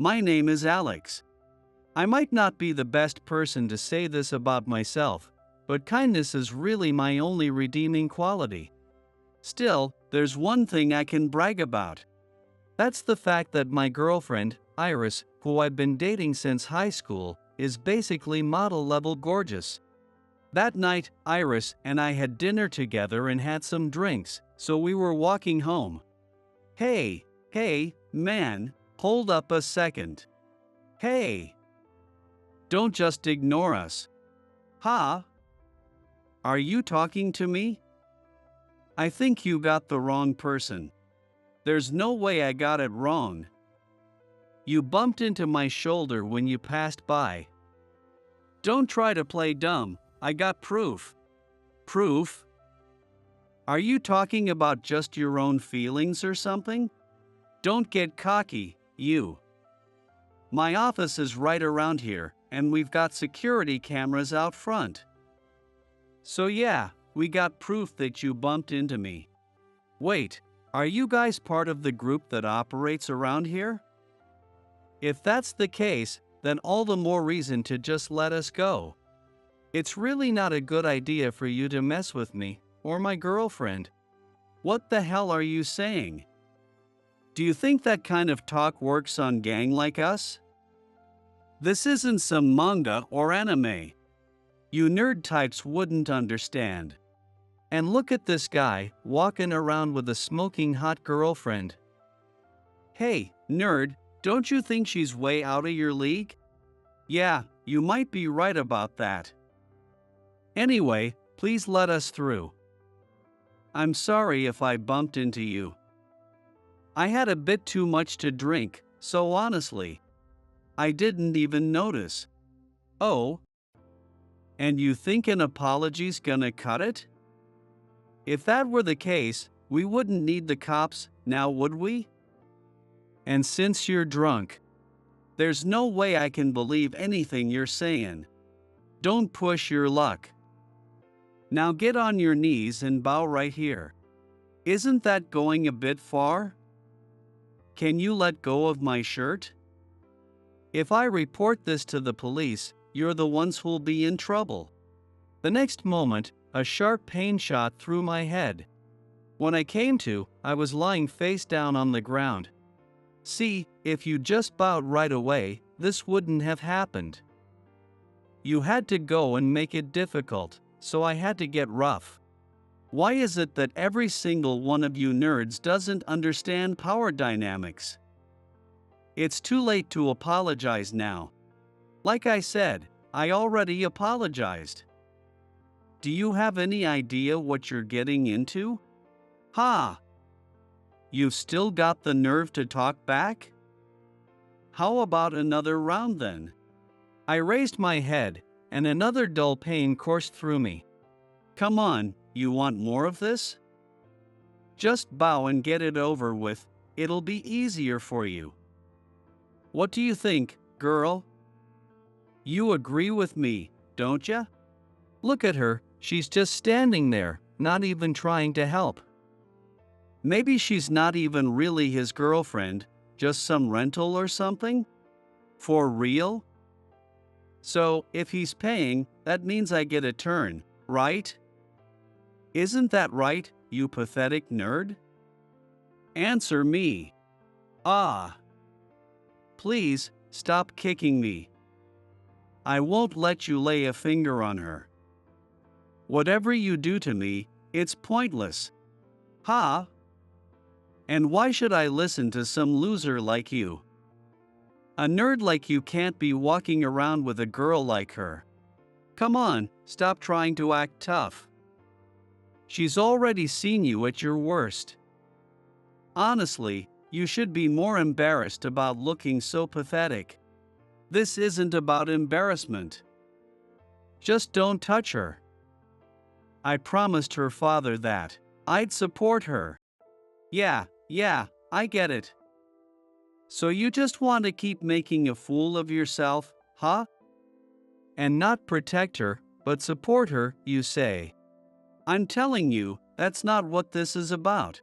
My name is Alex. I might not be the best person to say this about myself, but kindness is really my only redeeming quality. Still, there's one thing I can brag about. That's the fact that my girlfriend, Iris, who I've been dating since high school, is basically model-level gorgeous. That night, Iris and I had dinner together and had some drinks, so we were walking home. Hey, man, hold up a second. Hey, don't just ignore us. Huh? Are you talking to me? I think you got the wrong person. There's no way I got it wrong. You bumped into my shoulder when you passed by. Don't try to play dumb, I got proof. Proof? Are you talking about just your own feelings or something? Don't get cocky, you. My office is right around here, and we've got security cameras out front. So yeah, we got proof that you bumped into me. Wait, are you guys part of the group that operates around here? If that's the case, then all the more reason to just let us go. It's really not a good idea for you to mess with me, or my girlfriend. What the hell are you saying? Do you think that kind of talk works on gang like us? This isn't some manga or anime. You nerd types wouldn't understand. And look at this guy, walking around with a smoking hot girlfriend. Hey, nerd, don't you think she's way out of your league? Yeah, you might be right about that. Anyway, please let us through. I'm sorry if I bumped into you. I had a bit too much to drink, so honestly, I didn't even notice. Oh? And you think an apology's gonna cut it? If that were the case, we wouldn't need the cops, now would we? And since you're drunk, there's no way I can believe anything you're saying. Don't push your luck. Now get on your knees and bow right here. Isn't that going a bit far? Can you let go of my shirt? If I report this to the police, you're the ones who'll be in trouble. The next moment, a sharp pain shot through my head. When I came to, I was lying face down on the ground. See, if you just bowed right away, this wouldn't have happened. You had to go and make it difficult, so I had to get rough. Why is it that every single one of you nerds doesn't understand power dynamics? It's too late to apologize now. Like I said, I already apologized. Do you have any idea what you're getting into? Ha! You've still got the nerve to talk back? How about another round then? I raised my head, and another dull pain coursed through me. Come on, you want more of this? Just bow and get it over with, it'll be easier for you. What do you think, girl? You agree with me, don't ya? Look at her, she's just standing there, not even trying to help. Maybe she's not even really his girlfriend, just some rental or something? For real? So, if he's paying, that means I get a turn, right? Isn't that right, you pathetic nerd? Answer me. Ah. Please, stop kicking me. I won't let you lay a finger on her. Whatever you do to me, it's pointless. Ha? And why should I listen to some loser like you? A nerd like you can't be walking around with a girl like her. Come on, stop trying to act tough. She's already seen you at your worst. Honestly, you should be more embarrassed about looking so pathetic. This isn't about embarrassment. Just don't touch her. I promised her father that I'd support her. Yeah, I get it. So you just want to keep making a fool of yourself, huh? And not protect her, but support her, you say. I'm telling you, that's not what this is about.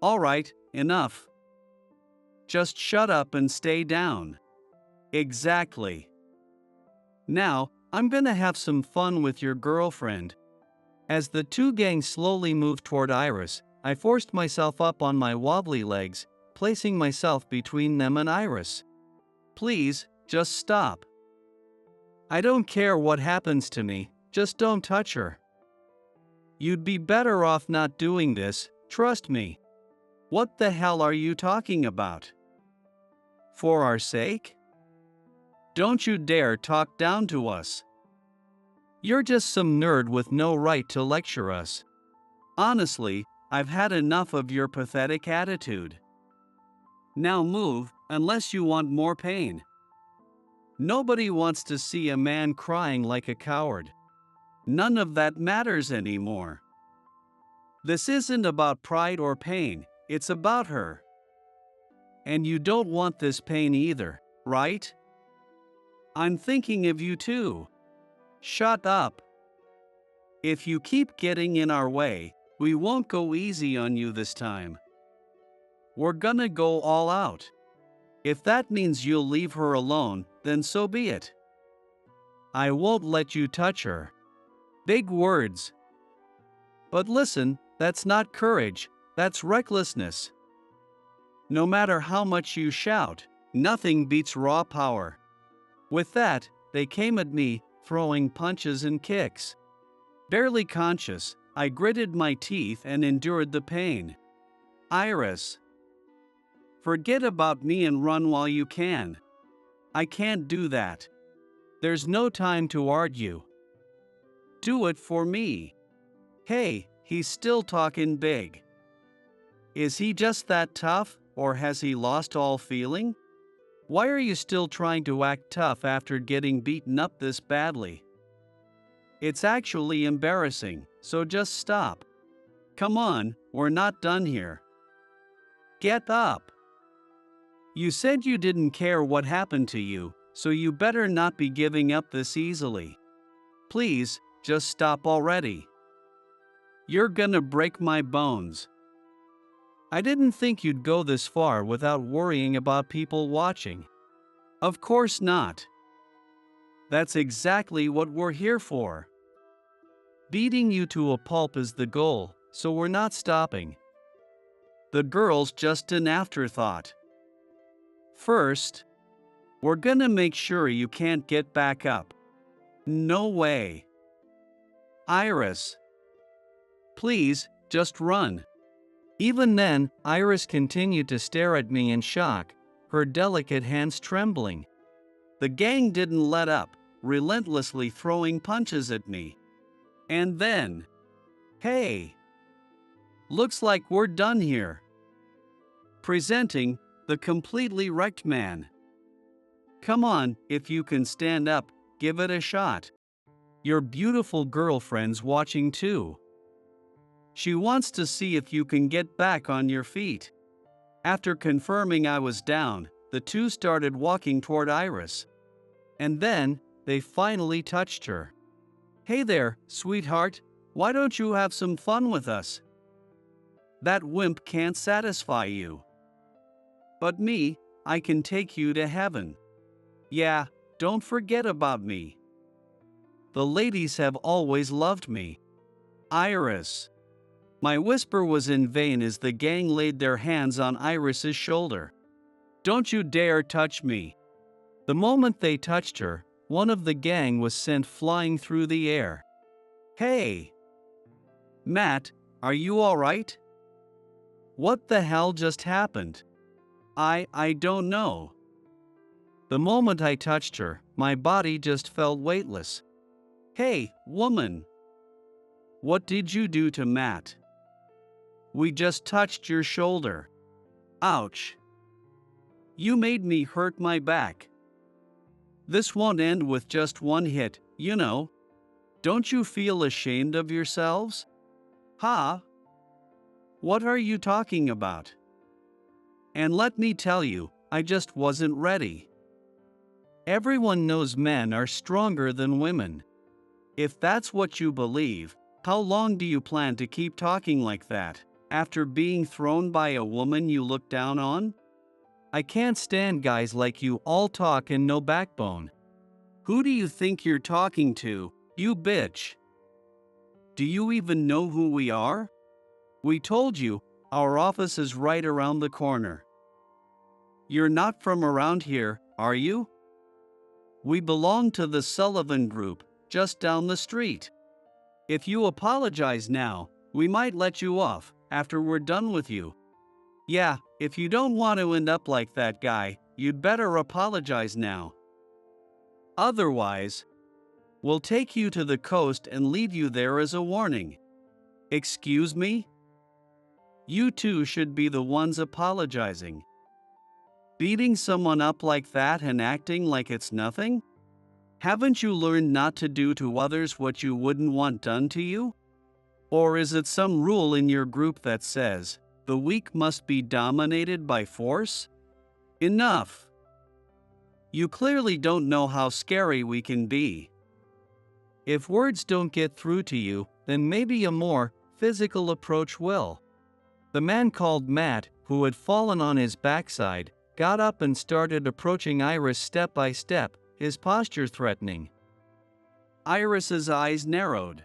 All right, enough. Just shut up and stay down. Exactly. Now, I'm gonna have some fun with your girlfriend. As the two gangs slowly moved toward Iris, I forced myself up on my wobbly legs, placing myself between them and Iris. Please, just stop. I don't care what happens to me, just don't touch her. You'd be better off not doing this, trust me. What the hell are you talking about? For our sake? Don't you dare talk down to us. You're just some nerd with no right to lecture us. Honestly, I've had enough of your pathetic attitude. Now move, unless you want more pain. Nobody wants to see a man crying like a coward. None of that matters anymore. This isn't about pride or pain, it's about her. And you don't want this pain either, right? I'm thinking of you too. Shut up. If you keep getting in our way, we won't go easy on you this time. We're gonna go all out. If that means you'll leave her alone, then so be it. I won't let you touch her. Big words. But listen, that's not courage, that's recklessness. No matter how much you shout, nothing beats raw power. With that, they came at me, throwing punches and kicks. Barely conscious, I gritted my teeth and endured the pain. Iris. Forget about me and run while you can. I can't do that. There's no time to argue. Do it for me. Hey, he's still talking big. Is he just that tough, or has he lost all feeling? Why are you still trying to act tough after getting beaten up this badly? It's actually embarrassing, so just stop. Come on, we're not done here. Get up. You said you didn't care what happened to you, so you better not be giving up this easily. Please, just stop already. You're gonna break my bones. I didn't think you'd go this far without worrying about people watching. Of course not. That's exactly what we're here for. Beating you to a pulp is the goal, so we're not stopping. The girl's just an afterthought. First, we're gonna make sure you can't get back up. No way. Iris. Please, just run. Even then, Iris continued to stare at me in shock, her delicate hands trembling. The gang didn't let up, relentlessly throwing punches at me. And then, hey! Looks like we're done here. Presenting, the completely wrecked man. Come on, if you can stand up, give it a shot. Your beautiful girlfriend's watching too. She wants to see if you can get back on your feet. After confirming I was down, the two started walking toward Iris. And then, they finally touched her. Hey there, sweetheart, why don't you have some fun with us? That wimp can't satisfy you. But me, I can take you to heaven. Yeah, don't forget about me. The ladies have always loved me. Iris. My whisper was in vain as the gang laid their hands on Iris's shoulder. Don't you dare touch me. The moment they touched her, one of the gang was sent flying through the air. Hey! Matt, are you alright? What the hell just happened? I don't know. The moment I touched her, my body just felt weightless. Hey, woman! What did you do to Matt? We just touched your shoulder. Ouch. You made me hurt my back. This won't end with just one hit, you know. Don't you feel ashamed of yourselves? Huh? What are you talking about? And let me tell you, I just wasn't ready. Everyone knows men are stronger than women. If that's what you believe, how long do you plan to keep talking like that, after being thrown by a woman you look down on? I can't stand guys like you, all talk and no backbone. Who do you think you're talking to, you bitch? Do you even know who we are? We told you, our office is right around the corner. You're not from around here, are you? We belong to the Sullivan Group, just down the street. If you apologize now, we might let you off after we're done with you. Yeah, if you don't want to end up like that guy, you'd better apologize now. Otherwise, we'll take you to the coast and leave you there as a warning. Excuse me? You two should be the ones apologizing. Beating someone up like that and acting like it's nothing? Haven't you learned not to do to others what you wouldn't want done to you? Or is it some rule in your group that says, the weak must be dominated by force? Enough! You clearly don't know how scary we can be. If words don't get through to you, then maybe a more physical approach will. The man called Matt, who had fallen on his backside, got up and started approaching Iris step by step, his posture threatening. Iris's eyes narrowed,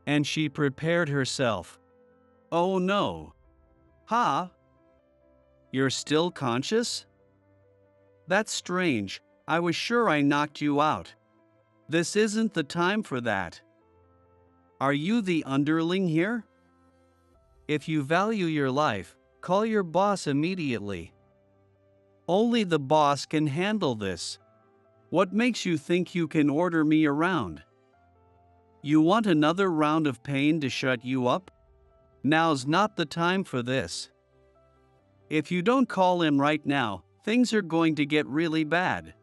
and she prepared herself. Oh no. Huh? You're still conscious? That's strange. I was sure I knocked you out. This isn't the time for that. Are you the underling here? If you value your life, call your boss immediately. Only the boss can handle this. What makes you think you can order me around? You want another round of pain to shut you up? Now's not the time for this. If you don't call him right now, things are going to get really bad.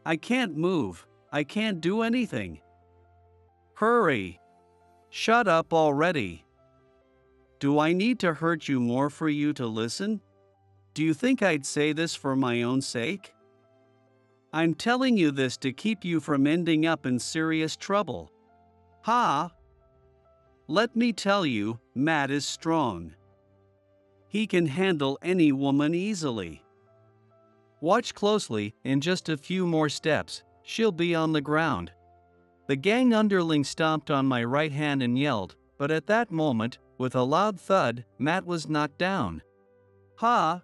I can't move. I can't do anything. Hurry. Shut up already. Do I need to hurt you more for you to listen? Do you think I'd say this for my own sake? I'm telling you this to keep you from ending up in serious trouble. Ha! Let me tell you, Matt is strong. He can handle any woman easily. Watch closely, in just a few more steps, she'll be on the ground. The gang underling stomped on my right hand and yelled, but at that moment, with a loud thud, Matt was knocked down. Ha!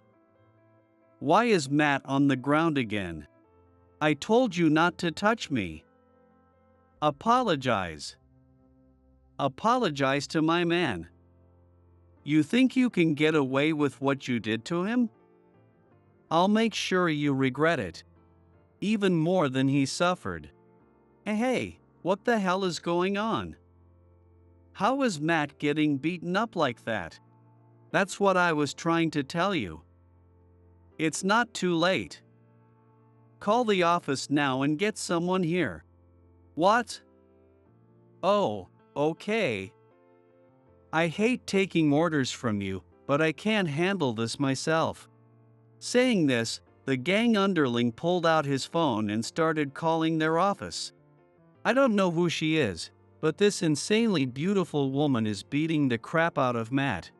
Why is Matt on the ground again? I told you not to touch me. Apologize. Apologize to my man. You think you can get away with what you did to him? I'll make sure you regret it. Even more than he suffered. Hey, what the hell is going on? How is Matt getting beaten up like that? That's what I was trying to tell you. It's not too late. Call the office now and get someone here. What? Oh, okay. I hate taking orders from you, but I can't handle this myself. Saying this, the gang underling pulled out his phone and started calling their office. I don't know who she is, but this insanely beautiful woman is beating the crap out of Matt.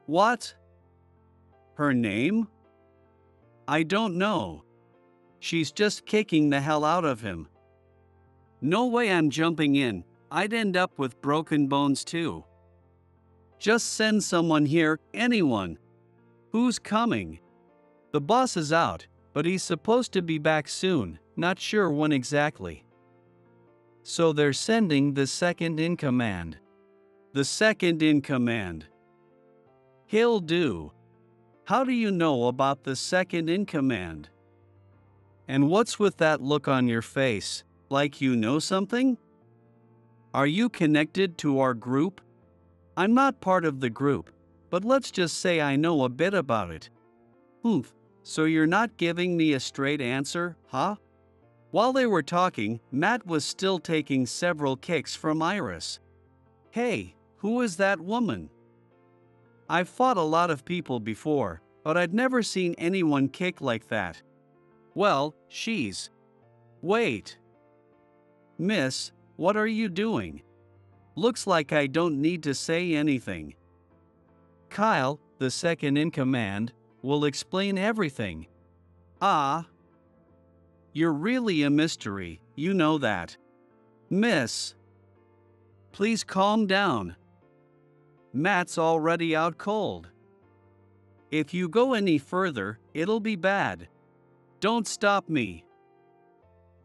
What? Her name? I don't know. She's just kicking the hell out of him. No way I'm jumping in. I'd end up with broken bones too. Just send someone here, anyone. Who's coming? The boss is out, but he's supposed to be back soon, not sure when exactly. So they're sending the second in command. The second in command. He'll do. How do you know about the second in command? And what's with that look on your face, like you know something? Are you connected to our group? I'm not part of the group, but let's just say I know a bit about it. Oof, so you're not giving me a straight answer, huh? While they were talking, Matt was still taking several kicks from Iris. Hey, who is that woman? I've fought a lot of people before, but I'd never seen anyone kick like that. Well, she's... Wait. Miss, what are you doing? Looks like I don't need to say anything. Kyle, the second in command, will explain everything. Ah, you're really a mystery, you know that. Miss, please calm down. Matt's already out cold. If you go any further, it'll be bad. Don't stop me.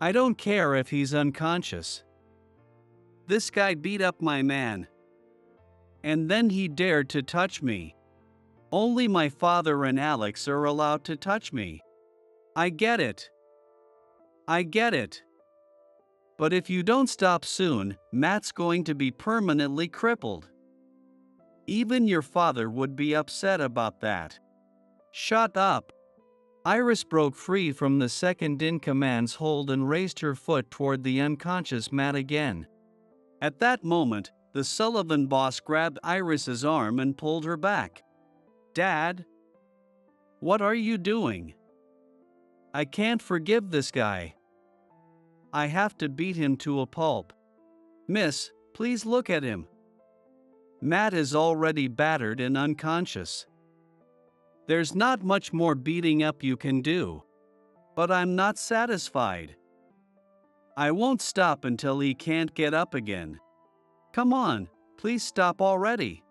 I don't care if he's unconscious. This guy beat up my man. And then he dared to touch me. Only my father and Alex are allowed to touch me. I get it. I get it. But if you don't stop soon, Matt's going to be permanently crippled. Even your father would be upset about that. Shut up. Iris broke free from the second-in-command's hold and raised her foot toward the unconscious Matt again. At that moment, the Sullivan boss grabbed Iris's arm and pulled her back. Dad? What are you doing? I can't forgive this guy. I have to beat him to a pulp. Miss, please look at him. Matt is already battered and unconscious. There's not much more beating up you can do. But I'm not satisfied. I won't stop until he can't get up again. Come on, please stop already.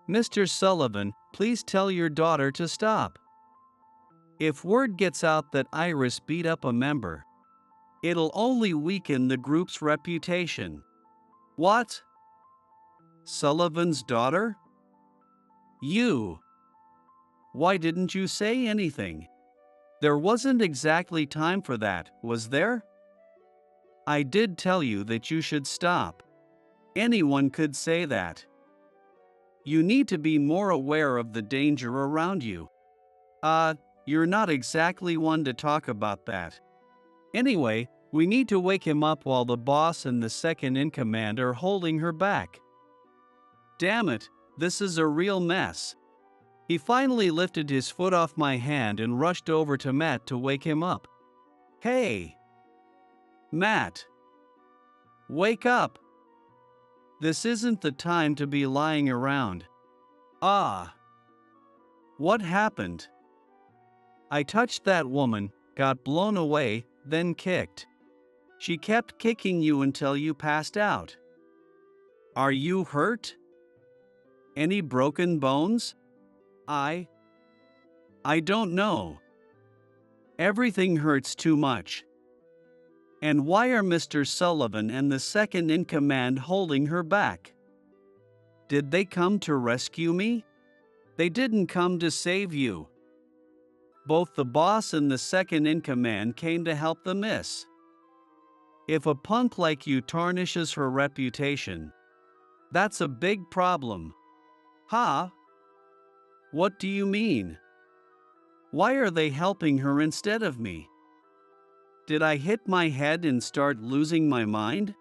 Mr. Sullivan, please tell your daughter to stop. If word gets out that Iris beat up a member, it'll only weaken the group's reputation. What? Sullivan's daughter? You. Why didn't you say anything? There wasn't exactly time for that, was there? I did tell you that you should stop. Anyone could say that. You need to be more aware of the danger around you. You're not exactly one to talk about that. Anyway, we need to wake him up while the boss and the second-in-command are holding her back. Damn it, this is a real mess. He finally lifted his foot off my hand and rushed over to Matt to wake him up. Hey! Matt! Wake up! This isn't the time to be lying around. Ah! What happened? I touched that woman, got blown away, then kicked. She kept kicking you until you passed out. Are you hurt? Any broken bones? I don't know. Everything hurts too much. And why are Mr. Sullivan and the second-in-command holding her back? Did they come to rescue me? They didn't come to save you. Both the boss and the second-in-command came to help the miss. If a punk like you tarnishes her reputation, that's a big problem. Huh? What do you mean? Why are they helping her instead of me? Did I hit my head and start losing my mind?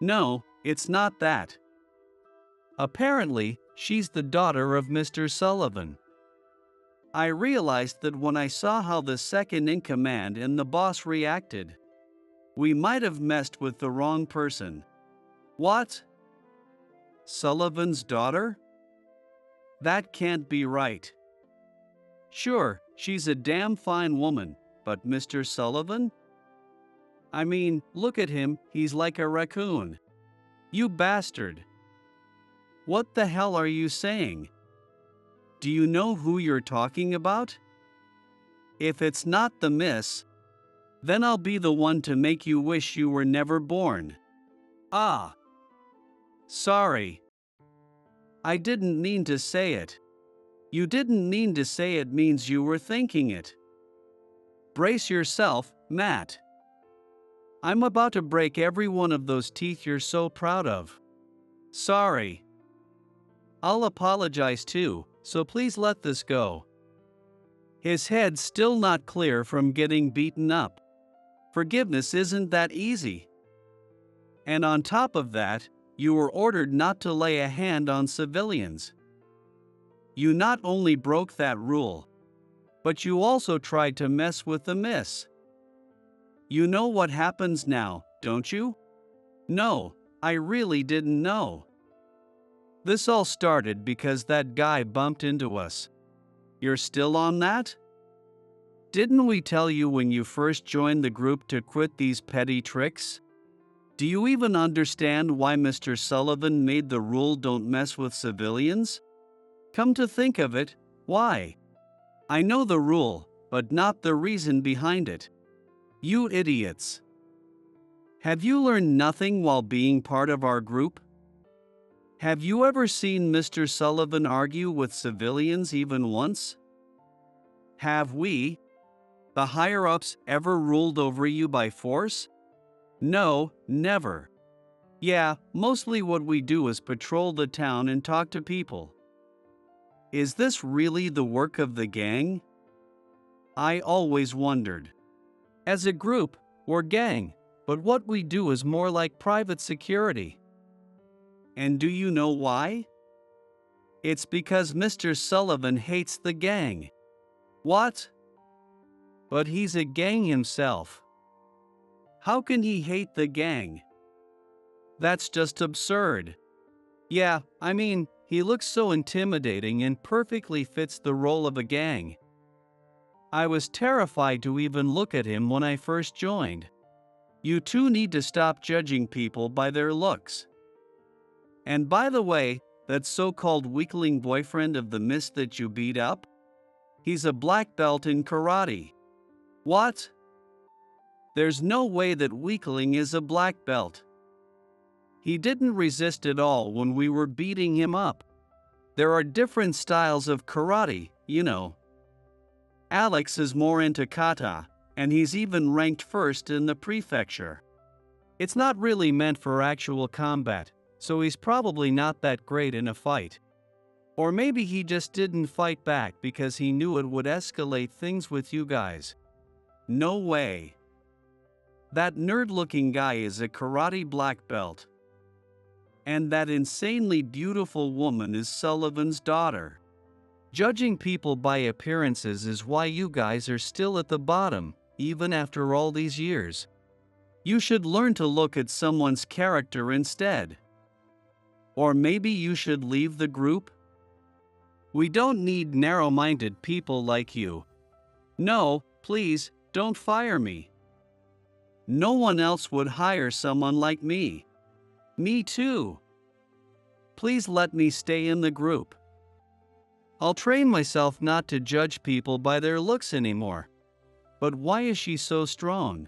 No, it's not that. Apparently, she's the daughter of Mr. Sullivan. I realized that when I saw how the second-in-command and the boss reacted. We might have messed with the wrong person. What? Sullivan's daughter? That can't be right. Sure, she's a damn fine woman, but Mr. Sullivan? I mean, look at him, he's like a raccoon. You bastard. What the hell are you saying? Do you know who you're talking about? If it's not the miss, then I'll be the one to make you wish you were never born. Ah. Sorry. I didn't mean to say it. You didn't mean to say it means you were thinking it. Brace yourself, Matt. I'm about to break every one of those teeth you're so proud of. Sorry. I'll apologize too, so please let this go. His head's still not clear from getting beaten up. Forgiveness isn't that easy. And on top of that, you were ordered not to lay a hand on civilians. You not only broke that rule, but you also tried to mess with the miss. You know what happens now, don't you? No, I really didn't know. This all started because that guy bumped into us. You're still on that? Didn't we tell you when you first joined the group to quit these petty tricks? Do you even understand why Mr. Sullivan made the rule don't mess with civilians? Come to think of it, why? I know the rule, but not the reason behind it. You idiots. Have you learned nothing while being part of our group? Have you ever seen Mr. Sullivan argue with civilians even once? Have we, the higher-ups, ever ruled over you by force? No, never. Yeah, mostly what we do is patrol the town and talk to people. Is this really the work of the gang? I always wondered. As a group, we're gang, but what we do is more like private security. And do you know why? It's because Mr. Sullivan hates the gang. What? But he's a gang himself. How can he hate the gang? That's just absurd. Yeah, I mean, he looks so intimidating and perfectly fits the role of a gang. I was terrified to even look at him when I first joined. You two need to stop judging people by their looks. And by the way, that so-called weakling boyfriend of the miss that you beat up? He's a black belt in karate. What? There's no way that weakling is a black belt. He didn't resist at all when we were beating him up. There are different styles of karate, you know. Alex is more into kata, and he's even ranked first in the prefecture. It's not really meant for actual combat, so he's probably not that great in a fight. Or maybe he just didn't fight back because he knew it would escalate things with you guys. No way. That nerd-looking guy is a karate black belt. And that insanely beautiful woman is Sullivan's daughter. Judging people by appearances is why you guys are still at the bottom, even after all these years. You should learn to look at someone's character instead. Or maybe you should leave the group? We don't need narrow-minded people like you. No, please, don't fire me. No one else would hire someone like me. Me too. Please let me stay in the group. I'll train myself not to judge people by their looks anymore. But why is she so strong?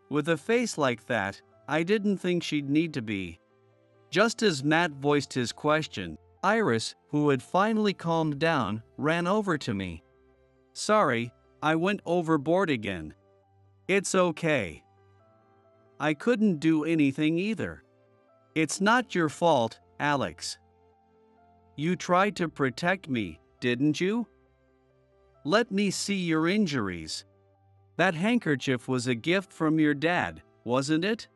With a face like that, I didn't think she'd need to be. Just as Matt voiced his question, Iris, who had finally calmed down, ran over to me. Sorry, I went overboard again. It's okay. I couldn't do anything either. It's not your fault, Alex. You tried to protect me, didn't you? Let me see your injuries. That handkerchief was a gift from your dad, wasn't it?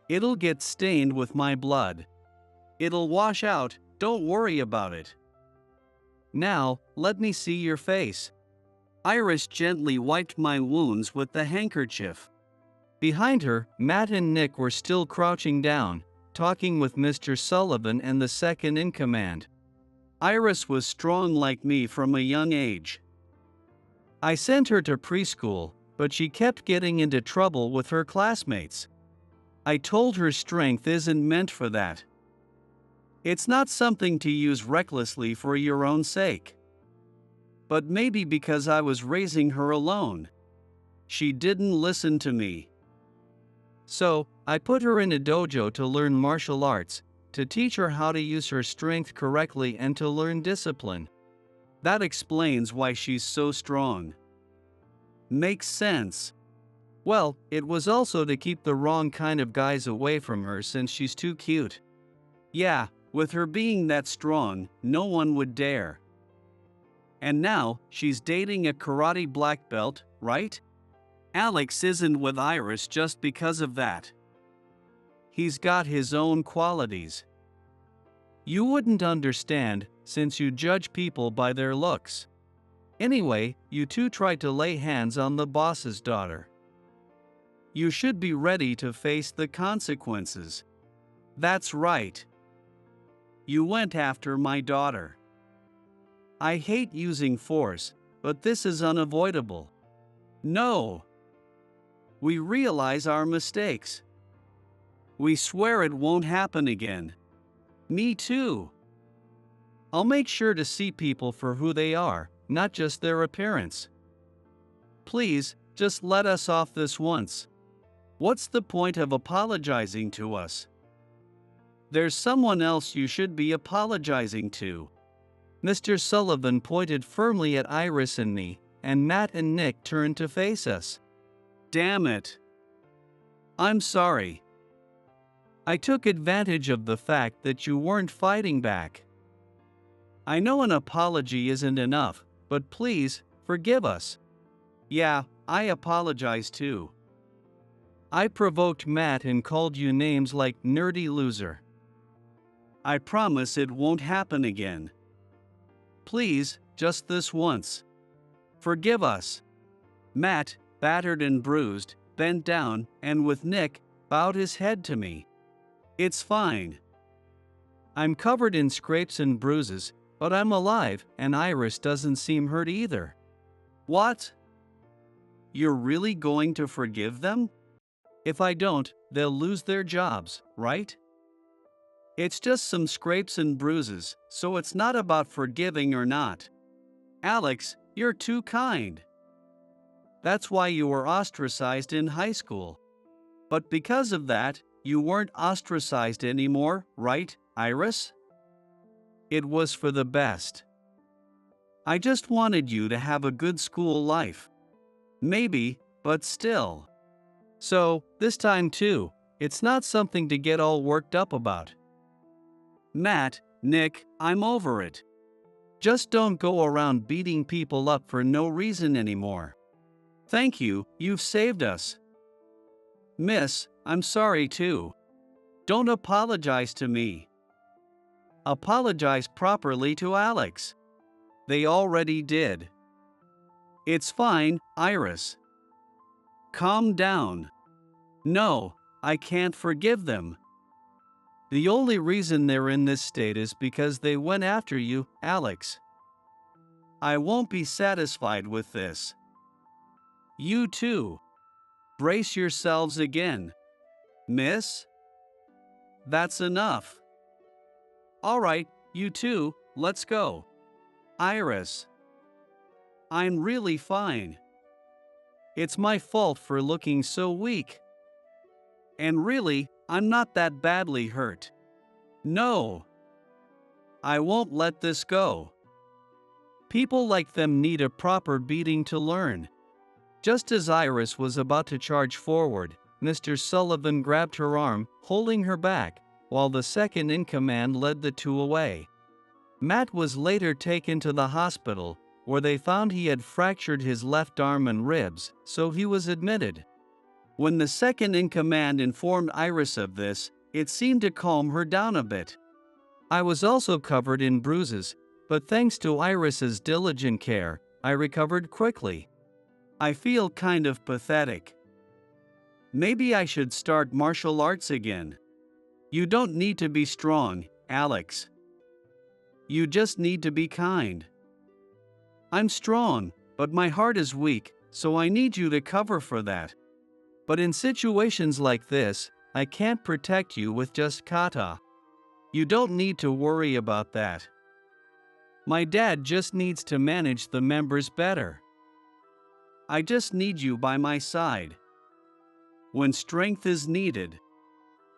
It'll get stained with my blood. It'll wash out, don't worry about it. Now, let me see your face. Iris gently wiped my wounds with the handkerchief. Behind her, Matt and Nick were still crouching down, talking with Mr. Sullivan and the second in command. Iris was strong like me from a young age. I sent her to preschool, but she kept getting into trouble with her classmates. I told her strength isn't meant for that. It's not something to use recklessly for your own sake. But maybe because I was raising her alone. She didn't listen to me. So, I put her in a dojo to learn martial arts, to teach her how to use her strength correctly and to learn discipline. That explains why she's so strong. Makes sense. Well, it was also to keep the wrong kind of guys away from her since she's too cute. Yeah, with her being that strong, no one would dare. And now, she's dating a karate black belt, right? Alex isn't with Iris just because of that. He's got his own qualities. You wouldn't understand, since you judge people by their looks. Anyway, you two tried to lay hands on the boss's daughter. You should be ready to face the consequences. That's right. You went after my daughter. I hate using force, but this is unavoidable. No. We realize our mistakes. We swear it won't happen again. Me too. I'll make sure to see people for who they are, not just their appearance. Please, just let us off this once. What's the point of apologizing to us? There's someone else you should be apologizing to. Mr. Sullivan pointed firmly at Iris and me, and Matt and Nick turned to face us. Damn it. I'm sorry. I took advantage of the fact that you weren't fighting back. I know an apology isn't enough, but please, forgive us. Yeah, I apologize too. I provoked Matt and called you names like nerdy loser. I promise it won't happen again. Please, just this once. Forgive us. Matt, battered and bruised, bent down and with Nick, bowed his head to me. It's fine. I'm covered in scrapes and bruises, but I'm alive and Iris doesn't seem hurt either. What? You're really going to forgive them? If I don't, they'll lose their jobs, right? It's just some scrapes and bruises, so it's not about forgiving or not. Alex, you're too kind. That's why you were ostracized in high school. But because of that, you weren't ostracized anymore, right, Iris? It was for the best. I just wanted you to have a good school life. Maybe, but still. So, this time too, it's not something to get all worked up about. Matt, Nick, I'm over it. Just don't go around beating people up for no reason anymore. Thank you, you've saved us. Miss, I'm sorry too. Don't apologize to me. Apologize properly to Alex. They already did. It's fine, Iris. Calm down. No, I can't forgive them. The only reason they're in this state is because they went after you, Alex. I won't be satisfied with this. You too. Brace yourselves again. Miss? That's enough. All right, you two, let's go. Iris. I'm really fine. It's my fault for looking so weak. And really, I'm not that badly hurt. No. I won't let this go. People like them need a proper beating to learn. Just as Iris was about to charge forward, Mr. Sullivan grabbed her arm, holding her back, while the second-in-command led the two away. Matt was later taken to the hospital, where they found he had fractured his left arm and ribs, so he was admitted. When the second-in-command informed Iris of this, it seemed to calm her down a bit. I was also covered in bruises, but thanks to Iris's diligent care, I recovered quickly. I feel kind of pathetic. Maybe I should start martial arts again. You don't need to be strong, Alex. You just need to be kind. I'm strong, but my heart is weak, so I need you to cover for that. But in situations like this, I can't protect you with just kata. You don't need to worry about that. My dad just needs to manage the members better. I just need you by my side. When strength is needed,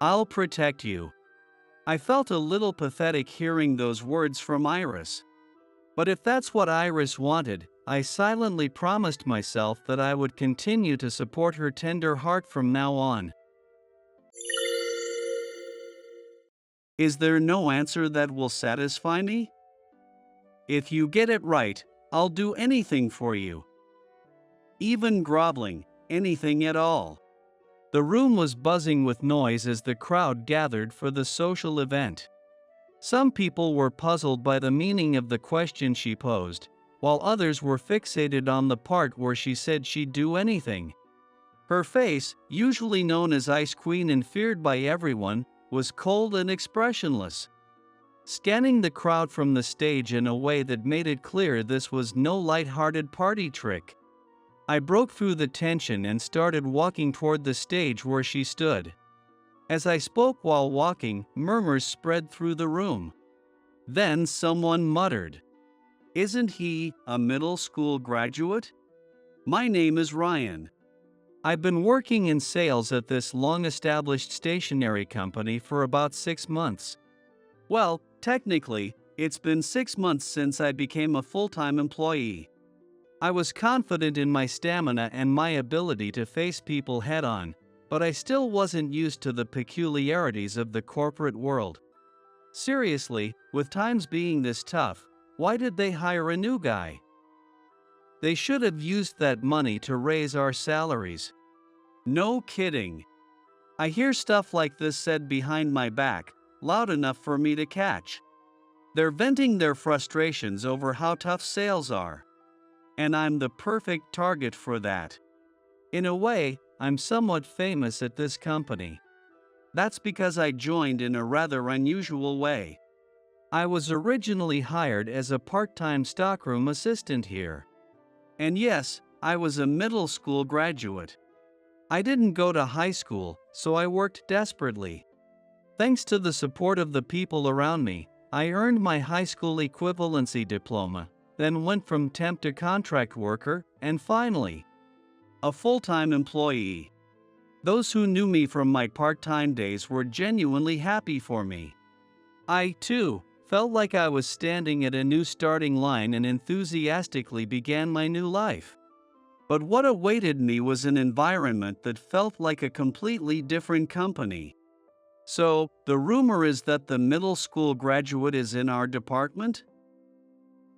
I'll protect you. I felt a little pathetic hearing those words from Iris. But if that's what Iris wanted, I silently promised myself that I would continue to support her tender heart from now on. Is there no answer that will satisfy me? If you get it right, I'll do anything for you. Even groveling, anything at all. The room was buzzing with noise as the crowd gathered for the social event. Some people were puzzled by the meaning of the question she posed, while others were fixated on the part where she said she'd do anything. Her face, usually known as Ice Queen and feared by everyone, was cold and expressionless. scanning the crowd from the stage in a way that made it clear this was no light-hearted party trick. I broke through the tension and started walking toward the stage where she stood. As I spoke while walking, murmurs spread through the room. Then someone muttered, "Isn't he a middle school graduate? My name is Ryan. I've been working in sales at this long-established stationery company for about 6 months. Well, technically, it's been 6 months since I became a full-time employee. I was confident in my stamina and my ability to face people head-on, but I still wasn't used to the peculiarities of the corporate world. Seriously, with times being this tough, why did they hire a new guy? They should have used that money to raise our salaries." No kidding. I hear stuff like this said behind my back, loud enough for me to catch. They're venting their frustrations over how tough sales are. And I'm the perfect target for that. In a way, I'm somewhat famous at this company. That's because I joined in a rather unusual way. I was originally hired as a part-time stockroom assistant here. And yes, I was a middle school graduate. I didn't go to high school, so I worked desperately. Thanks to the support of the people around me, I earned my high school equivalency diploma, then went from temp to contract worker, and finally, a full-time employee. Those who knew me from my part-time days were genuinely happy for me. I, too, felt like I was standing at a new starting line and enthusiastically began my new life. But what awaited me was an environment that felt like a completely different company. So, the rumor is that the middle school graduate is in our department?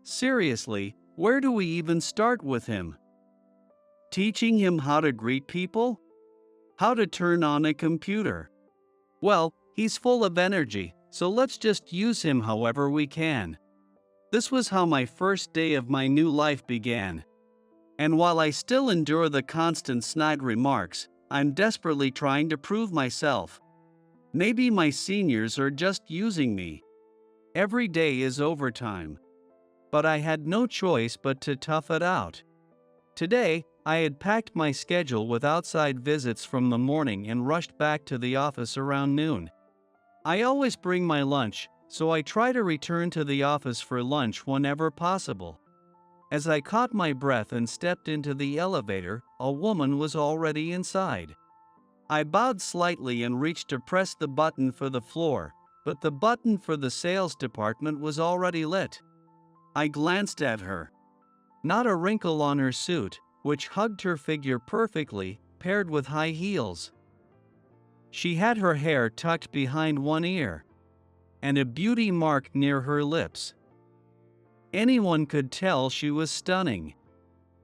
Seriously, where do we even start with him? Teaching him how to greet people? How to turn on a computer? Well, he's full of energy, so let's just use him however we can. This was how my first day of my new life began. And while I still endure the constant snide remarks, I'm desperately trying to prove myself. Maybe my seniors are just using me. Every day is overtime. But I had no choice but to tough it out. Today, I had packed my schedule with outside visits from the morning and rushed back to the office around noon. I always bring my lunch, so I try to return to the office for lunch whenever possible. As I caught my breath and stepped into the elevator, a woman was already inside. I bowed slightly and reached to press the button for the floor, but the button for the sales department was already lit. I glanced at her. Not a wrinkle on her suit, which hugged her figure perfectly, paired with high heels. She had her hair tucked behind one ear, and a beauty mark near her lips. Anyone could tell she was stunning.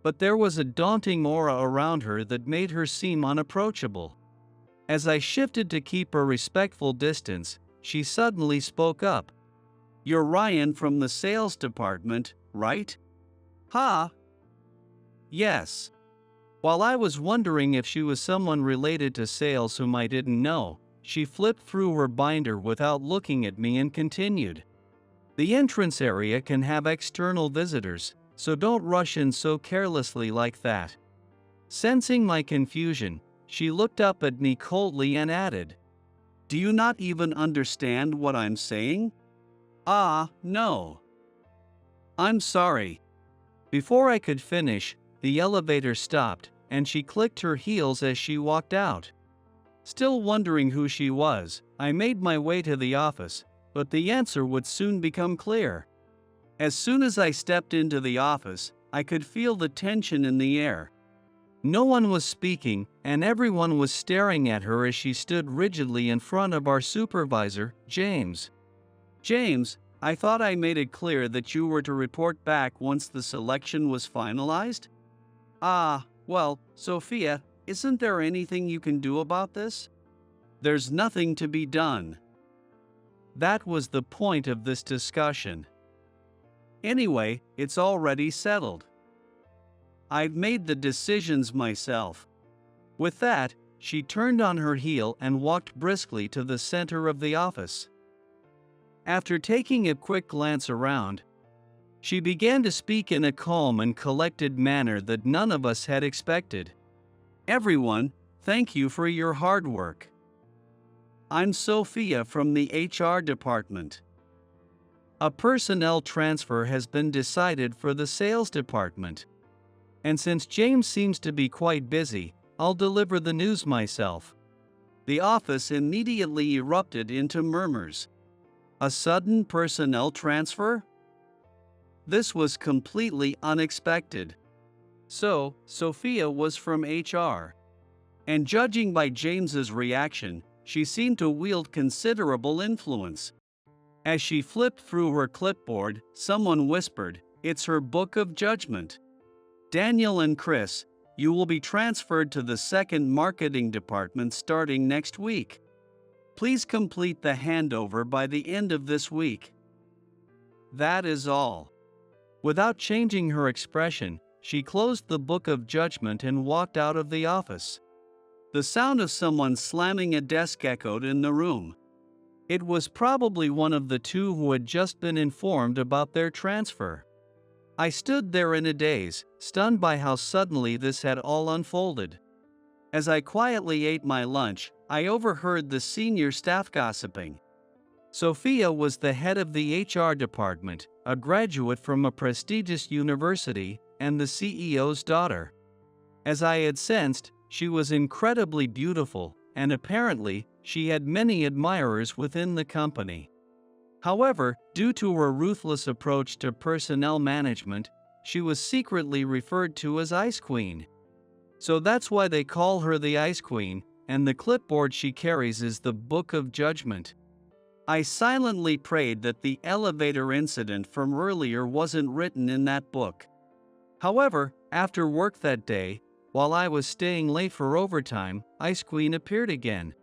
But there was a daunting aura around her that made her seem unapproachable. As I shifted to keep a respectful distance, she suddenly spoke up. "You're Ryan from the sales department, right?" "Ha!" "Yes." While I was wondering if she was someone related to sales whom I didn't know, she flipped through her binder without looking at me and continued. "The entrance area can have external visitors, so don't rush in so carelessly like that." Sensing my confusion, she looked up at me coldly and added, "Do you not even understand what I'm saying?" "Ah, no. I'm sorry." Before I could finish, the elevator stopped, and she clicked her heels as she walked out. Still wondering who she was, I made my way to the office, but the answer would soon become clear. As soon as I stepped into the office, I could feel the tension in the air. No one was speaking, and everyone was staring at her as she stood rigidly in front of our supervisor, James. "James, I thought I made it clear that you were to report back once the selection was finalized?" "Ah, well, Sophia, isn't there anything you can do about this?" "There's nothing to be done." That was the point of this discussion. Anyway, it's already settled. I've made the decisions myself. With that, she turned on her heel and walked briskly to the center of the office. After taking a quick glance around, she began to speak in a calm and collected manner that none of us had expected. "Everyone, thank you for your hard work. I'm Sophia from the HR department. A personnel transfer has been decided for the sales department. And since James seems to be quite busy, I'll deliver the news myself." The office immediately erupted into murmurs. A sudden personnel transfer? This was completely unexpected. So, Sophia was from HR. And judging by James's reaction, she seemed to wield considerable influence. As she flipped through her clipboard, someone whispered, "It's her book of judgment. Daniel and Chris, you will be transferred to the second marketing department starting next week. Please complete the handover by the end of this week." That is all. Without changing her expression, she closed the book of judgment and walked out of the office. The sound of someone slamming a desk echoed in the room. It was probably one of the two who had just been informed about their transfer. I stood there in a daze, stunned by how suddenly this had all unfolded. As I quietly ate my lunch, I overheard the senior staff gossiping. Sophia was the head of the HR department, a graduate from a prestigious university, and the CEO's daughter. As I had sensed, she was incredibly beautiful, and apparently, she had many admirers within the company. However, due to her ruthless approach to personnel management, she was secretly referred to as Ice Queen. So that's why they call her the Ice Queen, and the clipboard she carries is the Book of Judgment. I silently prayed that the elevator incident from earlier wasn't written in that book. However, after work that day, while I was staying late for overtime, Ice Queen appeared again.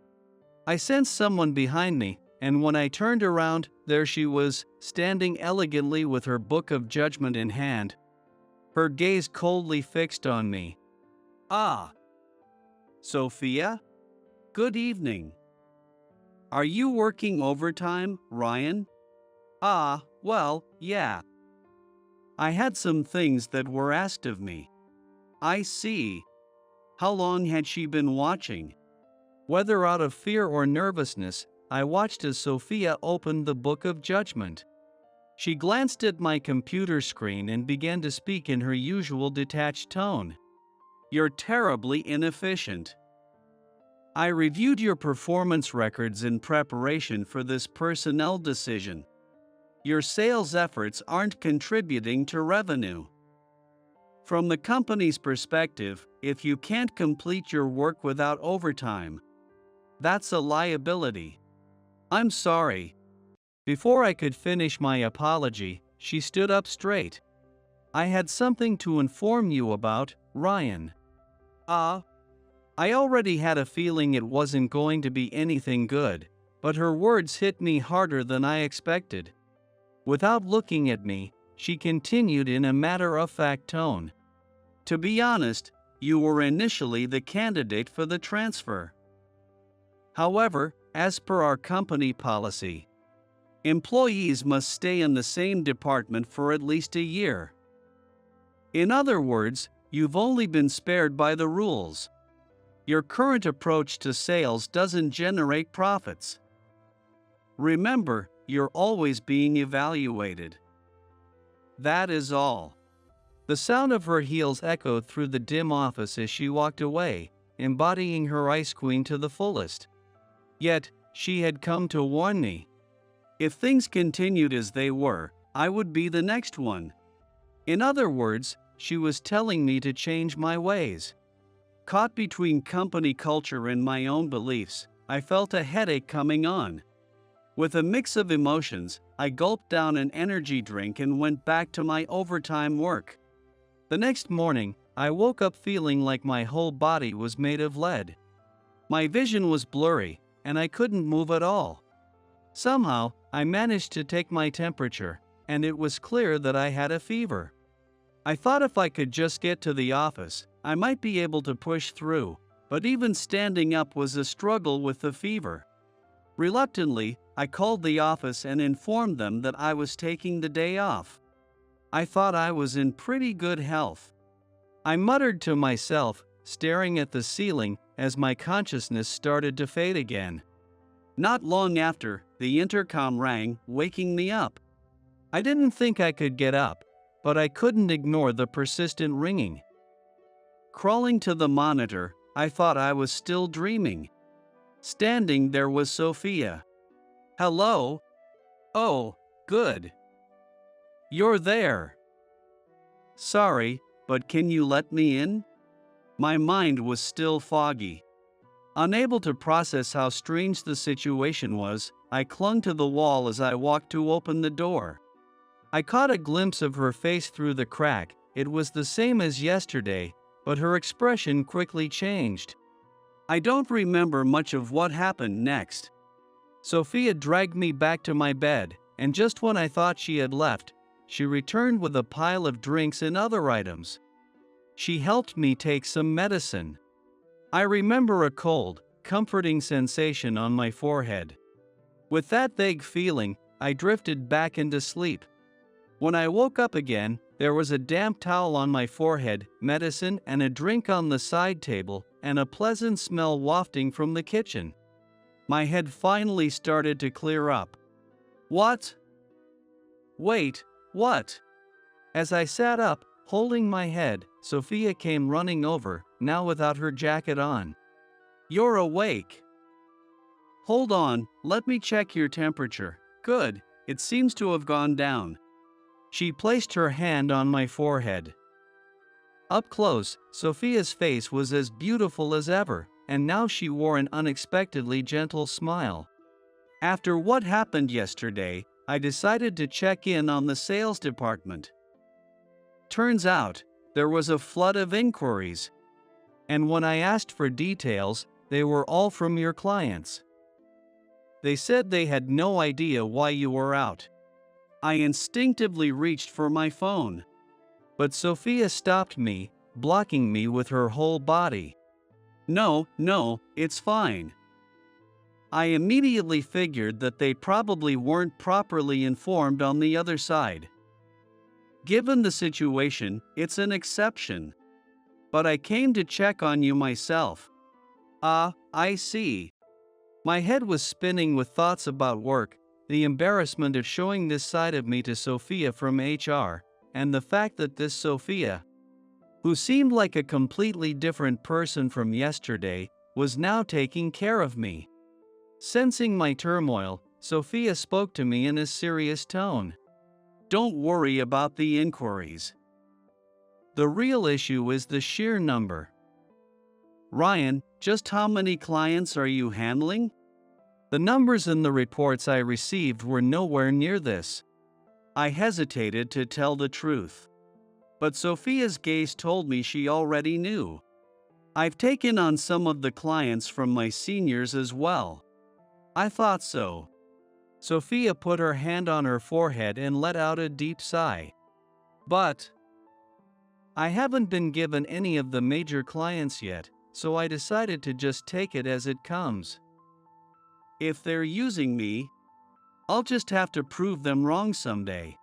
I sensed someone behind me, and when I turned around, there she was, standing elegantly with her book of judgment in hand. Her gaze coldly fixed on me. "Ah. Sophia? Good evening. Are you working overtime, Ryan?" "Ah, well, yeah. I had some things that were asked of me." "I see." How long had she been watching? Whether out of fear or nervousness, I watched as Sophia opened the Book of Judgment. She glanced at my computer screen and began to speak in her usual detached tone. "You're terribly inefficient. I reviewed your performance records in preparation for this personnel decision. Your sales efforts aren't contributing to revenue. From the company's perspective, if you can't complete your work without overtime, that's a liability. I'm sorry." Before I could finish my apology, she stood up straight. "I had something to inform you about, Ryan." "Ah?" I already had a feeling it wasn't going to be anything good, but her words hit me harder than I expected. Without looking at me, she continued in a matter-of-fact tone. "To be honest, you were initially the candidate for the transfer. However, as per our company policy, employees must stay in the same department for at least a year. In other words, you've only been spared by the rules. Your current approach to sales doesn't generate profits. Remember, you're always being evaluated. That is all." The sound of her heels echoed through the dim office as she walked away, embodying her Ice Queen to the fullest. Yet, she had come to warn me. If things continued as they were, I would be the next one. In other words, she was telling me to change my ways. Caught between company culture and my own beliefs, I felt a headache coming on. With a mix of emotions, I gulped down an energy drink and went back to my overtime work. The next morning, I woke up feeling like my whole body was made of lead. My vision was blurry, and I couldn't move at all. Somehow, I managed to take my temperature, and it was clear that I had a fever. I thought if I could just get to the office, I might be able to push through, but even standing up was a struggle with the fever. Reluctantly, I called the office and informed them that I was taking the day off. I thought I was in pretty good health. I muttered to myself, staring at the ceiling as my consciousness started to fade again. Not long after, the intercom rang, waking me up. I didn't think I could get up, but I couldn't ignore the persistent ringing. Crawling to the monitor, I thought I was still dreaming. Standing there was Sophia. "Hello? Oh, good. You're there. Sorry, but can you let me in?" My mind was still foggy. Unable to process how strange the situation was, I clung to the wall as I walked to open the door. I caught a glimpse of her face through the crack. It was the same as yesterday, but her expression quickly changed. I don't remember much of what happened next. Sophia dragged me back to my bed, and just when I thought she had left, she returned with a pile of drinks and other items. She helped me take some medicine. I remember a cold, comforting sensation on my forehead. With that vague feeling, I drifted back into sleep. When I woke up again, there was a damp towel on my forehead, medicine and a drink on the side table, and a pleasant smell wafting from the kitchen. My head finally started to clear up. What? Wait, what? As I sat up, holding my head, Sophia came running over, now without her jacket on. "You're awake. Hold on, let me check your temperature. Good, it seems to have gone down." She placed her hand on my forehead. Up close, Sophia's face was as beautiful as ever, and now she wore an unexpectedly gentle smile. After what happened yesterday, I decided to check in on the sales department. Turns out, there was a flood of inquiries. And when I asked for details, they were all from your clients. They said they had no idea why you were out. I instinctively reached for my phone. But Sophia stopped me, blocking me with her whole body. No, it's fine." I immediately figured that they probably weren't properly informed on the other side. Given the situation, it's an exception. But I came to check on you myself. Ah, I see. My head was spinning with thoughts about work, the embarrassment of showing this side of me to Sophia from HR, and the fact that this Sophia, who seemed like a completely different person from yesterday, was now taking care of me. Sensing my turmoil, Sophia spoke to me in a serious tone. "Don't worry about the inquiries. The real issue is the sheer number. Ryan, just how many clients are you handling?" The numbers in the reports I received were nowhere near this. I hesitated to tell the truth. But Sophia's gaze told me she already knew. "I've taken on some of the clients from my seniors as well." I thought so. Sophia put her hand on her forehead and let out a deep sigh. "But I haven't been given any of the major clients yet, so I decided to just take it as it comes. If they're using me, I'll just have to prove them wrong someday.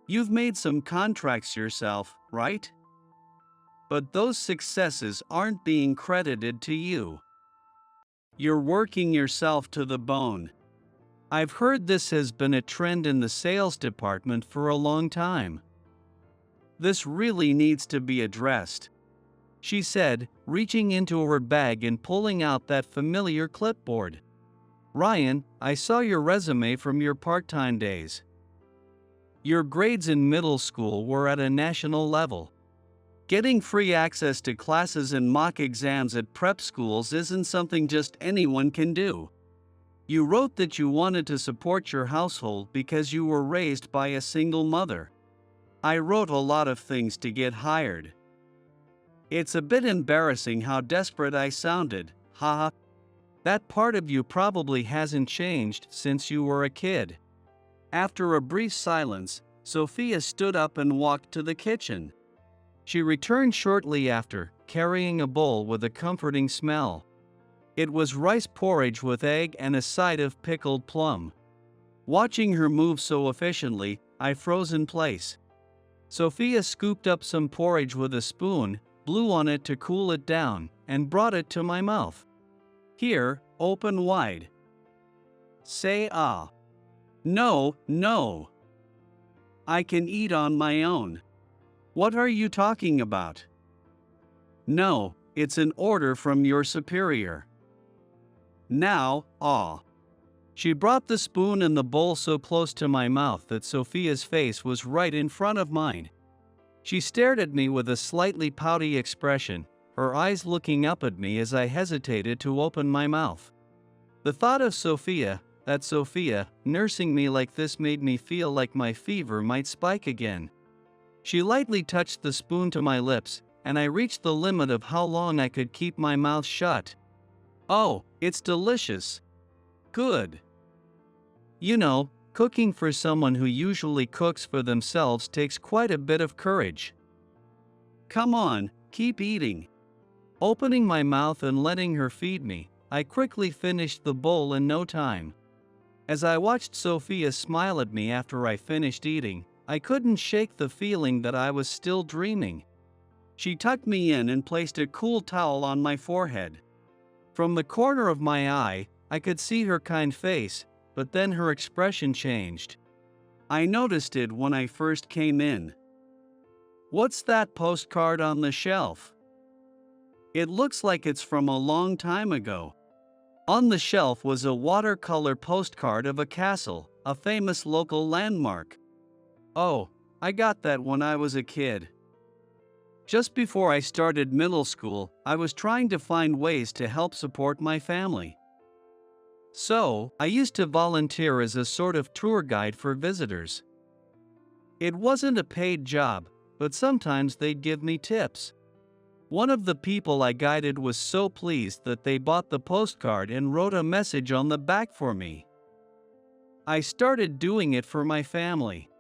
You've made some contracts yourself, right? But those successes aren't being credited to you. You're working yourself to the bone. I've heard this has been a trend in the sales department for a long time. This really needs to be addressed," she said, reaching into her bag and pulling out that familiar clipboard. "Ryan, I saw your resume from your part-time days. Your grades in middle school were at a national level. Getting free access to classes and mock exams at prep schools isn't something just anyone can do. You wrote that you wanted to support your household because you were raised by a single mother. I wrote a lot of things to get hired. It's a bit embarrassing how desperate I sounded, haha. That part of you probably hasn't changed since you were a kid." After a brief silence, Sophia stood up and walked to the kitchen. She returned shortly after, carrying a bowl with a comforting smell. It was rice porridge with egg and a side of pickled plum. Watching her move so efficiently, I froze in place. Sophia scooped up some porridge with a spoon, blew on it to cool it down, and brought it to my mouth. Here, open wide. Say ah. No, no. I can eat on my own. What are you talking about? No, it's an order from your superior. Now, ah. She brought the spoon and the bowl so close to my mouth that Sophia's face was right in front of mine. She stared at me with a slightly pouty expression, her eyes looking up at me as I hesitated to open my mouth. The thought of Sophia, nursing me like this made me feel like my fever might spike again. She lightly touched the spoon to my lips, and I reached the limit of how long I could keep my mouth shut. Oh, it's delicious. Good. You know, cooking for someone who usually cooks for themselves takes quite a bit of courage. Come on, keep eating. Opening my mouth and letting her feed me, I quickly finished the bowl in no time. As I watched Sophia smile at me after I finished eating, I couldn't shake the feeling that I was still dreaming. She tucked me in and placed a cool towel on my forehead. From the corner of my eye, I could see her kind face, but then her expression changed. I noticed it when I first came in. What's that postcard on the shelf? It looks like it's from a long time ago. On the shelf was a watercolor postcard of a castle, a famous local landmark. Oh, I got that when I was a kid. Just before I started middle school, I was trying to find ways to help support my family. So, I used to volunteer as a sort of tour guide for visitors. It wasn't a paid job, but sometimes they'd give me tips. One of the people I guided was so pleased that they bought the postcard and wrote a message on the back for me. I started doing it for my family.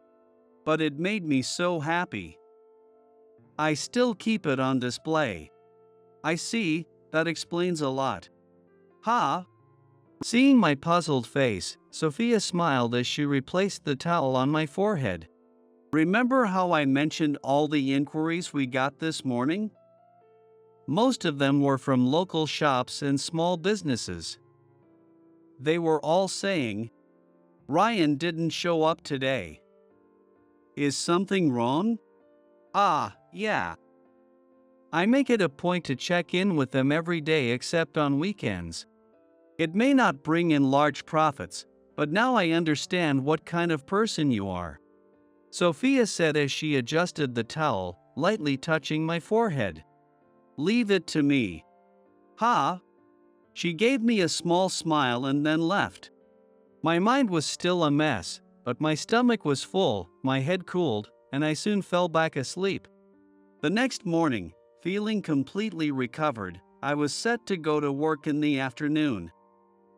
But it made me so happy. I still keep it on display. I see, that explains a lot. Ha! Seeing my puzzled face, Sophia smiled as she replaced the towel on my forehead. Remember how I mentioned all the inquiries we got this morning? Most of them were from local shops and small businesses. They were all saying, "Ryan didn't show up today. Is something wrong?" Ah, yeah. I make it a point to check in with them every day except on weekends. It may not bring in large profits, but now I understand what kind of person you are. Sophia said as she adjusted the towel, lightly touching my forehead. Leave it to me. Ha! She gave me a small smile and then left. My mind was still a mess, but my stomach was full, my head cooled, and I soon fell back asleep. The next morning, feeling completely recovered, I was set to go to work in the afternoon.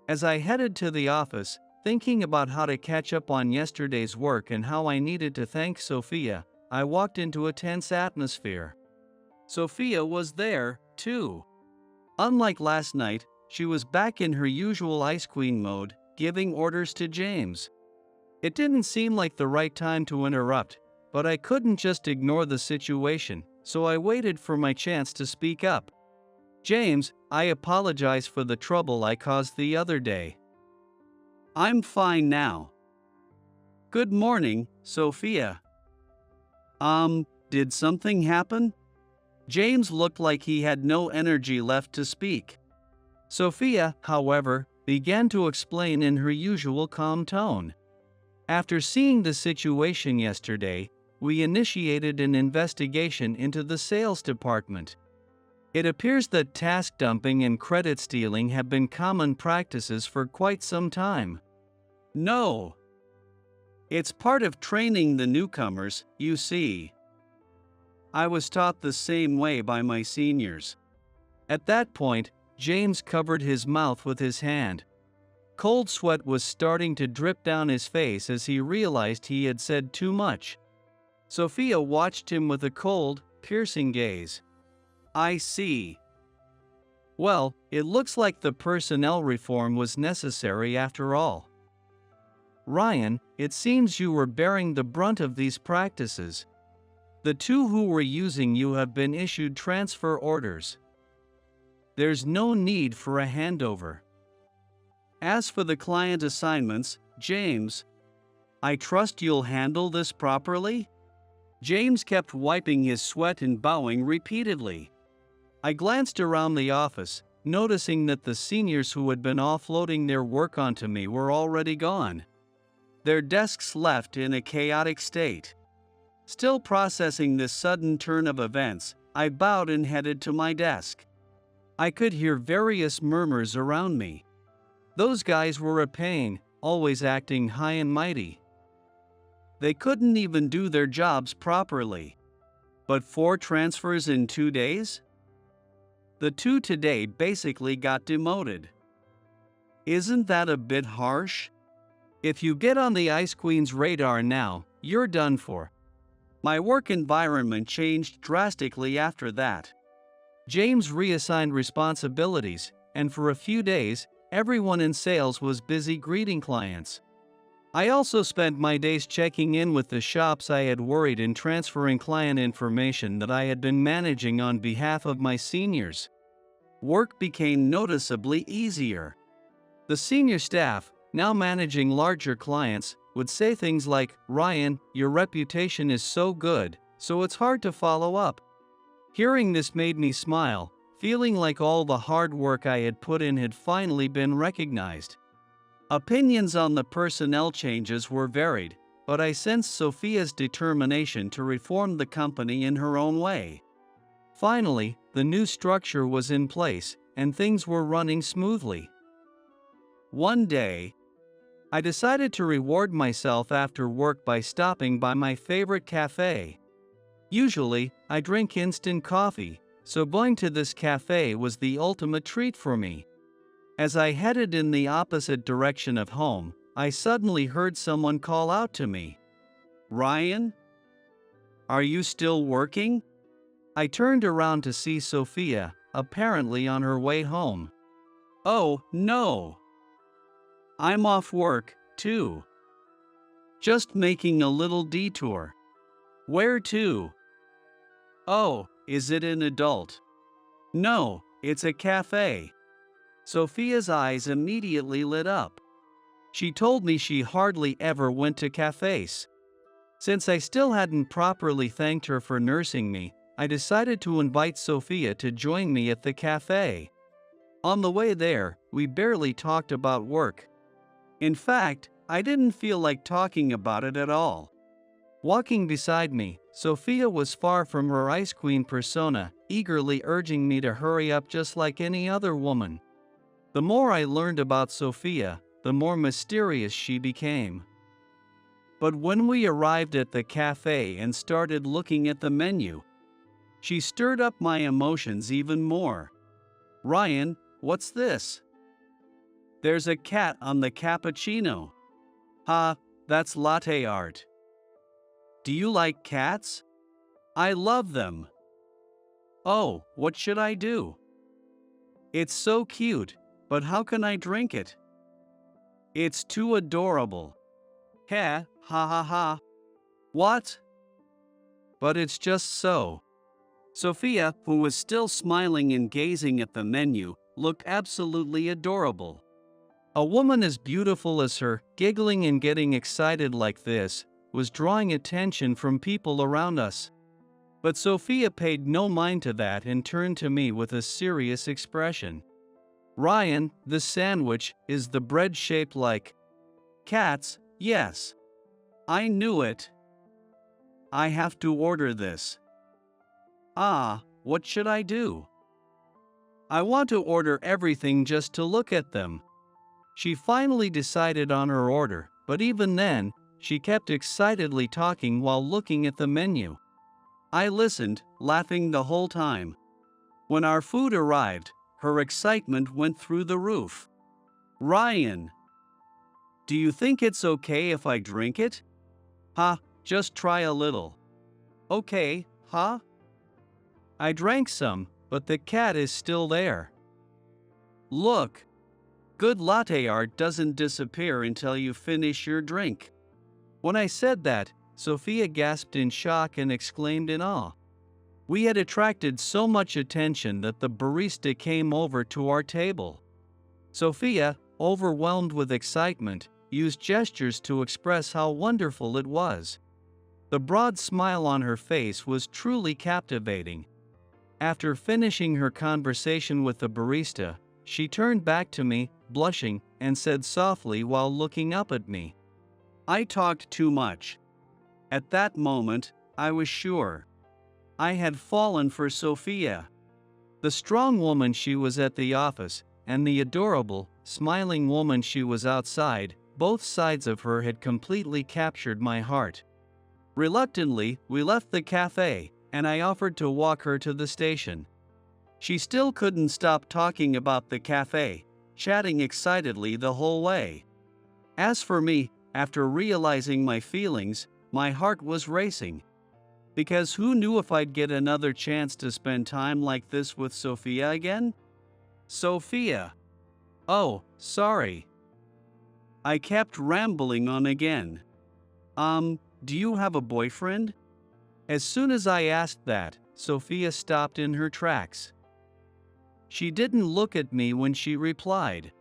As I headed to the office, thinking about how to catch up on yesterday's work and how I needed to thank Sophia, I walked into a tense atmosphere. Sophia was there, too. Unlike last night, she was back in her usual ice queen mode, giving orders to James. It didn't seem like the right time to interrupt, but I couldn't just ignore the situation, so I waited for my chance to speak up. James, I apologize for the trouble I caused the other day. I'm fine now. Good morning, Sophia. Did something happen? James looked like he had no energy left to speak. Sophia, however, began to explain in her usual calm tone. After seeing the situation yesterday, we initiated an investigation into the sales department. It appears that task dumping and credit stealing have been common practices for quite some time. No. It's part of training the newcomers, you see. I was taught the same way by my seniors. At that point, James covered his mouth with his hand. Cold sweat was starting to drip down his face as he realized he had said too much. Sophia watched him with a cold, piercing gaze. I see. Well, it looks like the personnel reform was necessary after all. Ryan, it seems you were bearing the brunt of these practices. The two who were using you have been issued transfer orders. There's no need for a handover. As for the client assignments, James, I trust you'll handle this properly? James kept wiping his sweat and bowing repeatedly. I glanced around the office, noticing that the seniors who had been offloading their work onto me were already gone. Their desks left in a chaotic state. Still processing this sudden turn of events, I bowed and headed to my desk. I could hear various murmurs around me. Those guys were a pain, always acting high and mighty. They couldn't even do their jobs properly. But 4 transfers in 2 days? The 2 today basically got demoted. Isn't that a bit harsh? If you get on the Ice Queen's radar now, you're done for. My work environment changed drastically after that. James reassigned responsibilities, and for a few days, everyone in sales was busy greeting clients. I also spent my days checking in with the shops I had worried and transferring client information that I had been managing on behalf of my seniors. Work became noticeably easier. The senior staff, now managing larger clients, would say things like, "Ryan, your reputation is so good, so it's hard to follow up." Hearing this made me smile, feeling like all the hard work I had put in had finally been recognized. Opinions on the personnel changes were varied, but I sensed Sophia's determination to reform the company in her own way. Finally, the new structure was in place, and things were running smoothly. One day, I decided to reward myself after work by stopping by my favorite cafe. Usually, I drink instant coffee, so going to this cafe was the ultimate treat for me. As I headed in the opposite direction of home, I suddenly heard someone call out to me. "Ryan? Are you still working?" I turned around to see Sophia, apparently on her way home. "Oh, no. I'm off work, too. Just making a little detour." "Where to?" "Oh, is it an adult?" "No, it's a cafe." Sophia's eyes immediately lit up. She told me she hardly ever went to cafes. Since I still hadn't properly thanked her for nursing me, I decided to invite Sophia to join me at the cafe. On the way there, we barely talked about work. In fact, I didn't feel like talking about it at all. Walking beside me, Sophia was far from her Ice Queen persona, eagerly urging me to hurry up just like any other woman. The more I learned about Sophia, the more mysterious she became. But when we arrived at the cafe and started looking at the menu, she stirred up my emotions even more. "Ryan, what's this?" "There's a cat on the cappuccino." "Ha, that's latte art." "Do you like cats?" "I love them." "Oh, what should I do?" "It's so cute, but how can I drink it?" "It's too adorable." "Ha, ha ha ha." "What?" But it's just so. Sophia, who was still smiling and gazing at the menu, looked absolutely adorable. A woman as beautiful as her, giggling and getting excited like this, was drawing attention from people around us. But Sophia paid no mind to that and turned to me with a serious expression. "Ryan, this sandwich, is the bread shaped like cats?" "Yes. I knew it. I have to order this." "Ah, what should I do?" "I want to order everything just to look at them." She finally decided on her order, but even then, she kept excitedly talking while looking at the menu. I listened, laughing the whole time. When our food arrived, her excitement went through the roof. "Ryan, do you think it's okay if I drink it?" "Ha, just try a little." "Okay, huh?" I drank some, but the cat is still there. Look, good latte art doesn't disappear until you finish your drink. When I said that, Sophia gasped in shock and exclaimed in awe. We had attracted so much attention that the barista came over to our table. Sophia, overwhelmed with excitement, used gestures to express how wonderful it was. The broad smile on her face was truly captivating. After finishing her conversation with the barista, she turned back to me, blushing, and said softly while looking up at me, I talked too much. At that moment, I was sure I had fallen for Sophia. The strong woman she was at the office, and the adorable, smiling woman she was outside, both sides of her had completely captured my heart. Reluctantly, we left the cafe, and I offered to walk her to the station. She still couldn't stop talking about the cafe, chatting excitedly the whole way. As for me, after realizing my feelings, my heart was racing. Because who knew if I'd get another chance to spend time like this with Sophia again? Sophia. Oh, sorry. I kept rambling on again. Do you have a boyfriend? As soon as I asked that, Sophia stopped in her tracks. She didn't look at me when she replied.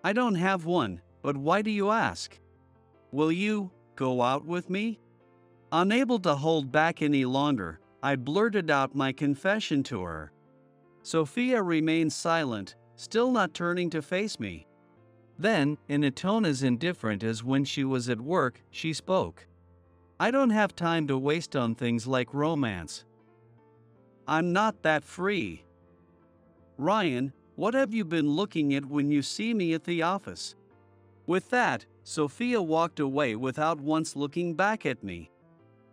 I don't have one, but why do you ask? Will you go out with me? Unable to hold back any longer, I blurted out my confession to her. Sophia remained silent, still not turning to face me. Then, in a tone as indifferent as when she was at work, she spoke. I don't have time to waste on things like romance. I'm not that free. Ryan, what have you been looking at when you see me at the office? With that, Sophia walked away without once looking back at me.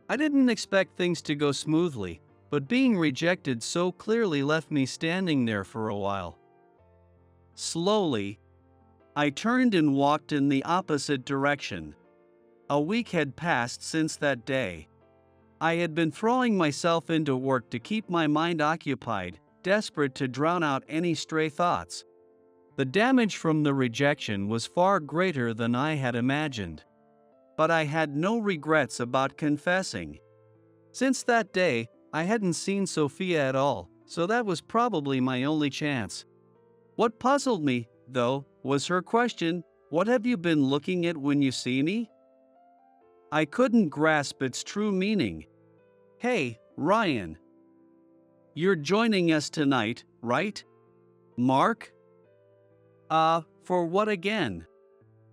I didn't expect things to go smoothly, but being rejected so clearly left me standing there for a while. Slowly, I turned and walked in the opposite direction. A week had passed since that day. I had been throwing myself into work to keep my mind occupied, desperate to drown out any stray thoughts. The damage from the rejection was far greater than I had imagined. But I had no regrets about confessing. Since that day, I hadn't seen Sophia at all, so that was probably my only chance. What puzzled me, though, was her question, what have you been looking at when you see me? I couldn't grasp its true meaning. Hey, Ryan. You're joining us tonight, right? Mark? For what again?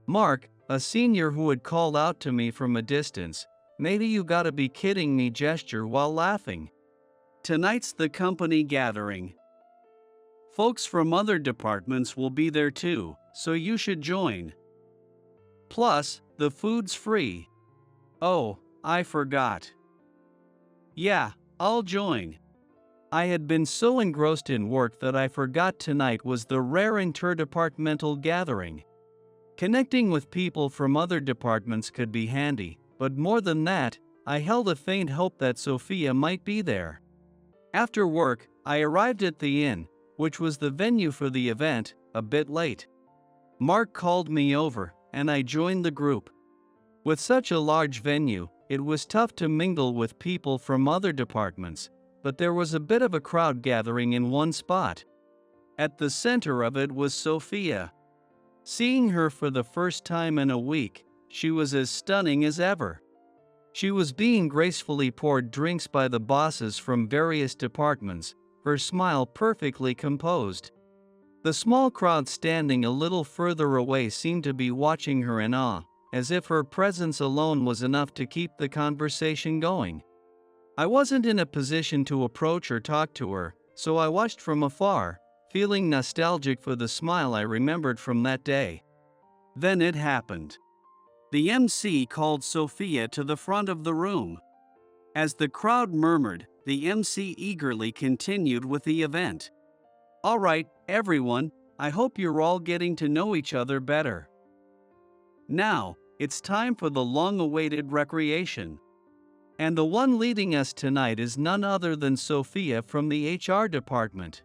Mark, a senior who had called out to me from a distance, maybe you gotta be kidding me gesture while laughing. Tonight's the company gathering. Folks from other departments will be there too, so you should join. Plus, the food's free. Oh, I forgot. Yeah, I'll join. I had been so engrossed in work that I forgot tonight was the rare interdepartmental gathering. Connecting with people from other departments could be handy, but more than that, I held a faint hope that Sophia might be there. After work, I arrived at the inn, which was the venue for the event, a bit late. Mark called me over, and I joined the group. With such a large venue, it was tough to mingle with people from other departments, but there was a bit of a crowd gathering in one spot. At the center of it was Sophia. Seeing her for the first time in a week, she was as stunning as ever. She was being gracefully poured drinks by the bosses from various departments, her smile perfectly composed. The small crowd standing a little further away seemed to be watching her in awe, as if her presence alone was enough to keep the conversation going. I wasn't in a position to approach or talk to her, so I watched from afar, feeling nostalgic for the smile I remembered from that day. Then it happened. The MC called Sophia to the front of the room. As the crowd murmured, the MC eagerly continued with the event. All right, everyone, I hope you're all getting to know each other better. Now, it's time for the long-awaited recreation. And the one leading us tonight is none other than Sophia from the HR department.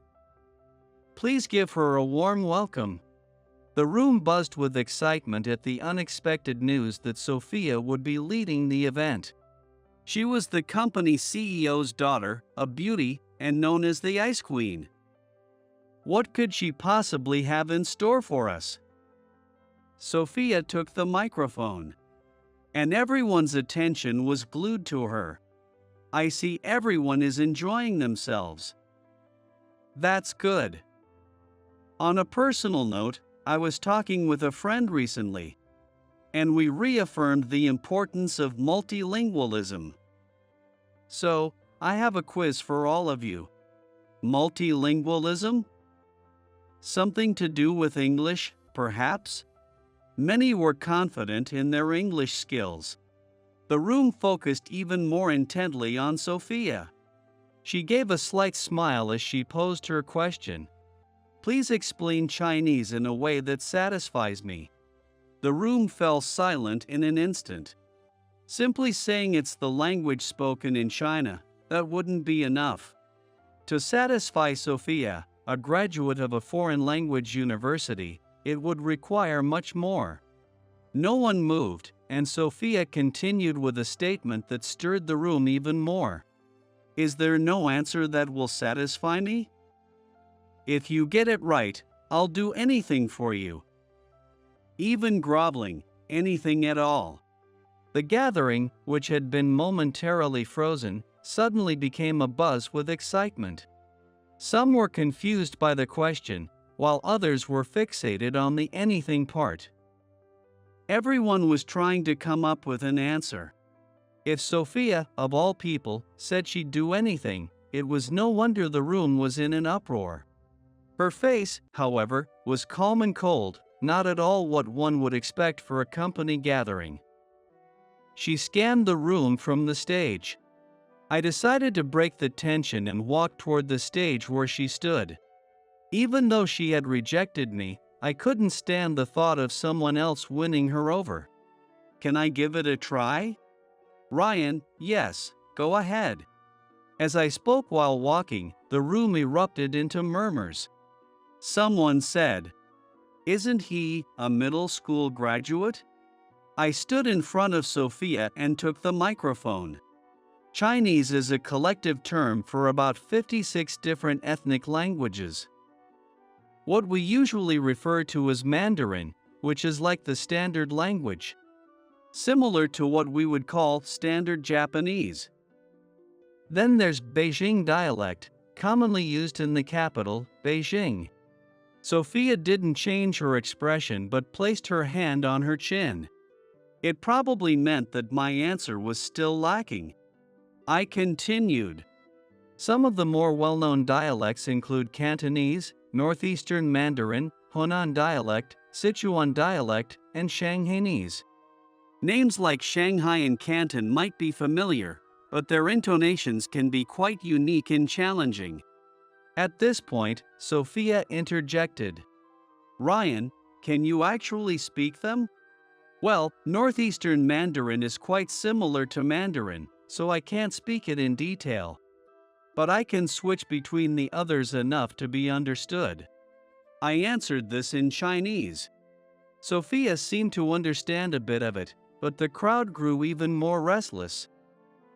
Please give her a warm welcome." The room buzzed with excitement at the unexpected news that Sophia would be leading the event. She was the company CEO's daughter, a beauty, and known as the Ice Queen. What could she possibly have in store for us? Sophia took the microphone, and everyone's attention was glued to her. "I see everyone is enjoying themselves. That's good. On a personal note, I was talking with a friend recently, and we reaffirmed the importance of multilingualism. So, I have a quiz for all of you. Multilingualism? Something to do with English, perhaps?" Many were confident in their English skills. The room focused even more intently on Sophia. She gave a slight smile as she posed her question. "Please explain Chinese in a way that satisfies me." The room fell silent in an instant. Simply saying it's the language spoken in China, that wouldn't be enough. To satisfy Sophia, a graduate of a foreign language university, it would require much more. No one moved, and Sophia continued with a statement that stirred the room even more. "Is there no answer that will satisfy me? If you get it right, I'll do anything for you. Even groveling, anything at all." The gathering, which had been momentarily frozen, suddenly became abuzz with excitement. Some were confused by the question, while others were fixated on the anything part. Everyone was trying to come up with an answer. If Sophia, of all people, said she'd do anything, it was no wonder the room was in an uproar. Her face, however, was calm and cold, not at all what one would expect for a company gathering. She scanned the room from the stage. I decided to break the tension and walk toward the stage where she stood. Even though she had rejected me, I couldn't stand the thought of someone else winning her over. "Can I give it a try?" "Ryan, yes, go ahead." As I spoke while walking, the room erupted into murmurs. Someone said, "Isn't he a middle school graduate?" I stood in front of Sophia and took the microphone. Chinese is a collective term for about 56 different ethnic languages. What we usually refer to as Mandarin, which is like the standard language, similar to what we would call standard Japanese. Then there's Beijing dialect, commonly used in the capital, Beijing. Sophia didn't change her expression but placed her hand on her chin. It probably meant that my answer was still lacking. I continued. Some of the more well-known dialects include Cantonese, Northeastern Mandarin, Hunan dialect, Sichuan dialect, and Shanghainese. Names like Shanghai and Canton might be familiar, but their intonations can be quite unique and challenging. At this point, Sophia interjected. "Ryan, can you actually speak them?" "Well, Northeastern Mandarin is quite similar to Mandarin, so I can't speak it in detail. But I can switch between the others enough to be understood." I answered this in Chinese. Sophia seemed to understand a bit of it, but the crowd grew even more restless.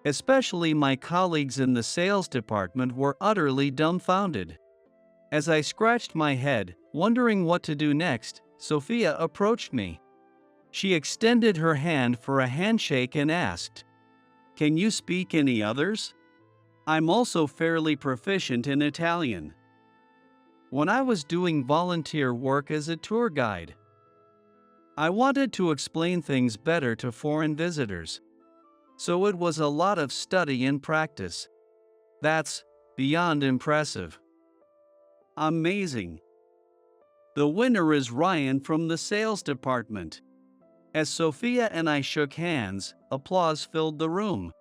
Especially my colleagues in the sales department were utterly dumbfounded. As I scratched my head, wondering what to do next, Sophia approached me. She extended her hand for a handshake and asked, "Can you speak any others? I'm also fairly proficient in Italian." When I was doing volunteer work as a tour guide, I wanted to explain things better to foreign visitors. So it was a lot of study and practice. That's beyond impressive. Amazing. The winner is Ryan from the sales department. As Sophia and I shook hands, applause filled the room.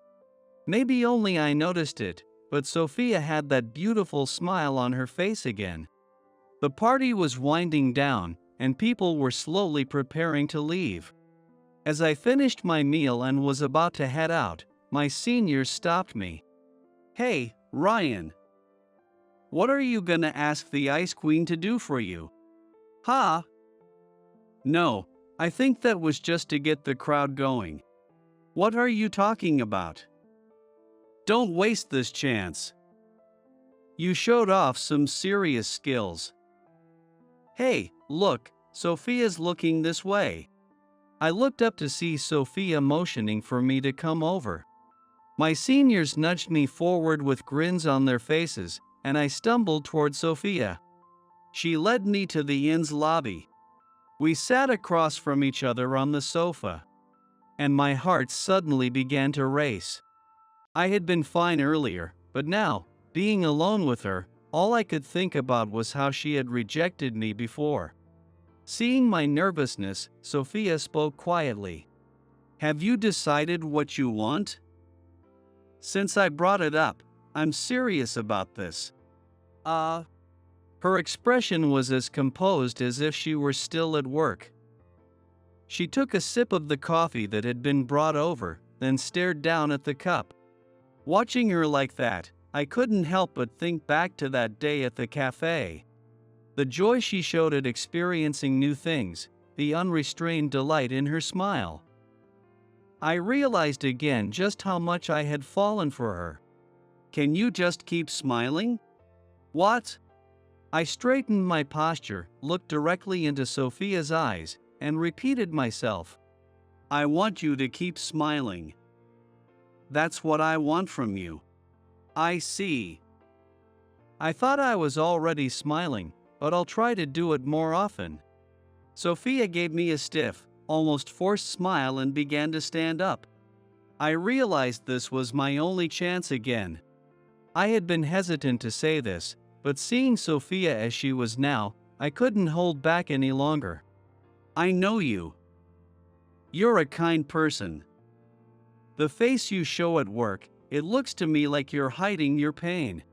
Maybe only I noticed it, but Sophia had that beautiful smile on her face again. The party was winding down, and people were slowly preparing to leave. As I finished my meal and was about to head out, my seniors stopped me. "Hey, Ryan. What are you gonna ask the Ice Queen to do for you? Ha! No, I think that was just to get the crowd going. What are you talking about? Don't waste this chance. You showed off some serious skills. Hey, look, Sophia's looking this way. I looked up to see Sophia motioning for me to come over. My seniors nudged me forward with grins on their faces, and I stumbled toward Sophia. She led me to the inn's lobby. We sat across from each other on the sofa, and my heart suddenly began to race. I had been fine earlier, but now, being alone with her, all I could think about was how she had rejected me before. Seeing my nervousness, Sophia spoke quietly. Have you decided what you want? Since I brought it up, I'm serious about this. Her expression was as composed as if she were still at work. She took a sip of the coffee that had been brought over, then stared down at the cup. Watching her like that, I couldn't help but think back to that day at the cafe. The joy she showed at experiencing new things, the unrestrained delight in her smile. I realized again just how much I had fallen for her. Can you just keep smiling? What? I straightened my posture, looked directly into Sophia's eyes, and repeated myself. I want you to keep smiling. That's what I want from you. I see. I thought I was already smiling, but I'll try to do it more often. Sophia gave me a stiff, almost forced smile and began to stand up. I realized this was my only chance again. I had been hesitant to say this, but seeing Sophia as she was now, I couldn't hold back any longer. I know you. You're a kind person. The face you show at work, it looks to me like you're hiding your pain.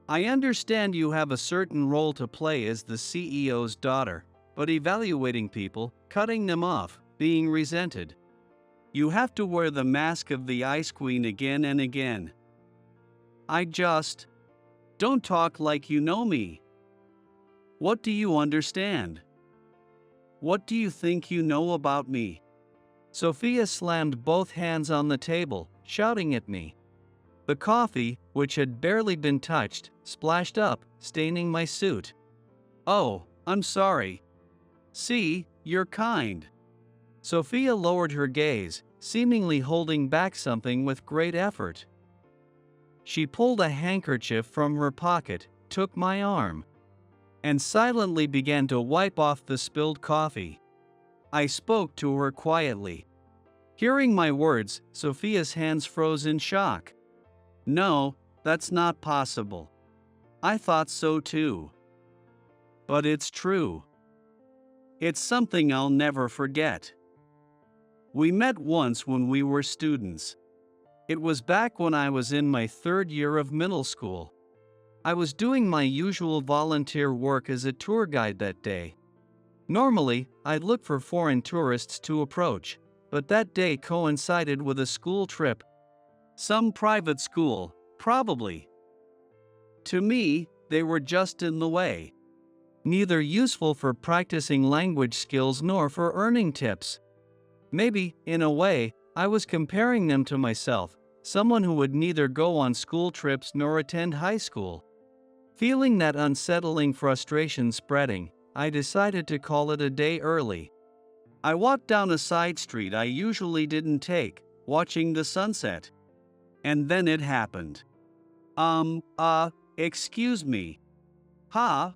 I understand you have a certain role to play as the CEO's daughter, but evaluating people, cutting them off, being resented. You have to wear the mask of the Ice Queen again and again. Don't talk like you know me. What do you understand? What do you think you know about me? Sophia slammed both hands on the table, shouting at me. The coffee, which had barely been touched, splashed up, staining my suit. Oh, I'm sorry. See, you're kind. Sophia lowered her gaze, seemingly holding back something with great effort. She pulled a handkerchief from her pocket, took my arm, and silently began to wipe off the spilled coffee. I spoke to her quietly. Hearing my words, Sophia's hands froze in shock. No, that's not possible. I thought so too. But it's true. It's something I'll never forget. We met once when we were students. It was back when I was in my third year of middle school. I was doing my usual volunteer work as a tour guide that day. Normally, I'd look for foreign tourists to approach, but that day coincided with a school trip. Some private school, probably. To me, they were just in the way. Neither useful for practicing language skills nor for earning tips. Maybe, in a way, I was comparing them to myself, someone who would neither go on school trips nor attend high school. Feeling that unsettling frustration spreading, I decided to call it a day early. I walked down a side street I usually didn't take, watching the sunset. And then it happened. Excuse me. Huh?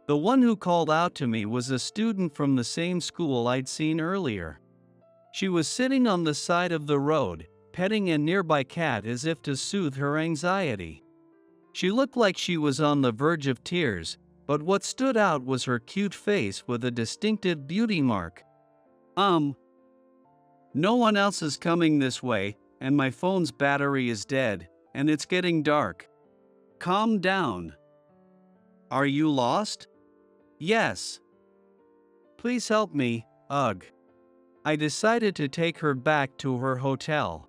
The one who called out to me was a student from the same school I'd seen earlier. She was sitting on the side of the road, petting a nearby cat as if to soothe her anxiety. She looked like she was on the verge of tears, but what stood out was her cute face with a distinctive beauty mark. No one else is coming this way, and my phone's battery is dead, and it's getting dark. Calm down. Are you lost? Yes. Please help me, ugh. I decided to take her back to her hotel.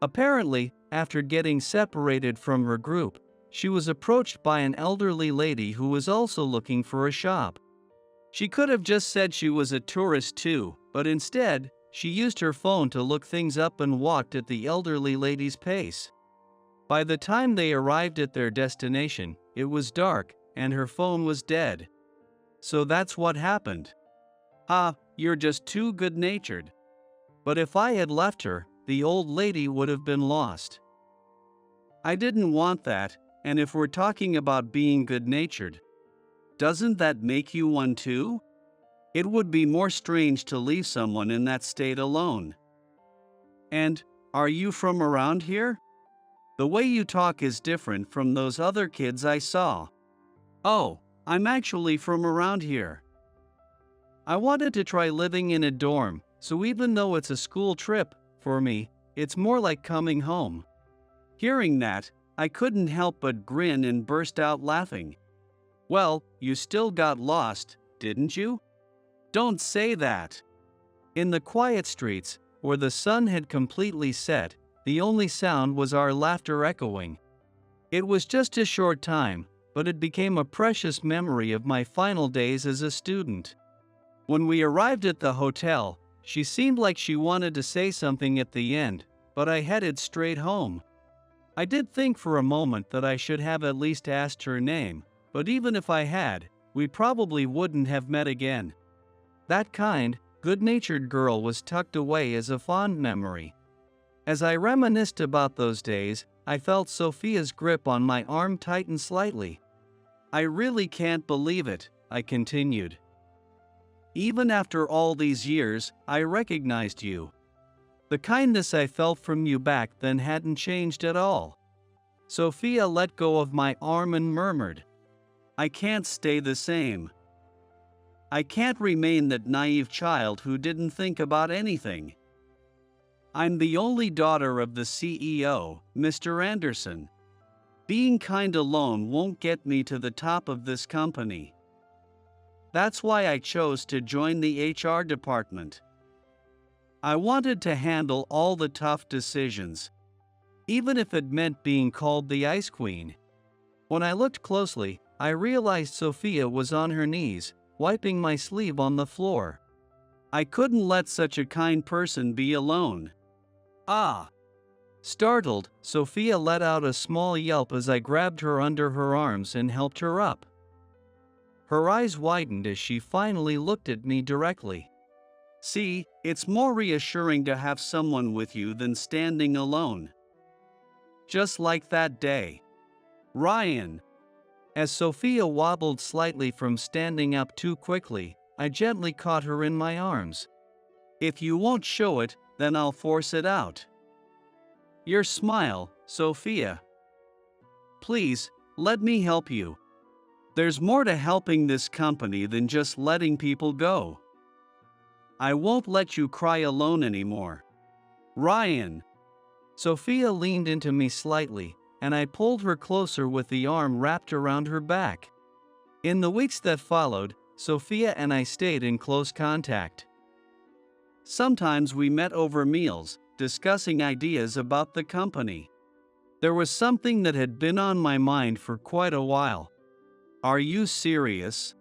Apparently, after getting separated from her group, she was approached by an elderly lady who was also looking for a shop. She could have just said she was a tourist too, but instead, she used her phone to look things up and walked at the elderly lady's pace. By the time they arrived at their destination, it was dark, and her phone was dead. So that's what happened. Ah, you're just too good-natured. But if I had left her, the old lady would have been lost. I didn't want that, and if we're talking about being good-natured, doesn't that make you one too? It would be more strange to leave someone in that state alone. And, are you from around here? The way you talk is different from those other kids I saw. Oh, I'm actually from around here. I wanted to try living in a dorm, so even though it's a school trip, for me, it's more like coming home. Hearing that, I couldn't help but grin and burst out laughing. Well, you still got lost, didn't you? Don't say that. In the quiet streets, where the sun had completely set, the only sound was our laughter echoing. It was just a short time, but it became a precious memory of my final days as a student. When we arrived at the hotel, she seemed like she wanted to say something at the end, but I headed straight home. I did think for a moment that I should have at least asked her name, but even if I had, we probably wouldn't have met again. That kind, good-natured girl was tucked away as a fond memory. As I reminisced about those days, I felt Sophia's grip on my arm tighten slightly. I really can't believe it, I continued. Even after all these years, I recognized you. The kindness I felt from you back then hadn't changed at all. Sophia let go of my arm and murmured, I can't stay the same. I can't remain that naive child who didn't think about anything. I'm the only daughter of the CEO, Mr. Anderson. Being kind alone won't get me to the top of this company. That's why I chose to join the HR department. I wanted to handle all the tough decisions, even if it meant being called the Ice Queen. When I looked closely, I realized Sophia was on her knees, wiping my sleeve on the floor. I couldn't let such a kind person be alone. Ah! Startled, Sophia let out a small yelp as I grabbed her under her arms and helped her up. Her eyes widened as she finally looked at me directly. See, it's more reassuring to have someone with you than standing alone. Just like that day. Ryan. As Sophia wobbled slightly from standing up too quickly, I gently caught her in my arms. If you won't show it, then I'll force it out. Your smile, Sophia. Please, let me help you. There's more to helping this company than just letting people go. I won't let you cry alone anymore. Ryan. Sophia leaned into me slightly, and I pulled her closer with the arm wrapped around her back. In the weeks that followed, Sophia and I stayed in close contact. Sometimes we met over meals, discussing ideas about the company. There was something that had been on my mind for quite a while. Are you serious?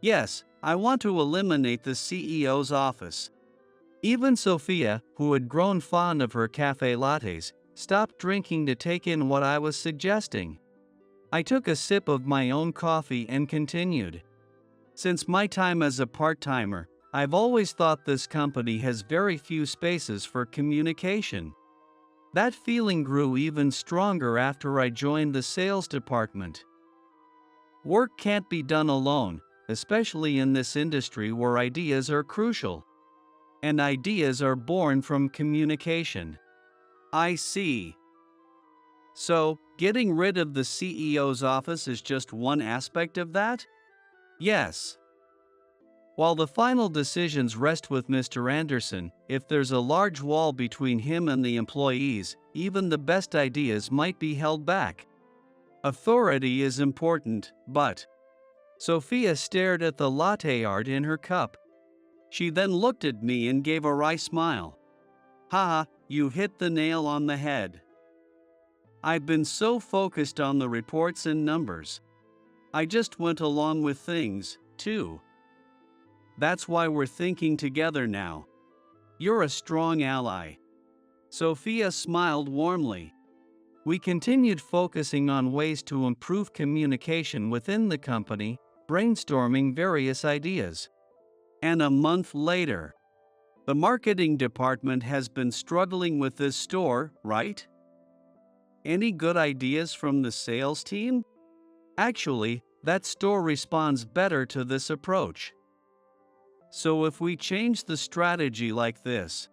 Yes, I want to eliminate the CEO's office. Even Sophia, who had grown fond of her cafe lattes, stopped drinking to take in what I was suggesting. I took a sip of my own coffee and continued. Since my time as a part-timer, I've always thought this company has very few spaces for communication. That feeling grew even stronger after I joined the sales department. Work can't be done alone, especially in this industry where ideas are crucial. And ideas are born from communication. I see. So, getting rid of the CEO's office is just one aspect of that? Yes. While the final decisions rest with Mr. Anderson, if there's a large wall between him and the employees, even the best ideas might be held back. Authority is important, but... Sophia stared at the latte art in her cup. She then looked at me and gave a wry smile. Haha, you hit the nail on the head. I've been so focused on the reports and numbers. I just went along with things, too. That's why we're thinking together now. You're a strong ally." Sophia smiled warmly. We continued focusing on ways to improve communication within the company, brainstorming various ideas. And a month later, the marketing department has been struggling with this store, right? Any good ideas from the sales team? Actually, that store responds better to this approach. So if we change the strategy like this,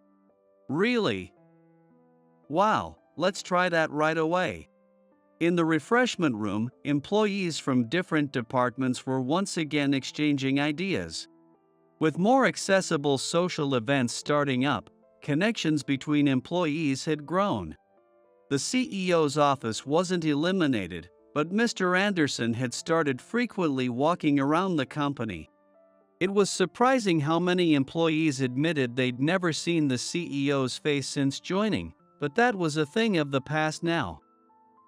really? Wow, let's try that right away. In the refreshment room, employees from different departments were once again exchanging ideas. With more accessible social events starting up, connections between employees had grown. The CEO's office wasn't eliminated, but Mr. Anderson had started frequently walking around the company. It was surprising how many employees admitted they'd never seen the CEO's face since joining, but that was a thing of the past now.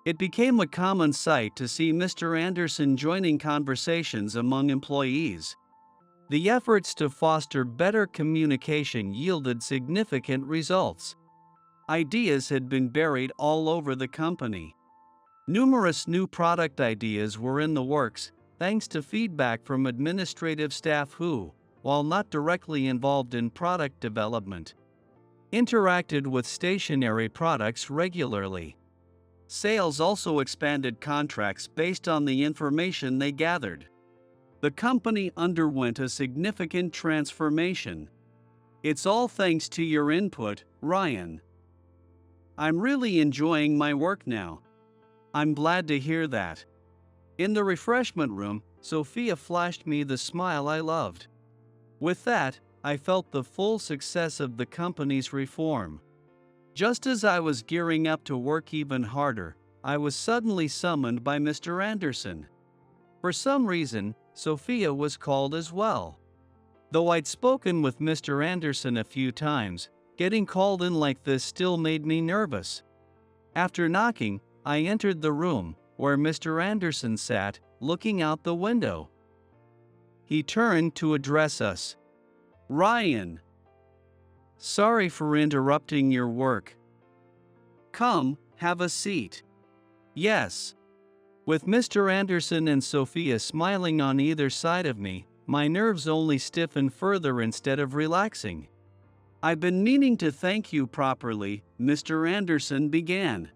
It became a common sight to see Mr. Anderson joining conversations among employees. The efforts to foster better communication yielded significant results. Ideas had been buried all over the company. Numerous new product ideas were in the works, thanks to feedback from administrative staff who, while not directly involved in product development, interacted with stationery products regularly. Sales also expanded contracts based on the information they gathered. The company underwent a significant transformation. It's all thanks to your input, Ryan. I'm really enjoying my work now. I'm glad to hear that. In the refreshment room, Sophia flashed me the smile I loved. With that, I felt the full success of the company's reform. Just as I was gearing up to work even harder, I was suddenly summoned by Mr. Anderson. For some reason, Sophia was called as well. Though I'd spoken with Mr. Anderson a few times, getting called in like this still made me nervous. After knocking, I entered the room, where Mr. Anderson sat, looking out the window. He turned to address us. "Ryan, sorry for interrupting your work. Come, have a seat." "Yes." With Mr. Anderson and Sophia smiling on either side of me, my nerves only stiffened further instead of relaxing. "I've been meaning to thank you properly," Mr. Anderson began.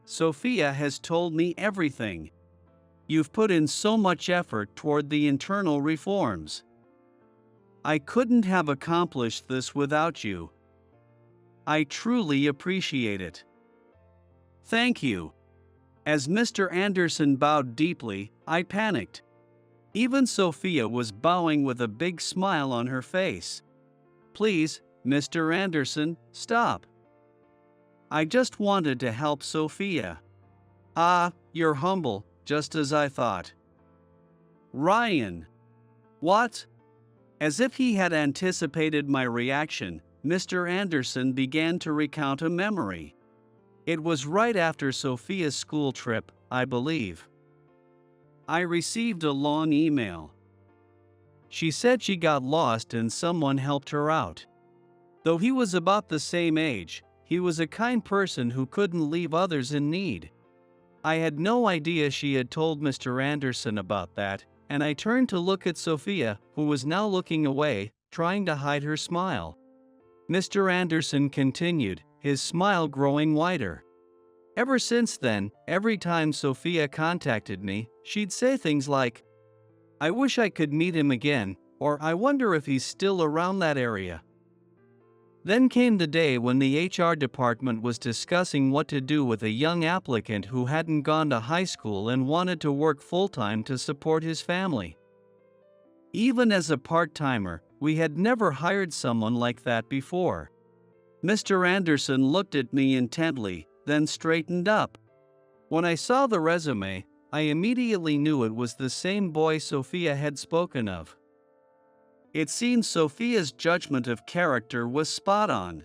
"Sophia has told me everything. You've put in so much effort toward the internal reforms. I couldn't have accomplished this without you. I truly appreciate it." "Thank you." As Mr. Anderson bowed deeply, I panicked. Even Sophia was bowing with a big smile on her face. "Please, Mr. Anderson, stop. I just wanted to help Sophia." "Ah, you're humble, just as I thought." "Ryan." "What?" As if he had anticipated my reaction, Mr. Anderson began to recount a memory. It was right after Sophia's school trip, I believe. I received a long email. She said she got lost and someone helped her out. Though he was about the same age, he was a kind person who couldn't leave others in need. I had no idea she had told Mr. Anderson about that, and I turned to look at Sophia, who was now looking away, trying to hide her smile. Mr. Anderson continued, his smile growing wider. Ever since then, every time Sophia contacted me, she'd say things like, "I wish I could meet him again," or "I wonder if he's still around that area." Then came the day when the HR department was discussing what to do with a young applicant who hadn't gone to high school and wanted to work full-time to support his family. Even as a part-timer, we had never hired someone like that before. Mr. Anderson looked at me intently, then straightened up. When I saw the resume, I immediately knew it was the same boy Sophia had spoken of. It seemed Sophia's judgment of character was spot on.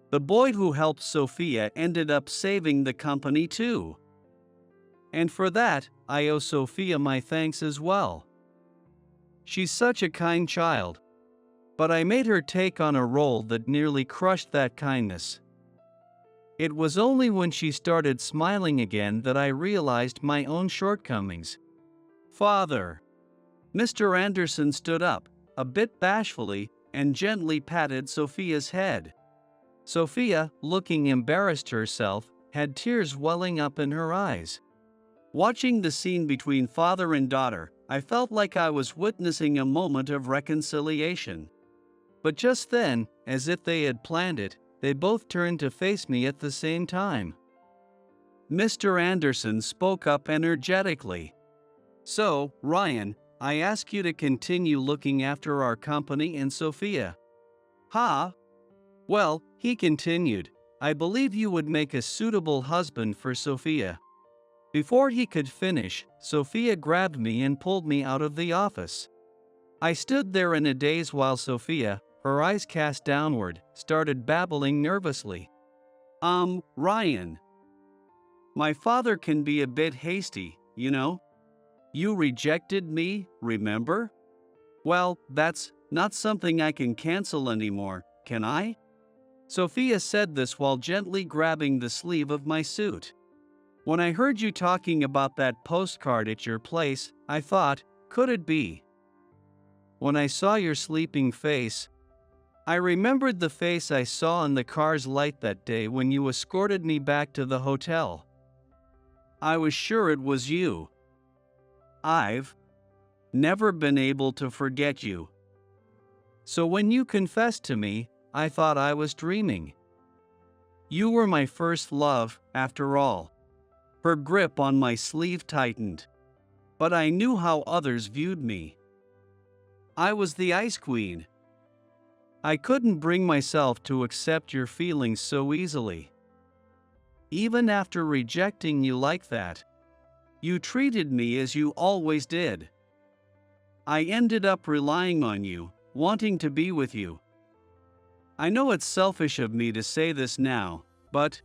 The boy who helped Sophia ended up saving the company too. And for that, I owe Sophia my thanks as well. She's such a kind child. But I made her take on a role that nearly crushed that kindness. It was only when she started smiling again that I realized my own shortcomings. Father. Mr. Anderson stood up, a bit bashfully, and gently patted Sophia's head. Sophia, looking embarrassed herself, had tears welling up in her eyes. Watching the scene between father and daughter, I felt like I was witnessing a moment of reconciliation. But just then, as if they had planned it, they both turned to face me at the same time. Mr. Anderson spoke up energetically. So, Ryan, I ask you to continue looking after our company and Sophia. Ha! Well, he continued, I believe you would make a suitable husband for Sophia. Before he could finish, Sophia grabbed me and pulled me out of the office. I stood there in a daze while Sophia, her eyes cast downward, started babbling nervously. Ryan. My father can be a bit hasty, you know. You rejected me, remember? Well, that's not something I can cancel anymore, can I? Sophia said this while gently grabbing the sleeve of my suit. When I heard you talking about that postcard at your place, I thought, could it be? When I saw your sleeping face, I remembered the face I saw in the car's light that day when you escorted me back to the hotel. I was sure it was you. I've never been able to forget you. So when you confessed to me, I thought I was dreaming. You were my first love, after all. Her grip on my sleeve tightened. But I knew how others viewed me. I was the ice queen. I couldn't bring myself to accept your feelings so easily. Even after rejecting you like that, you treated me as you always did. I ended up relying on you, wanting to be with you. I know it's selfish of me to say this now, but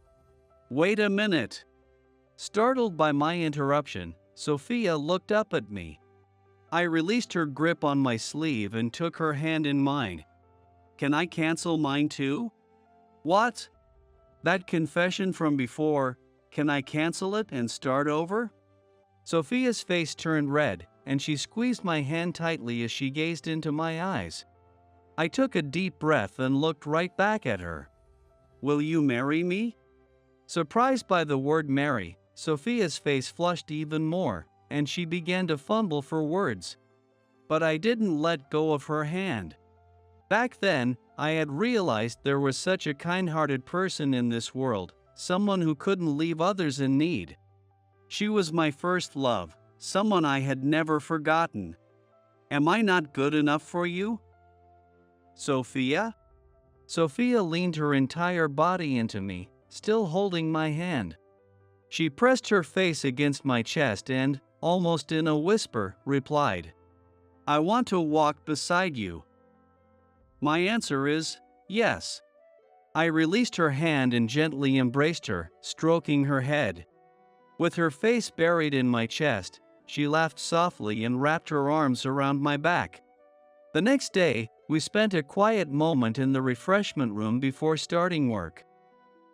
wait a minute. Startled by my interruption, Sophia looked up at me. I released her grip on my sleeve and took her hand in mine. Can I cancel mine too? What? That confession from before, can I cancel it and start over? Sophia's face turned red, and she squeezed my hand tightly as she gazed into my eyes. I took a deep breath and looked right back at her. Will you marry me? Surprised by the word marry, Sophia's face flushed even more, and she began to fumble for words. But I didn't let go of her hand. Back then, I had realized there was such a kind-hearted person in this world, someone who couldn't leave others in need. She was my first love, someone I had never forgotten. Am I not good enough for you? Sophia? Sophia leaned her entire body into me, still holding my hand. She pressed her face against my chest and, almost in a whisper, replied, I want to walk beside you. My answer is, yes. I released her hand and gently embraced her, stroking her head. With her face buried in my chest, she laughed softly and wrapped her arms around my back. The next day, we spent a quiet moment in the refreshment room before starting work.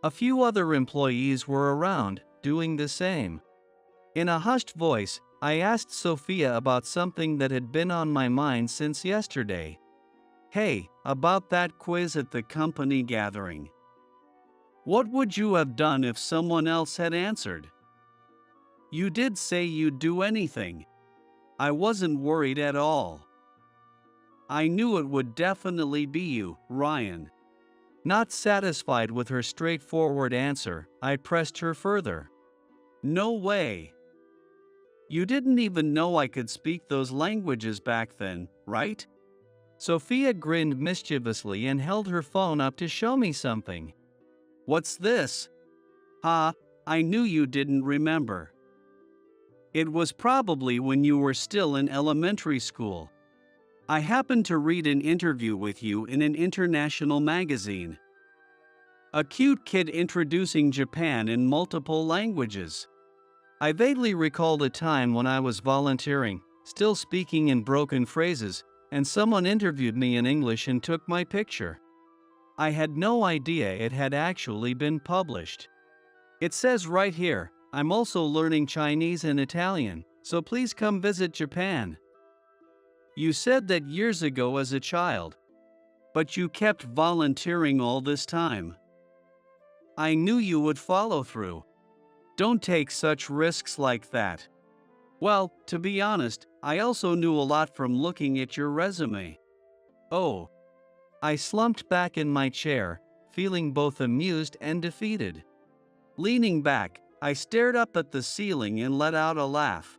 A few other employees were around, doing the same. In a hushed voice, I asked Sophia about something that had been on my mind since yesterday. Hey, about that quiz at the company gathering. What would you have done if someone else had answered? You did say you'd do anything. I wasn't worried at all. I knew it would definitely be you, Ryan. Not satisfied with her straightforward answer, I pressed her further. No way. You didn't even know I could speak those languages back then, right? Sophia grinned mischievously and held her phone up to show me something. What's this? Ha, I knew you didn't remember. It was probably when you were still in elementary school. I happened to read an interview with you in an international magazine. A cute kid introducing Japan in multiple languages. I vaguely recalled a time when I was volunteering, still speaking in broken phrases, and someone interviewed me in English and took my picture. I had no idea it had actually been published. It says right here, I'm also learning Chinese and Italian, so please come visit Japan. You said that years ago as a child. But you kept volunteering all this time. I knew you would follow through. Don't take such risks like that. Well, to be honest, I also knew a lot from looking at your resume. Oh. I slumped back in my chair, feeling both amused and defeated. Leaning back, I stared up at the ceiling and let out a laugh.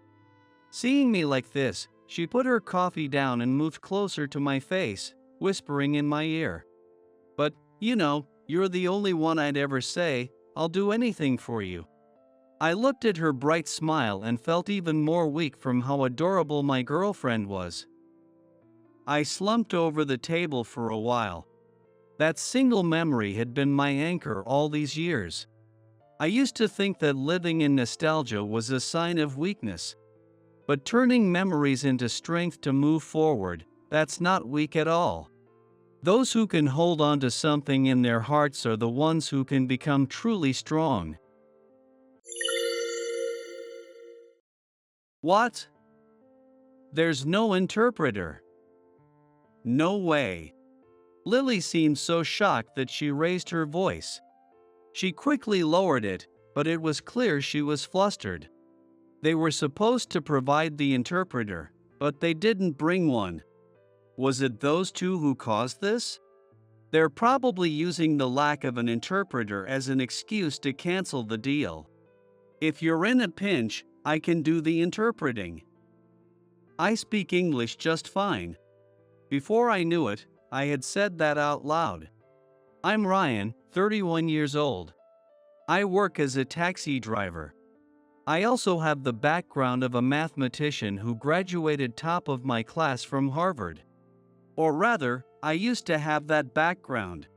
Seeing me like this, she put her coffee down and moved closer to my face, whispering in my ear. But, you know, you're the only one I'd ever say, I'll do anything for you. I looked at her bright smile and felt even more weak from how adorable my girlfriend was. I slumped over the table for a while. That single memory had been my anchor all these years. I used to think that living in nostalgia was a sign of weakness. But turning memories into strength to move forward, that's not weak at all. Those who can hold on to something in their hearts are the ones who can become truly strong. What? There's no interpreter. No way. Lily seemed so shocked that she raised her voice. She quickly lowered it, but it was clear she was flustered. They were supposed to provide the interpreter, but they didn't bring one. Was it those two who caused this? They're probably using the lack of an interpreter as an excuse to cancel the deal. If you're in a pinch, I can do the interpreting. I speak English just fine. Before I knew it, I had said that out loud. I'm Ryan, 31 years old. I work as a taxi driver. I also have the background of a mathematician who graduated top of my class from Harvard. Or rather, I used to have that background.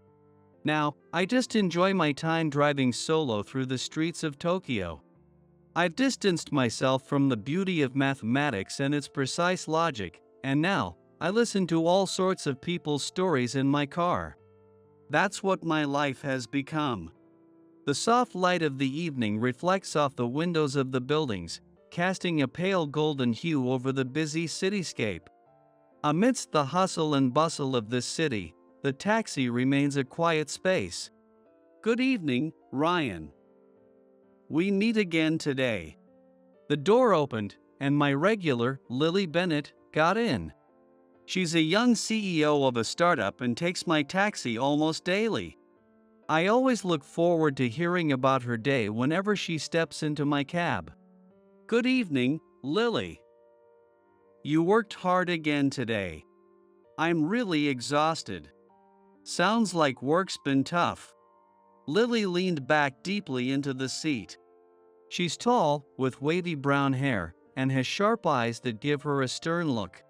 Now, I just enjoy my time driving solo through the streets of Tokyo. I've distanced myself from the beauty of mathematics and its precise logic, and now, I listen to all sorts of people's stories in my car. That's what my life has become. The soft light of the evening reflects off the windows of the buildings, casting a pale golden hue over the busy cityscape. Amidst the hustle and bustle of this city, the taxi remains a quiet space. Good evening, Ryan. We meet again today. The door opened, and my regular, Lily Bennett, got in. She's a young CEO of a startup and takes my taxi almost daily. I always look forward to hearing about her day whenever she steps into my cab. Good evening, Lily. You worked hard again today. I'm really exhausted. Sounds like work's been tough. Lily leaned back deeply into the seat. She's tall, with wavy brown hair, and has sharp eyes that give her a stern look.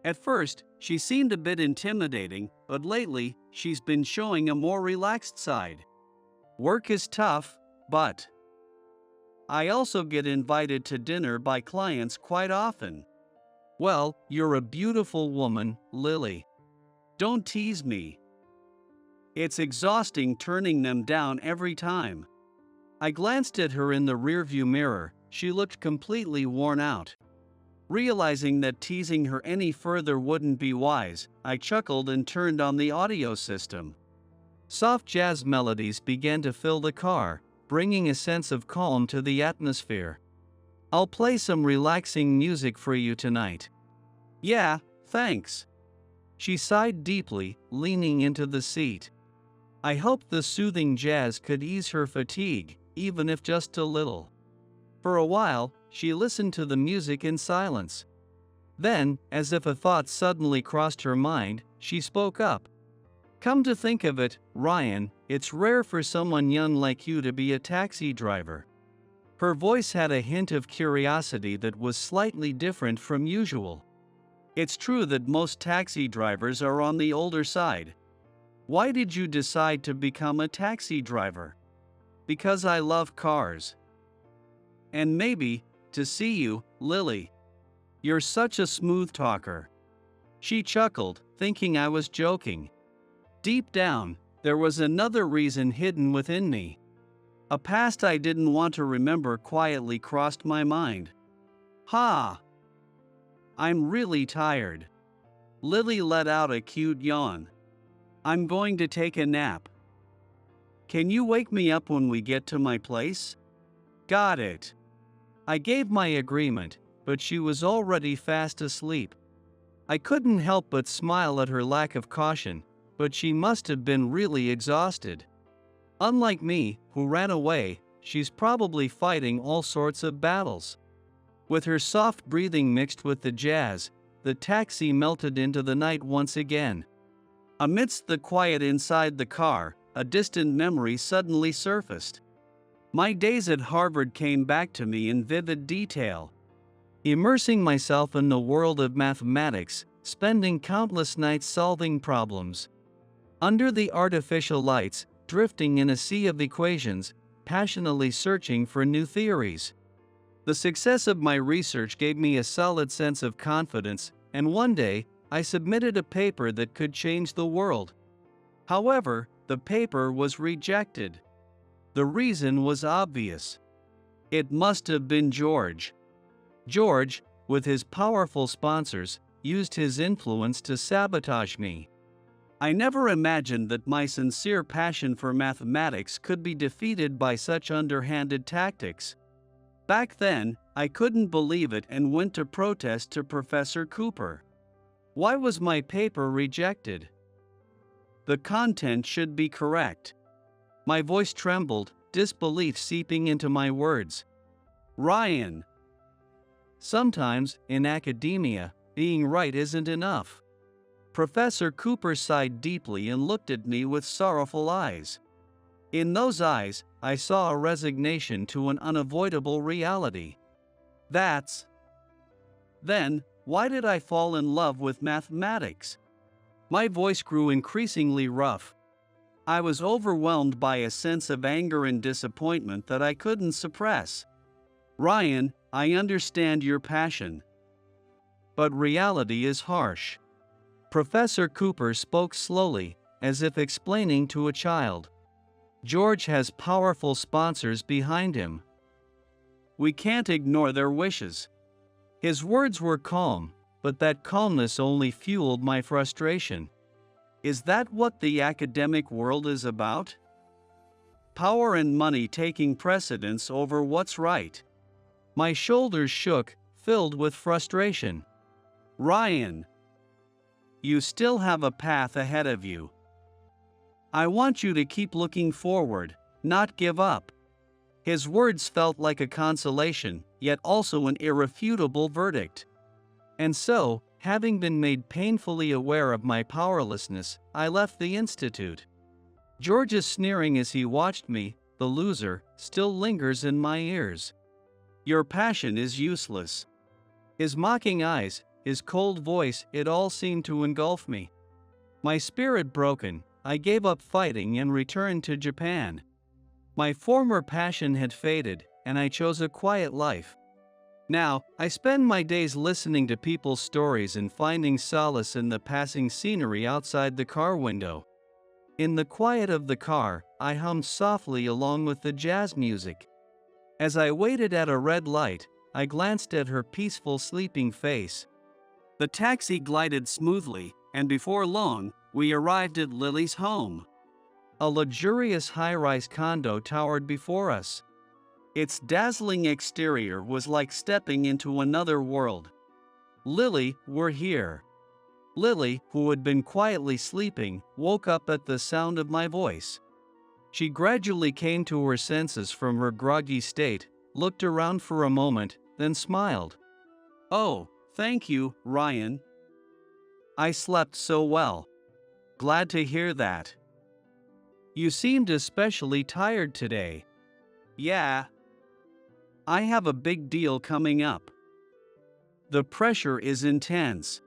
At first, she seemed a bit intimidating, but lately, she's been showing a more relaxed side. Work is tough, but I also get invited to dinner by clients quite often. Well, you're a beautiful woman, Lily. Don't tease me. It's exhausting turning them down every time. I glanced at her in the rearview mirror. She looked completely worn out. Realizing that teasing her any further wouldn't be wise, I chuckled and turned on the audio system. Soft jazz melodies began to fill the car, bringing a sense of calm to the atmosphere. I'll play some relaxing music for you tonight. Yeah, thanks. She sighed deeply, leaning into the seat. I hoped the soothing jazz could ease her fatigue, even if just a little. For a while, she listened to the music in silence. Then, as if a thought suddenly crossed her mind, she spoke up. Come to think of it, Ryan, it's rare for someone young like you to be a taxi driver. Her voice had a hint of curiosity that was slightly different from usual. It's true that most taxi drivers are on the older side. Why did you decide to become a taxi driver? Because I love cars. And maybe, to see you, Lily. You're such a smooth talker. She chuckled, thinking I was joking. Deep down, there was another reason hidden within me. A past I didn't want to remember quietly crossed my mind. Ha! I'm really tired. Lily let out a cute yawn. I'm going to take a nap. Can you wake me up when we get to my place? Got it. I gave my agreement, but she was already fast asleep. I couldn't help but smile at her lack of caution, but she must have been really exhausted. Unlike me, who ran away, she's probably fighting all sorts of battles. With her soft breathing mixed with the jazz, the taxi melted into the night once again. Amidst the quiet inside the car, a distant memory suddenly surfaced. My days at Harvard came back to me in vivid detail. Immersing myself in the world of mathematics, spending countless nights solving problems. Under the artificial lights, drifting in a sea of equations, passionately searching for new theories. The success of my research gave me a solid sense of confidence, and one day, I submitted a paper that could change the world. However, the paper was rejected. The reason was obvious. It must have been George. George, with his powerful sponsors, used his influence to sabotage me. I never imagined that my sincere passion for mathematics could be defeated by such underhanded tactics. Back then, I couldn't believe it and went to protest to Professor Cooper. Why was my paper rejected? The content should be correct. My voice trembled, disbelief seeping into my words. Ryan. Sometimes, in academia, being right isn't enough. Professor Cooper sighed deeply and looked at me with sorrowful eyes. In those eyes, I saw a resignation to an unavoidable reality. Then, why did I fall in love with mathematics? My voice grew increasingly rough. I was overwhelmed by a sense of anger and disappointment that I couldn't suppress. Ryan, I understand your passion. But reality is harsh. Professor Cooper spoke slowly, as if explaining to a child. George has powerful sponsors behind him. We can't ignore their wishes. His words were calm, but that calmness only fueled my frustration. Is that what the academic world is about? Power and money taking precedence over what's right. My shoulders shook, filled with frustration. Ryan, you still have a path ahead of you. I want you to keep looking forward, not give up. His words felt like a consolation, yet also an irrefutable verdict. And so, having been made painfully aware of my powerlessness, I left the institute. George's sneering as he watched me, the loser, still lingers in my ears. Your passion is useless. His mocking eyes, his cold voice, it all seemed to engulf me. My spirit broken, I gave up fighting and returned to Japan. My former passion had faded, and I chose a quiet life. Now, I spend my days listening to people's stories and finding solace in the passing scenery outside the car window. In the quiet of the car, I hummed softly along with the jazz music. As I waited at a red light, I glanced at her peaceful sleeping face. The taxi glided smoothly, and before long, we arrived at Lily's home. A luxurious high-rise condo towered before us. Its dazzling exterior was like stepping into another world. Lily, we're here. Lily, who had been quietly sleeping, woke up at the sound of my voice. She gradually came to her senses from her groggy state, looked around for a moment, then smiled. Oh, thank you, Ryan. I slept so well. Glad to hear that. You seemed especially tired today. Yeah. I have a big deal coming up. The pressure is intense.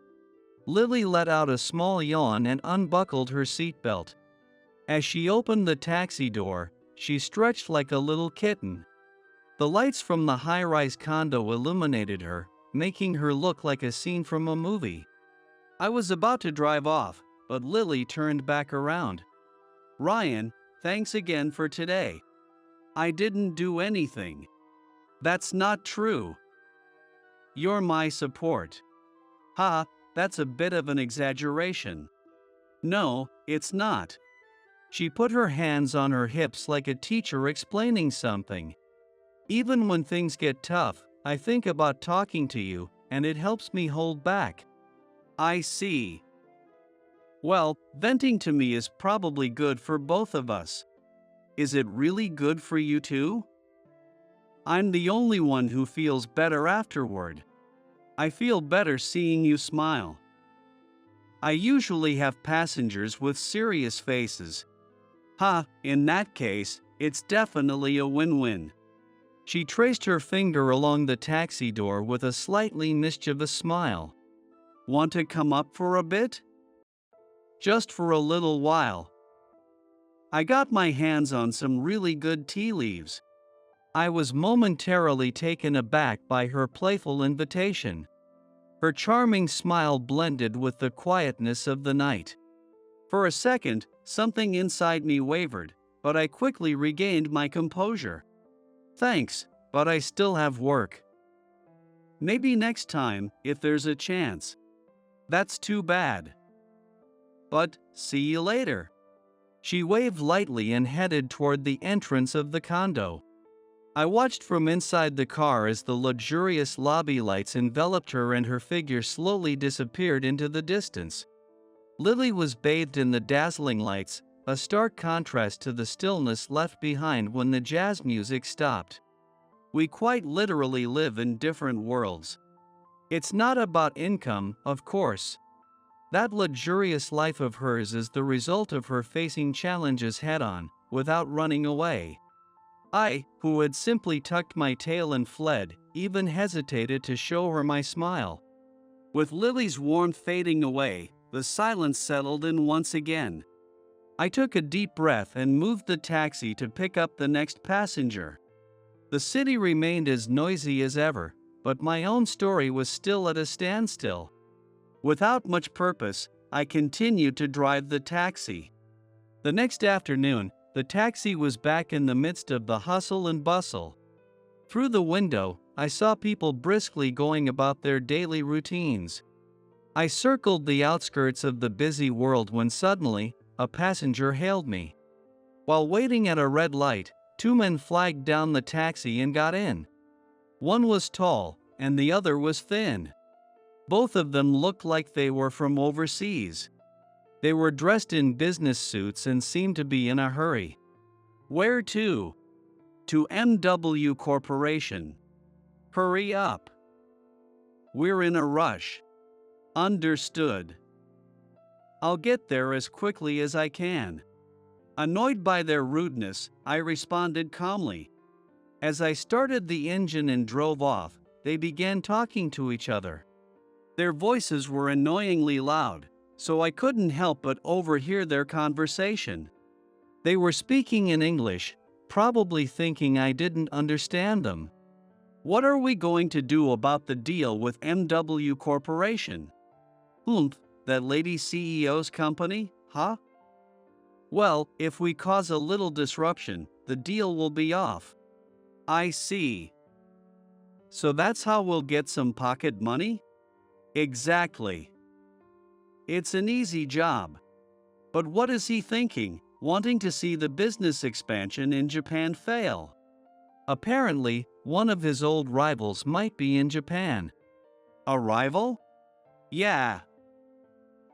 Lily let out a small yawn and unbuckled her seatbelt. As she opened the taxi door, she stretched like a little kitten. The lights from the high-rise condo illuminated her, making her look like a scene from a movie. I was about to drive off, but Lily turned back around. "Ryan, thanks again for today. I didn't do anything." "That's not true. You're my support." "Ha, that's a bit of an exaggeration." "No, it's not." She put her hands on her hips like a teacher explaining something. "Even when things get tough, I think about talking to you, and it helps me hold back." "I see. Well, venting to me is probably good for both of us." "Is it really good for you too?" "I'm the only one who feels better afterward. I feel better seeing you smile." "I usually have passengers with serious faces." "Ha, in that case, it's definitely a win-win." She traced her finger along the taxi door with a slightly mischievous smile. "Want to come up for a bit?" "Just for a little while. I got my hands on some really good tea leaves." I was momentarily taken aback by her playful invitation. Her charming smile blended with the quietness of the night. For a second, something inside me wavered, but I quickly regained my composure. "Thanks, but I still have work." "Maybe next time, if there's a chance." "That's too bad. But, see you later." She waved lightly and headed toward the entrance of the condo. I watched from inside the car as the luxurious lobby lights enveloped her and her figure slowly disappeared into the distance. Lily was bathed in the dazzling lights, a stark contrast to the stillness left behind when the jazz music stopped. We quite literally live in different worlds. It's not about income, of course. That luxurious life of hers is the result of her facing challenges head-on, without running away. I, who had simply tucked my tail and fled, even hesitated to show her my smile. With Lily's warmth fading away, the silence settled in once again. I took a deep breath and moved the taxi to pick up the next passenger. The city remained as noisy as ever, but my own story was still at a standstill. Without much purpose, I continued to drive the taxi. The next afternoon, the taxi was back in the midst of the hustle and bustle. Through the window, I saw people briskly going about their daily routines. I circled the outskirts of the busy world when suddenly, a passenger hailed me. While waiting at a red light, two men flagged down the taxi and got in. One was tall, and the other was thin. Both of them looked like they were from overseas. They were dressed in business suits and seemed to be in a hurry. "Where to?" "To MW Corporation." "Hurry up. We're in a rush." "Understood. I'll get there as quickly as I can." Annoyed by their rudeness, I responded calmly. As I started the engine and drove off, they began talking to each other. Their voices were annoyingly loud, so I couldn't help but overhear their conversation. They were speaking in English, probably thinking I didn't understand them. "What are we going to do about the deal with MW Corporation?" That lady CEO's company, huh?" "Well, if we cause a little disruption, the deal will be off." "I see. So that's how we'll get some pocket money?" "Exactly. It's an easy job." But what is he thinking, wanting to see the business expansion in Japan fail? Apparently, one of his old rivals might be in Japan. A rival? Yeah.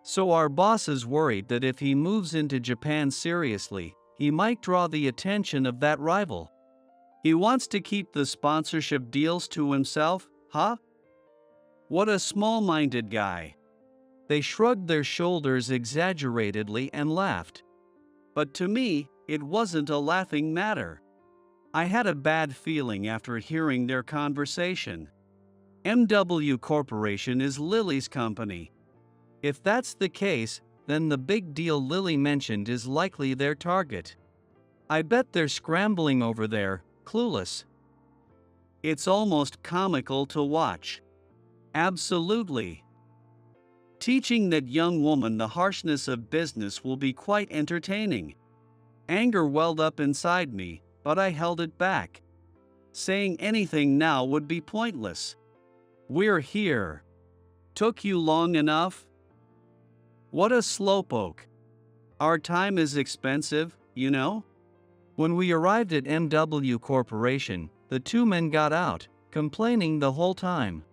So our boss is worried that if he moves into Japan seriously, he might draw the attention of that rival. He wants to keep the sponsorship deals to himself, huh? What a small-minded guy. They shrugged their shoulders exaggeratedly and laughed. But to me, it wasn't a laughing matter. I had a bad feeling after hearing their conversation. MW Corporation is Lily's company. If that's the case, then the big deal Lily mentioned is likely their target. I bet they're scrambling over there, clueless. It's almost comical to watch. Absolutely. Teaching that young woman the harshness of business will be quite entertaining. Anger welled up inside me, but I held it back. Saying anything now would be pointless. We're here. Took you long enough? What a slowpoke. Our time is expensive, you know? When we arrived at MW Corporation, the two men got out, complaining the whole time.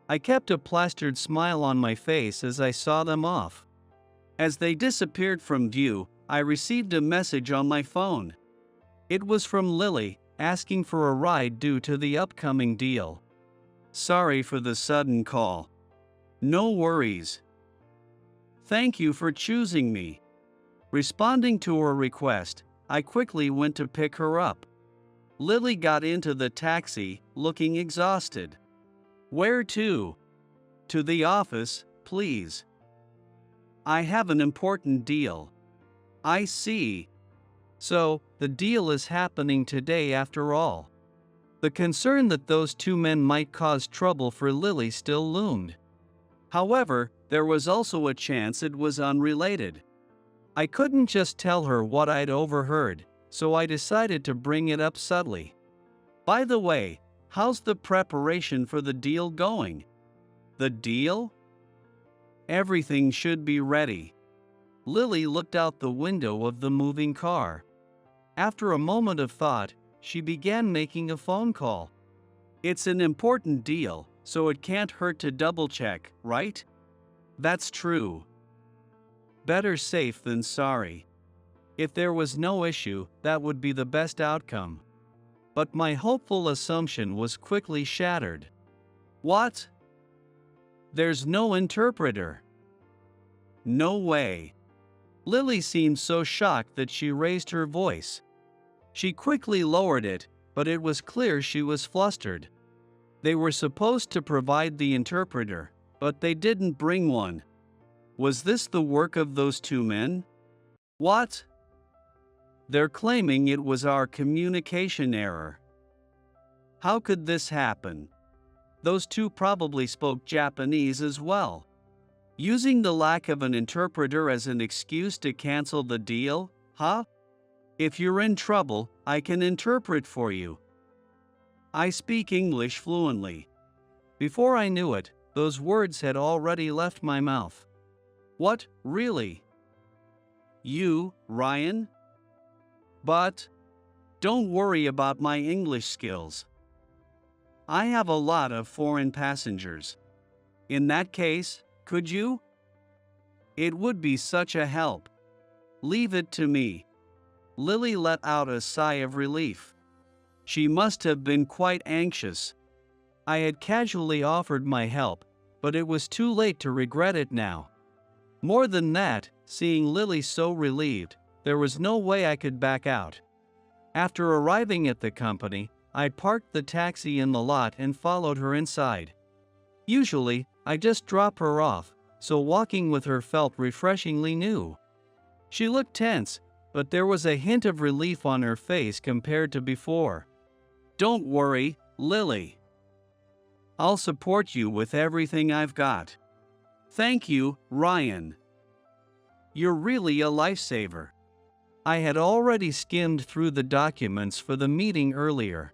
I kept a plastered smile on my face as I saw them off. As they disappeared from view, I received a message on my phone. It was from Lily, asking for a ride due to the upcoming deal. Sorry for the sudden call. No worries. Thank you for choosing me. Responding to her request, I quickly went to pick her up. Lily got into the taxi, looking exhausted. Where to? To the office, please. I have an important deal. I see. So, the deal is happening today after all. The concern that those two men might cause trouble for Lily still loomed. However, there was also a chance it was unrelated. I couldn't just tell her what I'd overheard, so I decided to bring it up subtly. By the way, how's the preparation for the deal going? The deal? Everything should be ready. Lily looked out the window of the moving car. After a moment of thought, she began making a phone call. It's an important deal, so it can't hurt to double-check, right? That's true. Better safe than sorry. If there was no issue, that would be the best outcome. But my hopeful assumption was quickly shattered. What? There's no interpreter. No way. Lily seemed so shocked that she raised her voice. She quickly lowered it, but it was clear she was flustered. They were supposed to provide the interpreter, but they didn't bring one. Was this the work of those two men? What? They're claiming it was our communication error. How could this happen? Those two probably spoke Japanese as well. Using the lack of an interpreter as an excuse to cancel the deal, huh? If you're in trouble, I can interpret for you. I speak English fluently. Before I knew it, those words had already left my mouth. What, really? You, Ryan? But, don't worry about my English skills. I have a lot of foreign passengers. In that case, could you? It would be such a help. Leave it to me. Lily let out a sigh of relief. She must have been quite anxious. I had casually offered my help, but it was too late to regret it now. More than that, seeing Lily so relieved, there was no way I could back out. After arriving at the company, I parked the taxi in the lot and followed her inside. Usually, I just drop her off, so walking with her felt refreshingly new. She looked tense, but there was a hint of relief on her face compared to before. Don't worry, Lily. I'll support you with everything I've got. Thank you, Ryan. You're really a lifesaver. I had already skimmed through the documents for the meeting earlier.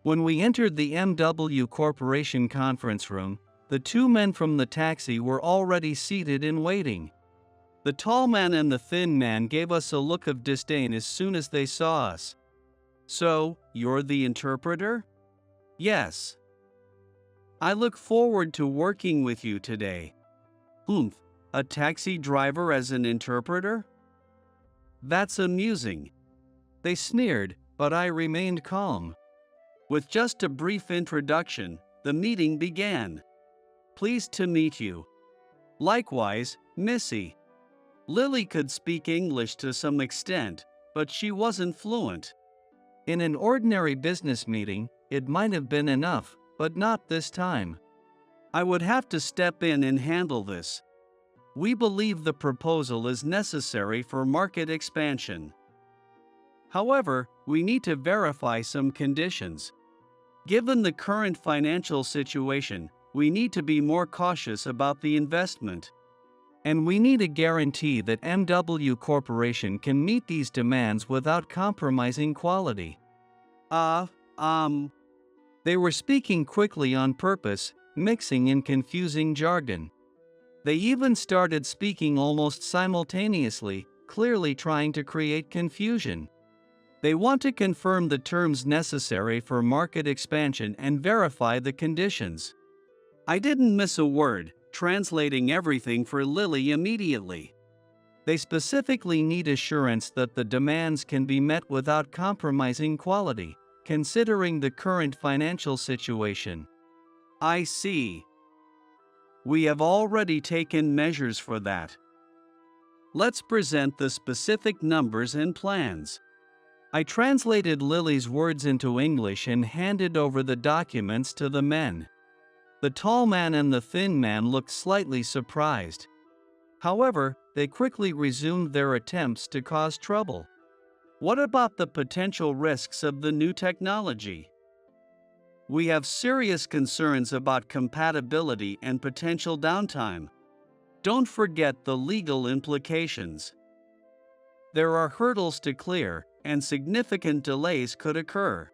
When we entered the MW Corporation conference room, the two men from the taxi were already seated and waiting. The tall man and the thin man gave us a look of disdain as soon as they saw us. So, you're the interpreter? Yes. I look forward to working with you today. A taxi driver as an interpreter? That's amusing. They sneered, but I remained calm. With just a brief introduction, the meeting began. Pleased to meet you. Likewise, Missy. Lily could speak English to some extent, but she wasn't fluent. In an ordinary business meeting, it might have been enough, but not this time. I would have to step in and handle this. We believe the proposal is necessary for market expansion. However, we need to verify some conditions. Given the current financial situation, we need to be more cautious about the investment. And we need a guarantee that MW Corporation can meet these demands without compromising quality. They were speaking quickly on purpose, mixing in confusing jargon. They even started speaking almost simultaneously, clearly trying to create confusion. They want to confirm the terms necessary for market expansion and verify the conditions. I didn't miss a word, translating everything for Lily immediately. They specifically need assurance that the demands can be met without compromising quality, considering the current financial situation. I see. We have already taken measures for that. Let's present the specific numbers and plans. I translated Lily's words into English and handed over the documents to the men. The tall man and the thin man looked slightly surprised. However, they quickly resumed their attempts to cause trouble. What about the potential risks of the new technology? We have serious concerns about compatibility and potential downtime. Don't forget the legal implications. There are hurdles to clear, and significant delays could occur.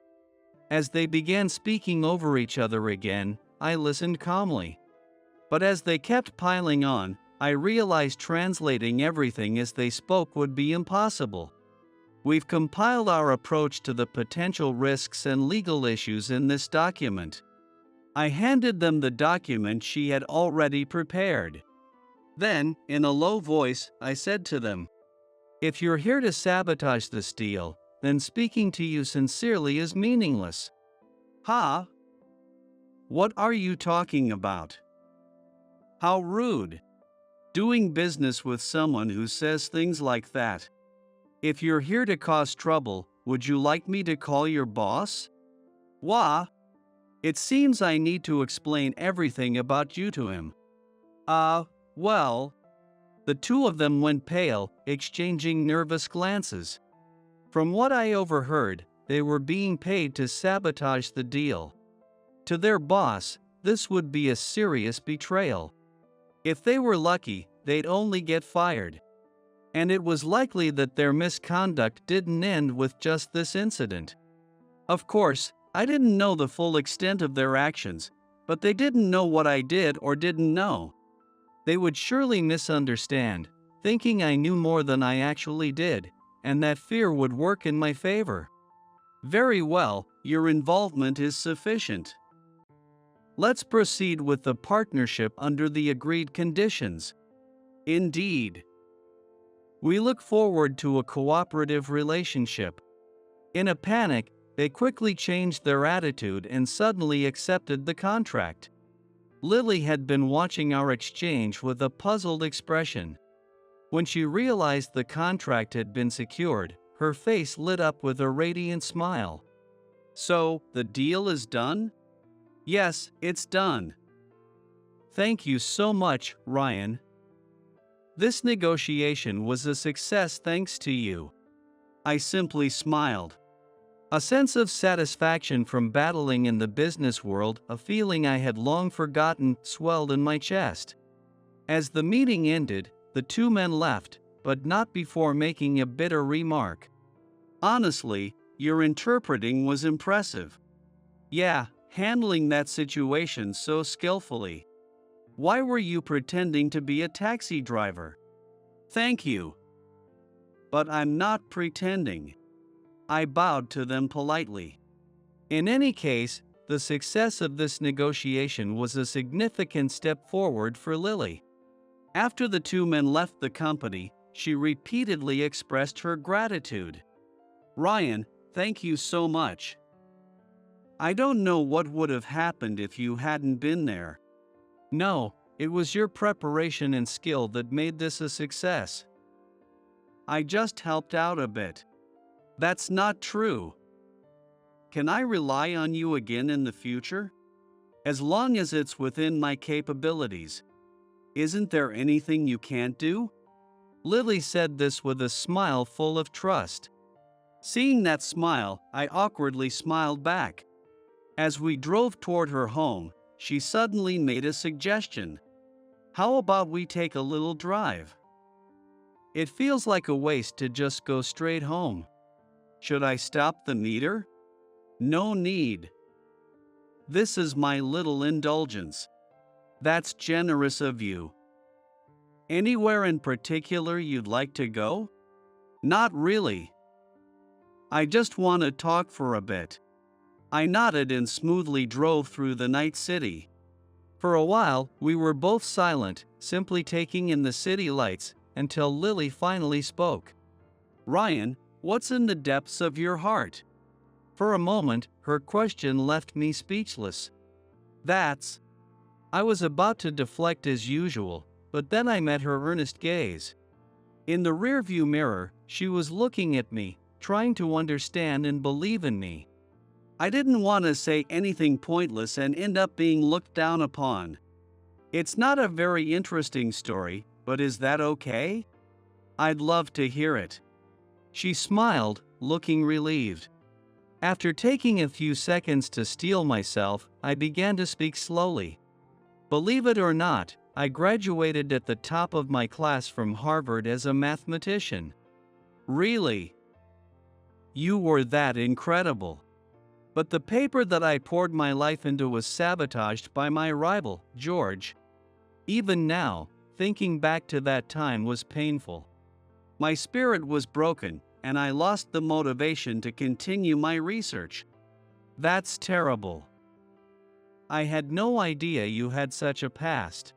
As they began speaking over each other again, I listened calmly. But as they kept piling on, I realized translating everything as they spoke would be impossible. We've compiled our approach to the potential risks and legal issues in this document. I handed them the document she had already prepared. Then, in a low voice, I said to them, "If you're here to sabotage this deal, then speaking to you sincerely is meaningless." "Huh? What are you talking about? How rude. Doing business with someone who says things like that. If you're here to cause trouble, would you like me to call your boss?" "Wah? It seems I need to explain everything about you to him." Well." The two of them went pale, exchanging nervous glances. From what I overheard, they were being paid to sabotage the deal. To their boss, this would be a serious betrayal. If they were lucky, they'd only get fired. And it was likely that their misconduct didn't end with just this incident. Of course, I didn't know the full extent of their actions, but they didn't know what I did or didn't know. They would surely misunderstand, thinking I knew more than I actually did, and that fear would work in my favor. Very well, your involvement is sufficient. Let's proceed with the partnership under the agreed conditions. Indeed. We look forward to a cooperative relationship. In a panic, they quickly changed their attitude and suddenly accepted the contract. Lily had been watching our exchange with a puzzled expression. When she realized the contract had been secured, her face lit up with a radiant smile. "So, the deal is done?" "Yes, it's done. Thank you so much, Ryan. This negotiation was a success thanks to you." I simply smiled. A sense of satisfaction from battling in the business world, a feeling I had long forgotten, swelled in my chest. As the meeting ended, the two men left, but not before making a bitter remark. "Honestly, your interpreting was impressive. Yeah, handling that situation so skillfully. Why were you pretending to be a taxi driver?" "Thank you. But I'm not pretending." I bowed to them politely. In any case, the success of this negotiation was a significant step forward for Lily. After the two men left the company, she repeatedly expressed her gratitude. "Ryan, thank you so much. I don't know what would have happened if you hadn't been there." "No, it was your preparation and skill that made this a success. I just helped out a bit." "That's not true. Can I rely on you again in the future? As long as it's within my capabilities." Isn't there anything you can't do? Lily said this with a smile full of trust. Seeing that smile, I awkwardly smiled back. As we drove toward her home, she suddenly made a suggestion. How about we take a little drive? It feels like a waste to just go straight home. Should I stop the meter? No need. This is my little indulgence. That's generous of you. Anywhere in particular you'd like to go? Not really. I just want to talk for a bit. I nodded and smoothly drove through the night city. For a while, we were both silent, simply taking in the city lights, until Lily finally spoke. Ryan, what's in the depths of your heart? For a moment, her question left me speechless. I was about to deflect as usual, but then I met her earnest gaze. In the rearview mirror, she was looking at me, trying to understand and believe in me. I didn't want to say anything pointless and end up being looked down upon. It's not a very interesting story, but is that okay? I'd love to hear it. She smiled, looking relieved. After taking a few seconds to steel myself, I began to speak slowly. Believe it or not, I graduated at the top of my class from Harvard as a mathematician. Really? You were that incredible. But the paper that I poured my life into was sabotaged by my rival, George. Even now, thinking back to that time was painful. My spirit was broken, and I lost the motivation to continue my research. That's terrible. I had no idea you had such a past.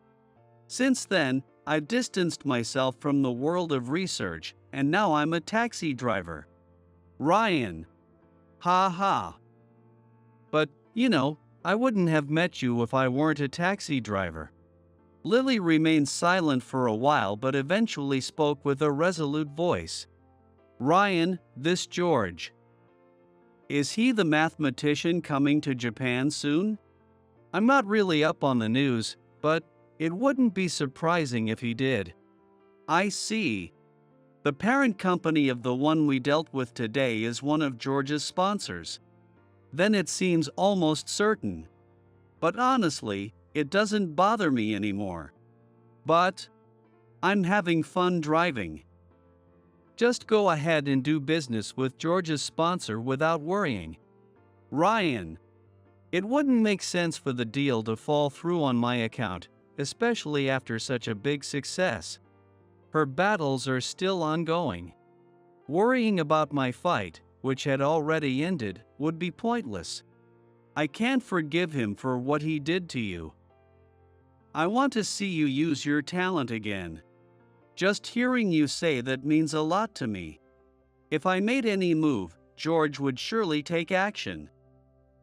Since then, I've distanced myself from the world of research, and now I'm a taxi driver. Ryan. Ha ha. But, I wouldn't have met you if I weren't a taxi driver. Lily remained silent for a while but eventually spoke with a resolute voice. Ryan, this George. Is he the mathematician coming to Japan soon? I'm not really up on the news, but it wouldn't be surprising if he did. I see. The parent company of the one we dealt with today is one of George's sponsors. Then it seems almost certain. But honestly, it doesn't bother me anymore. But I'm having fun driving. Just go ahead and do business with George's sponsor without worrying. Ryan. It wouldn't make sense for the deal to fall through on my account, especially after such a big success. Her battles are still ongoing. Worrying about my fight, which had already ended, would be pointless. I can't forgive him for what he did to you. I want to see you use your talent again. Just hearing you say that means a lot to me. If I made any move, George would surely take action.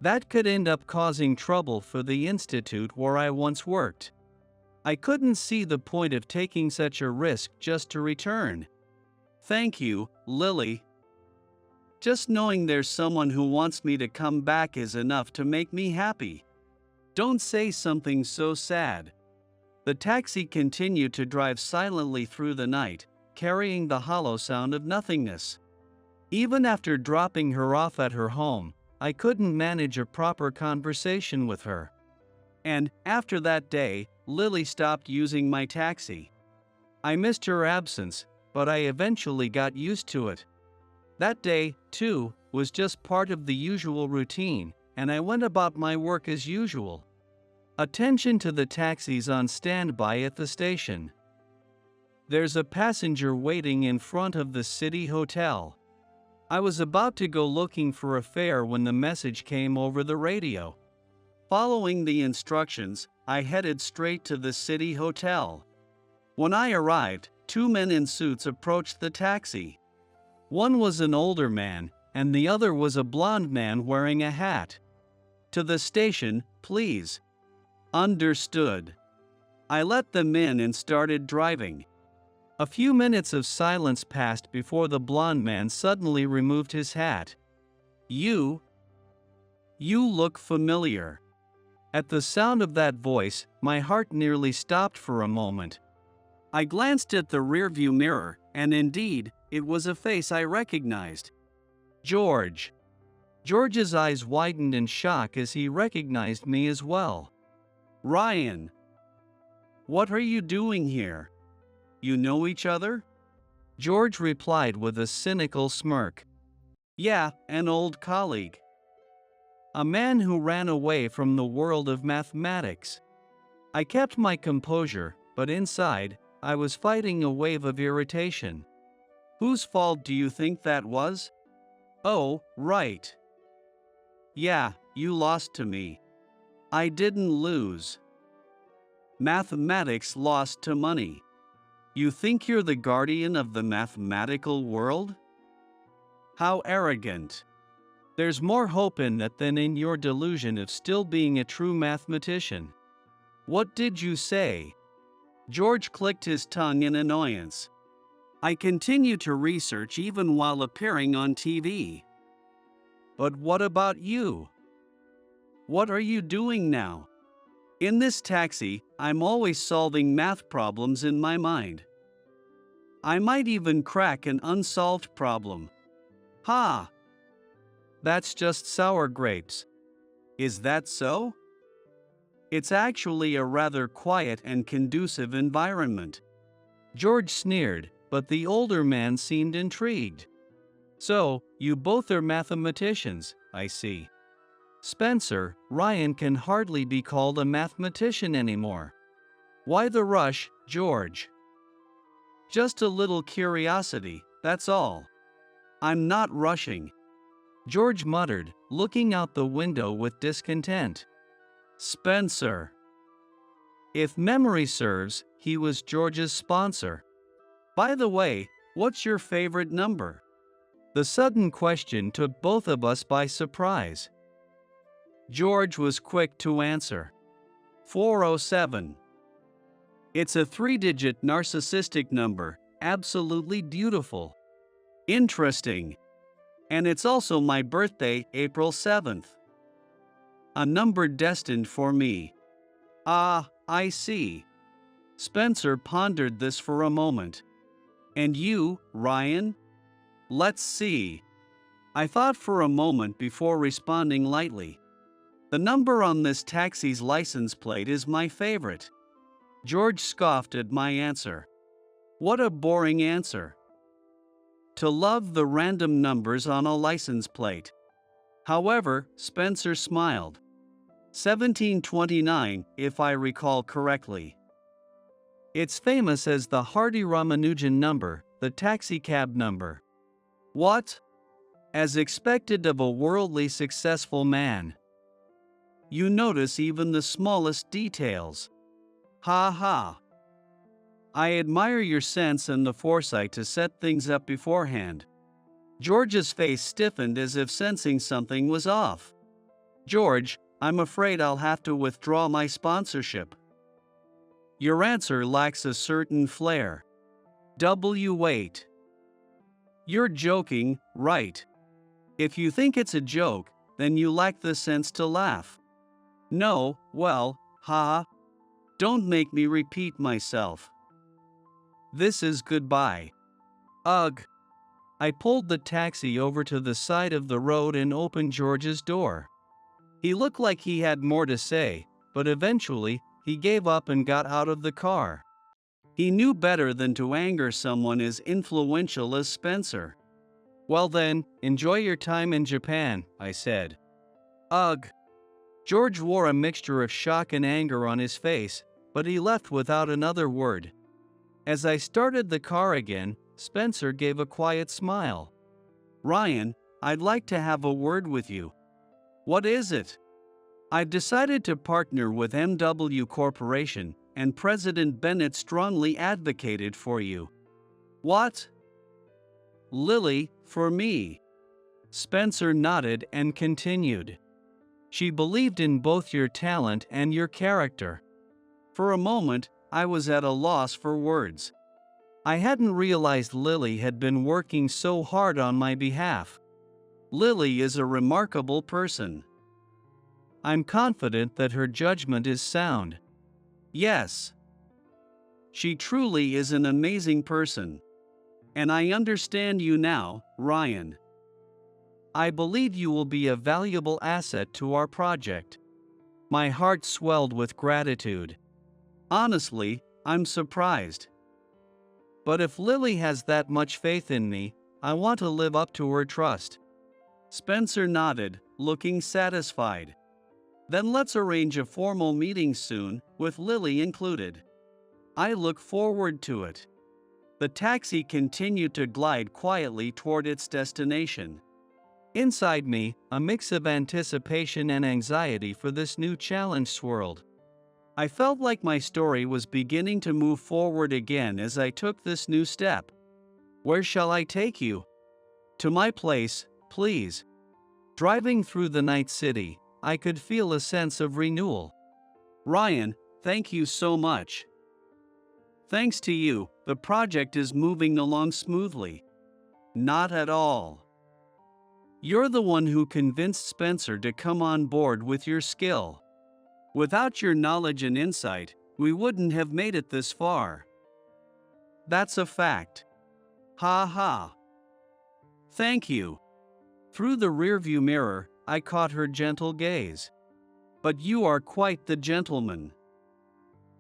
That could end up causing trouble for the institute where I once worked. I couldn't see the point of taking such a risk just to return. Thank you, Lily. Just knowing there's someone who wants me to come back is enough to make me happy. Don't say something so sad. The taxi continued to drive silently through the night, carrying the hollow sound of nothingness. Even after dropping her off at her home, I couldn't manage a proper conversation with her. And, after that day, Lily stopped using my taxi. I missed her absence, but I eventually got used to it. That day, too, was just part of the usual routine, and I went about my work as usual. Attention to the taxis on standby at the station. There's a passenger waiting in front of the city hotel. I was about to go looking for a fare when the message came over the radio. Following the instructions, I headed straight to the city hotel. When I arrived, two men in suits approached the taxi. One was an older man, and the other was a blond man wearing a hat. To the station, please. Understood. I let them in and started driving. A few minutes of silence passed before the blond man suddenly removed his hat. You look familiar. At the sound of that voice, my heart nearly stopped for a moment. I glanced at the rearview mirror, and indeed, it was a face I recognized. George. George's eyes widened in shock as he recognized me as well. Ryan. What are you doing here? You know each other? George replied with a cynical smirk. Yeah, an old colleague. A man who ran away from the world of mathematics. I kept my composure, but inside, I was fighting a wave of irritation. Whose fault do you think that was? Oh, right. Yeah, you lost to me. I didn't lose. Mathematics lost to money. You think you're the guardian of the mathematical world? How arrogant. There's more hope in that than in your delusion of still being a true mathematician. What did you say? George clicked his tongue in annoyance. I continue to research even while appearing on TV. But what about you? What are you doing now? In this taxi, I'm always solving math problems in my mind. I might even crack an unsolved problem. Ha! That's just sour grapes. Is that so? It's actually a rather quiet and conducive environment. George sneered, but the older man seemed intrigued. So, you both are mathematicians, I see. Spencer, Ryan can hardly be called a mathematician anymore. Why the rush, George? Just a little curiosity, that's all. I'm not rushing. George muttered, looking out the window with discontent. Spencer. If memory serves, he was George's sponsor. By the way, what's your favorite number? The sudden question took both of us by surprise. George was quick to answer. 407. It's a 3-digit narcissistic number, absolutely beautiful. Interesting. And it's also my birthday, April 7th. A number destined for me. Ah, I see. Spencer pondered this for a moment. And you, Ryan? Let's see. I thought for a moment before responding lightly. The number on this taxi's license plate is my favorite. George scoffed at my answer. What a boring answer. To love the random numbers on a license plate. However, Spencer smiled. 1729, if I recall correctly. It's famous as the Hardy-Ramanujan number, the taxicab number. What? As expected of a worldly successful man. You notice even the smallest details. Ha ha. I admire your sense and the foresight to set things up beforehand. George's face stiffened as if sensing something was off. George, I'm afraid I'll have to withdraw my sponsorship. Your answer lacks a certain flair. Wait. You're joking, right? If you think it's a joke, then you lack the sense to laugh. No, well, haha. Don't make me repeat myself. This is goodbye. Ugh. I pulled the taxi over to the side of the road and opened George's door. He looked like he had more to say, but eventually, he gave up and got out of the car. He knew better than to anger someone as influential as Spencer. Well then, enjoy your time in Japan, I said. Ugh. George wore a mixture of shock and anger on his face, but he left without another word. As I started the car again, Spencer gave a quiet smile. Ryan, I'd like to have a word with you. What is it? I've decided to partner with MW Corporation, and President Bennett strongly advocated for you. What? Lily, for me. Spencer nodded and continued. She believed in both your talent and your character. For a moment, I was at a loss for words. I hadn't realized Lily had been working so hard on my behalf. Lily is a remarkable person. I'm confident that her judgment is sound. Yes, she truly is an amazing person. And I understand you now, Ryan. I believe you will be a valuable asset to our project. My heart swelled with gratitude. Honestly, I'm surprised. But if Lily has that much faith in me, I want to live up to her trust. Spencer nodded, looking satisfied. Then let's arrange a formal meeting soon, with Lily included. I look forward to it. The taxi continued to glide quietly toward its destination. Inside me, a mix of anticipation and anxiety for this new challenge swirled. I felt like my story was beginning to move forward again as I took this new step. Where shall I take you? To my place, please. Driving through the night city, I could feel a sense of renewal. Ryan, thank you so much. Thanks to you, the project is moving along smoothly. Not at all. You're the one who convinced Spencer to come on board with your skill. Without your knowledge and insight, we wouldn't have made it this far. That's a fact. Ha ha. Thank you. Through the rearview mirror, I caught her gentle gaze. But you are quite the gentleman.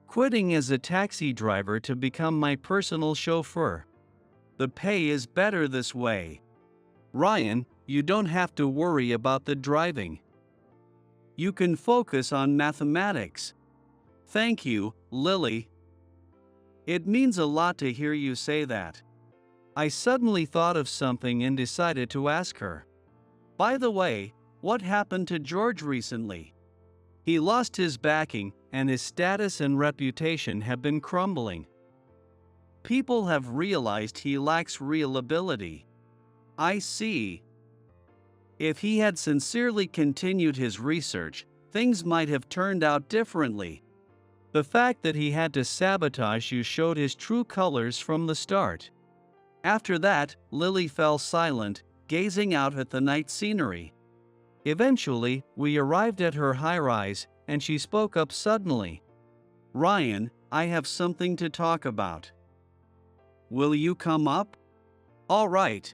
Quitting as a taxi driver to become my personal chauffeur. The pay is better this way. Ryan, you don't have to worry about the driving. You can focus on mathematics. Thank you, Lily. It means a lot to hear you say that. I suddenly thought of something and decided to ask her. By the way, what happened to George recently? He lost his backing, and his status and reputation have been crumbling. People have realized he lacks real ability. I see. If he had sincerely continued his research, things might have turned out differently. The fact that he had to sabotage you showed his true colors from the start. After that, Lily fell silent, gazing out at the night scenery. Eventually, we arrived at her high-rise, and she spoke up suddenly. Ryan, I have something to talk about. Will you come up? All right.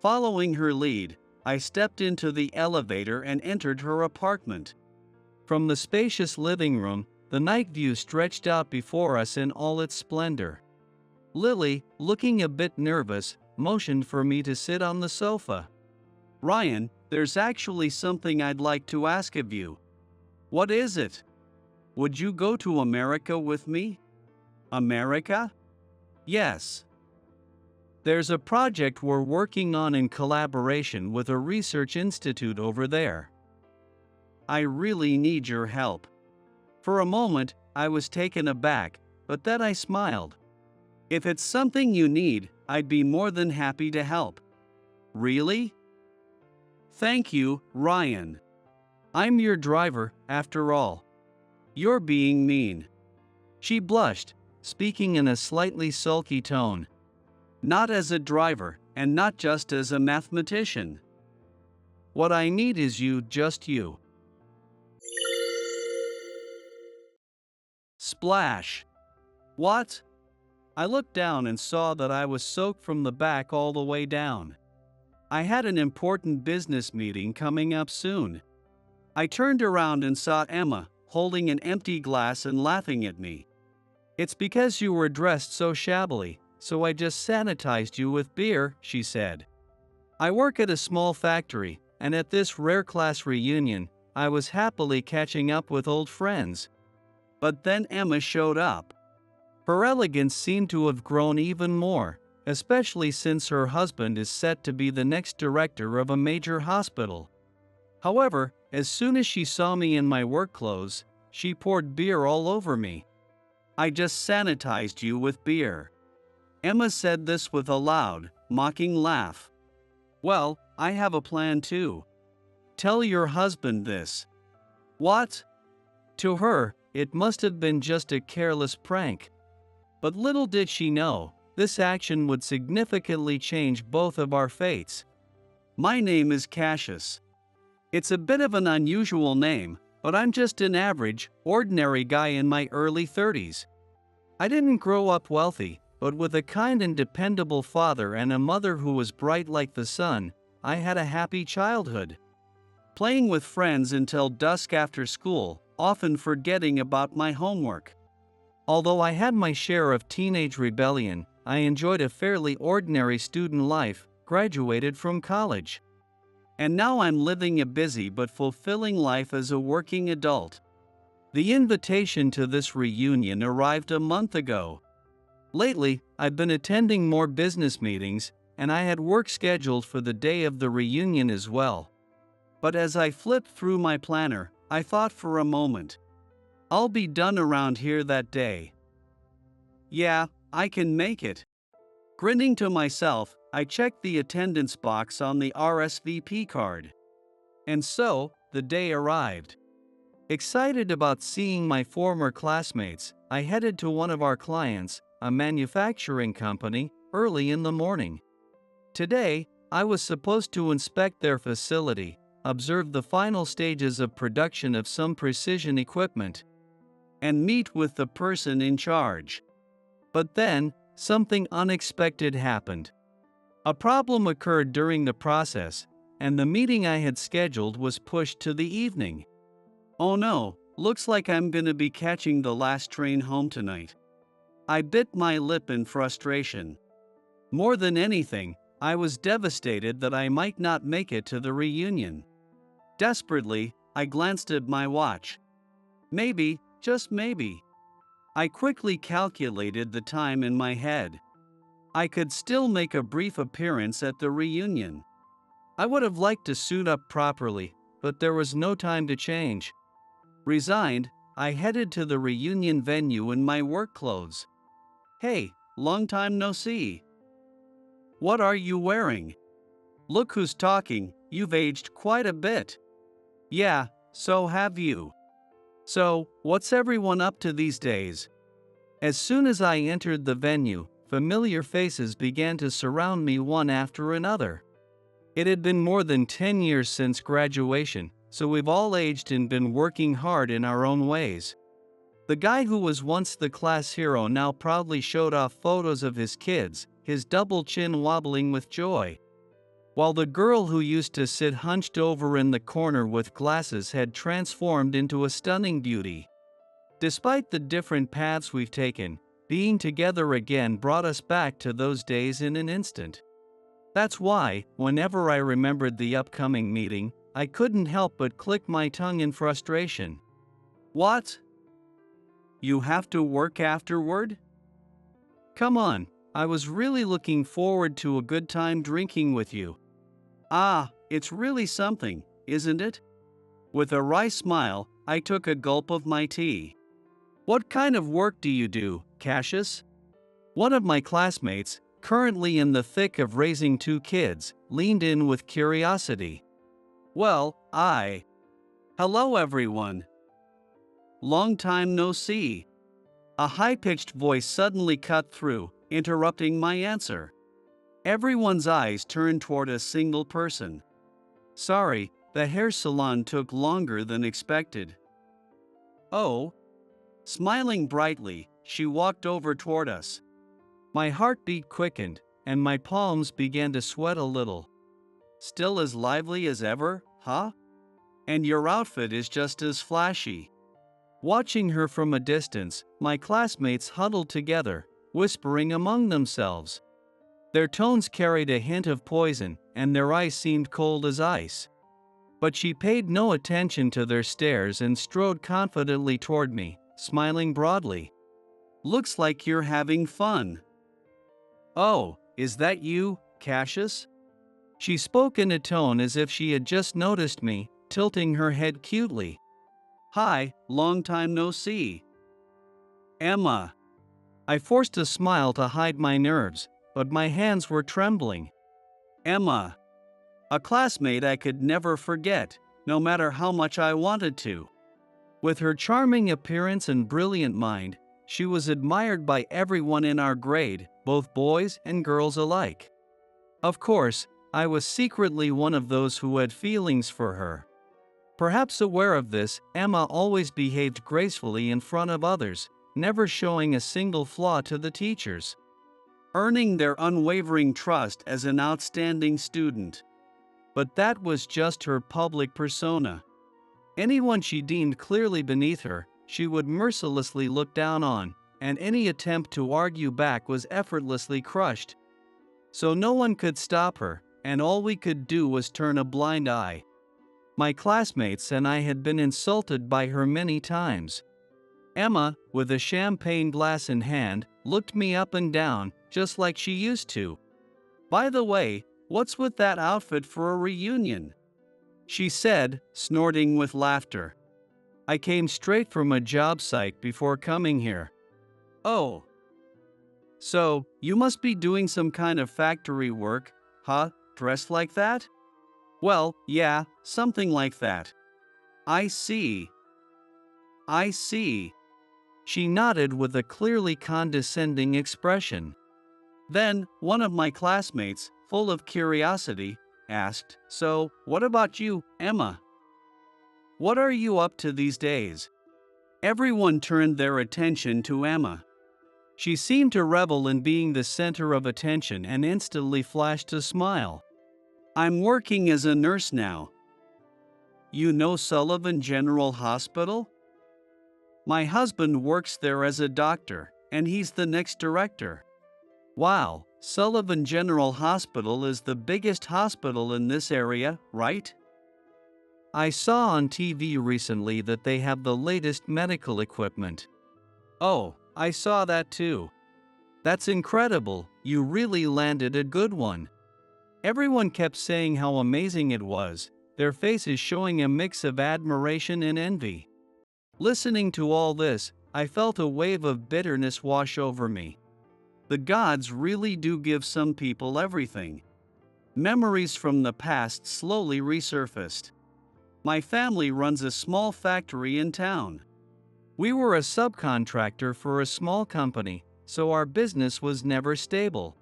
Following her lead, I stepped into the elevator and entered her apartment. From the spacious living room, the night view stretched out before us in all its splendor. Lily, looking a bit nervous, motioned for me to sit on the sofa. Ryan, there's actually something I'd like to ask of you. What is it? Would you go to America with me? America? Yes. There's a project we're working on in collaboration with a research institute over there. I really need your help. For a moment, I was taken aback, but then I smiled. If it's something you need, I'd be more than happy to help. Really? Thank you, Ryan. I'm your driver, after all. You're being mean. She blushed, speaking in a slightly sulky tone. Not as a driver, and not just as a mathematician. What I need is you, just you. Splash. What? I looked down and saw that I was soaked from the back all the way down. I had an important business meeting coming up soon. I turned around and saw Emma, holding an empty glass and laughing at me. It's because you were dressed so shabbily, so I just sanitized you with beer, she said. I work at a small factory, and at this rare class reunion, I was happily catching up with old friends. But then Emma showed up. Her elegance seemed to have grown even more, especially since her husband is set to be the next director of a major hospital. However, as soon as she saw me in my work clothes, she poured beer all over me. I just sanitized you with beer. Emma said this with a loud, mocking laugh. Well, I have a plan too. Tell your husband this. What? To her, it must have been just a careless prank. But little did she know, this action would significantly change both of our fates. My name is Cassius. It's a bit of an unusual name, but I'm just an average, ordinary guy in my early 30s. I didn't grow up wealthy, but with a kind and dependable father and a mother who was bright like the sun, I had a happy childhood. Playing with friends until dusk after school, often forgetting about my homework. Although I had my share of teenage rebellion, I enjoyed a fairly ordinary student life, graduated from college. And now I'm living a busy but fulfilling life as a working adult. The invitation to this reunion arrived a month ago. Lately, I've been attending more business meetings, and I had work scheduled for the day of the reunion as well. But as I flipped through my planner, I thought for a moment, I'll be done around here that day. Yeah, I can make it. Grinning to myself, I checked the attendance box on the RSVP card. And so, the day arrived. Excited about seeing my former classmates, I headed to one of our clients, a manufacturing company, early in the morning. Today, I was supposed to inspect their facility, observe the final stages of production of some precision equipment, and meet with the person in charge. But then, something unexpected happened. A problem occurred during the process, and the meeting I had scheduled was pushed to the evening. Oh no, looks like I'm gonna be catching the last train home tonight. I bit my lip in frustration. More than anything, I was devastated that I might not make it to the reunion. Desperately, I glanced at my watch. Maybe, just maybe. I quickly calculated the time in my head. I could still make a brief appearance at the reunion. I would have liked to suit up properly, but there was no time to change. Resigned, I headed to the reunion venue in my work clothes. Hey, long time no see. What are you wearing? Look who's talking, you've aged quite a bit. Yeah, so have you. So, what's everyone up to these days? As soon as I entered the venue, familiar faces began to surround me one after another. It had been more than 10 years since graduation, so we've all aged and been working hard in our own ways. The guy who was once the class hero now proudly showed off photos of his kids, his double chin wobbling with joy. While the girl who used to sit hunched over in the corner with glasses had transformed into a stunning beauty. Despite the different paths we've taken, being together again brought us back to those days in an instant. That's why, whenever I remembered the upcoming meeting, I couldn't help but click my tongue in frustration. What? You have to work afterward? Come on, I was really looking forward to a good time drinking with you. Ah, it's really something, isn't it? With a wry smile, I took a gulp of my tea. What kind of work do you do, Cassius? One of my classmates, currently in the thick of raising 2 kids, leaned in with curiosity. Well, Hello everyone. Long time no see. A high-pitched voice suddenly cut through, interrupting my answer. Everyone's eyes turned toward a single person. Sorry, the hair salon took longer than expected. Oh. Smiling brightly, she walked over toward us. My heartbeat quickened, and my palms began to sweat a little. Still as lively as ever, huh? And your outfit is just as flashy. Watching her from a distance, my classmates huddled together, whispering among themselves. Their tones carried a hint of poison, and their eyes seemed cold as ice. But she paid no attention to their stares and strode confidently toward me, smiling broadly. Looks like you're having fun. Oh, is that you, Cassius? She spoke in a tone as if she had just noticed me, tilting her head cutely. Hi, long time no see. Emma. I forced a smile to hide my nerves, but my hands were trembling. Emma. A classmate I could never forget, no matter how much I wanted to. With her charming appearance and brilliant mind, she was admired by everyone in our grade, both boys and girls alike. Of course, I was secretly one of those who had feelings for her. Perhaps aware of this, Emma always behaved gracefully in front of others, never showing a single flaw to the teachers, earning their unwavering trust as an outstanding student. But that was just her public persona. Anyone she deemed clearly beneath her, she would mercilessly look down on, and any attempt to argue back was effortlessly crushed. So no one could stop her, and all we could do was turn a blind eye. My classmates and I had been insulted by her many times. Emma, with a champagne glass in hand, looked me up and down, just like she used to. "By the way, what's with that outfit for a reunion?" she said, snorting with laughter. "I came straight from a job site before coming here." "Oh. So, you must be doing some kind of factory work, huh, dressed like that?" "Well, yeah, something like that." I see. I see." She nodded with a clearly condescending expression. Then, one of my classmates, full of curiosity, asked, "So, what about you, Emma? What are you up to these days?" Everyone turned their attention to Emma. She seemed to revel in being the center of attention and instantly flashed a smile. "I'm working as a nurse now." "You know Sullivan General Hospital?" "My husband works there as a doctor, and he's the next director." "Wow, Sullivan General Hospital is the biggest hospital in this area, right?" "I saw on TV recently that they have the latest medical equipment." "Oh, I saw that too." "That's incredible, you really landed a good one." Everyone kept saying how amazing it was, their faces showing a mix of admiration and envy. Listening to all this, I felt a wave of bitterness wash over me. The gods really do give some people everything. Memories from the past slowly resurfaced. My family runs a small factory in town. We were a subcontractor for a small company, so our business was never stable.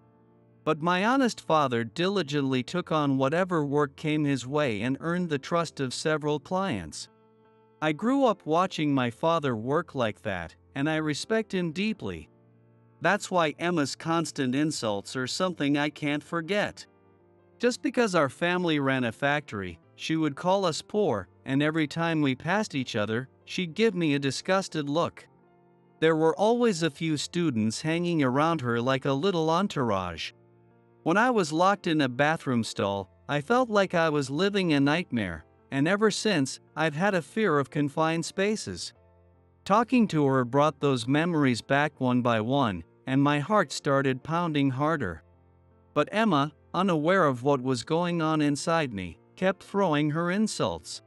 But my honest father diligently took on whatever work came his way and earned the trust of several clients. I grew up watching my father work like that, and I respect him deeply. That's why Emma's constant insults are something I can't forget. Just because our family ran a factory, she would call us poor, and every time we passed each other, she'd give me a disgusted look. There were always a few students hanging around her like a little entourage. When I was locked in a bathroom stall, I felt like I was living a nightmare, and ever since, I've had a fear of confined spaces. Talking to her brought those memories back one by one, and my heart started pounding harder. But Emma, unaware of what was going on inside me, kept throwing her insults.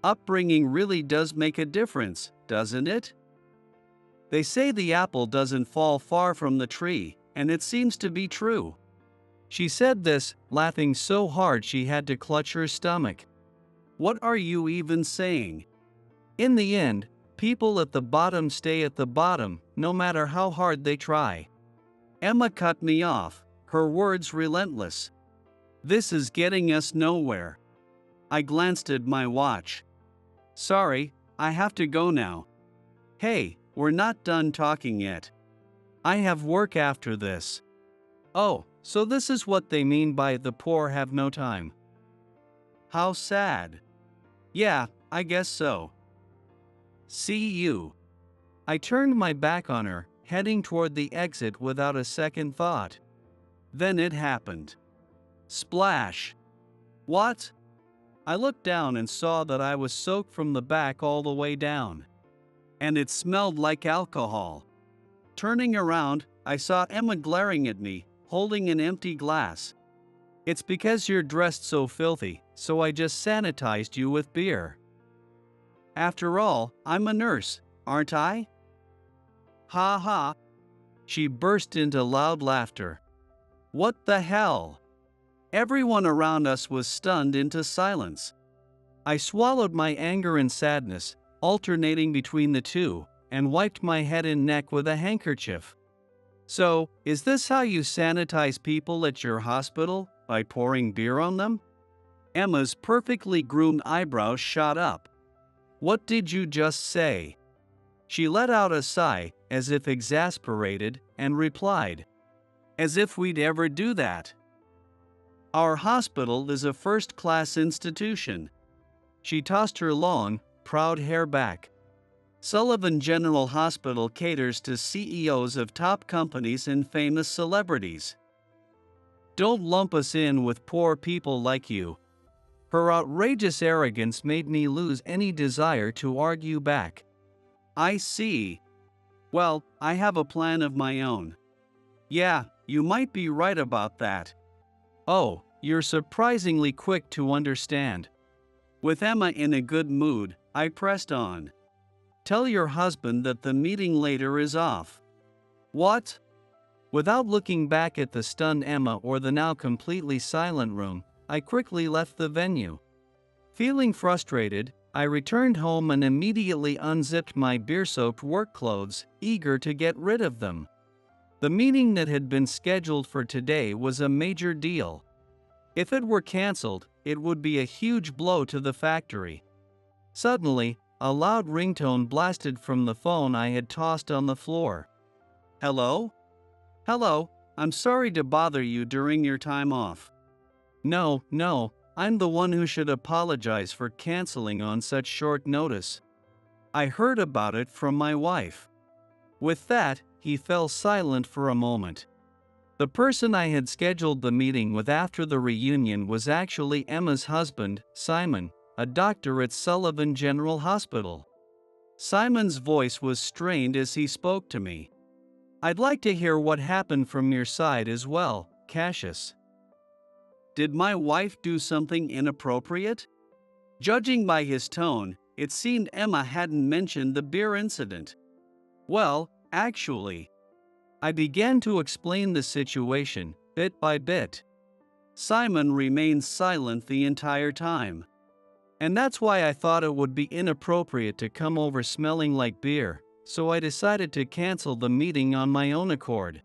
Upbringing really does make a difference, doesn't it? They say the apple doesn't fall far from the tree, and it seems to be true. She said this, laughing so hard she had to clutch her stomach. What are you even saying? In the end, people at the bottom stay at the bottom, no matter how hard they try. Emma cut me off, her words relentless. This is getting us nowhere. I glanced at my watch. Sorry, I have to go now. Hey, we're not done talking yet. I have work after this. Oh, so this is what they mean by the poor have no time. How sad. Yeah, I guess so. See you. I turned my back on her, heading toward the exit without a second thought. Then it happened. Splash. What? I looked down and saw that I was soaked from the back all the way down. And it smelled like alcohol. Turning around, I saw Emma glaring at me, holding an empty glass. It's because you're dressed so filthy, so I just sanitized you with beer. After all, I'm a nurse, aren't I? Ha ha. She burst into loud laughter. What the hell? Everyone around us was stunned into silence. I swallowed my anger and sadness, alternating between the two, and wiped my head and neck with a handkerchief. So, is this how you sanitize people at your hospital, by pouring beer on them? Emma's perfectly groomed eyebrows shot up. What did you just say? She let out a sigh, as if exasperated, and replied, as if we'd ever do that. Our hospital is a first-class institution. She tossed her long, proud hair back. Sullivan General Hospital caters to CEOs of top companies and famous celebrities. Don't lump us in with poor people like you. Her outrageous arrogance made me lose any desire to argue back. I see. Well, I have a plan of my own. Yeah, you might be right about that. Oh, you're surprisingly quick to understand. With Emma in a good mood, I pressed on. Tell your husband that the meeting later is off. What? Without looking back at the stunned Emma or the now completely silent room, I quickly left the venue. Feeling frustrated, I returned home and immediately unzipped my beer-soaked work clothes, eager to get rid of them. The meeting that had been scheduled for today was a major deal. If it were cancelled, it would be a huge blow to the factory. Suddenly, a loud ringtone blasted from the phone I had tossed on the floor. Hello? Hello, I'm sorry to bother you during your time off. No, I'm the one who should apologize for canceling on such short notice. I heard about it from my wife. With that, he fell silent for a moment. The person I had scheduled the meeting with after the reunion was actually Emma's husband, Simon, a doctor at Sullivan General Hospital. Simon's voice was strained as he spoke to me. I'd like to hear what happened from your side as well, Cassius. Did my wife do something inappropriate? Judging by his tone, it seemed Emma hadn't mentioned the beer incident. Well, actually, I began to explain the situation, bit by bit. Simon remained silent the entire time. And that's why I thought it would be inappropriate to come over smelling like beer, so I decided to cancel the meeting on my own accord.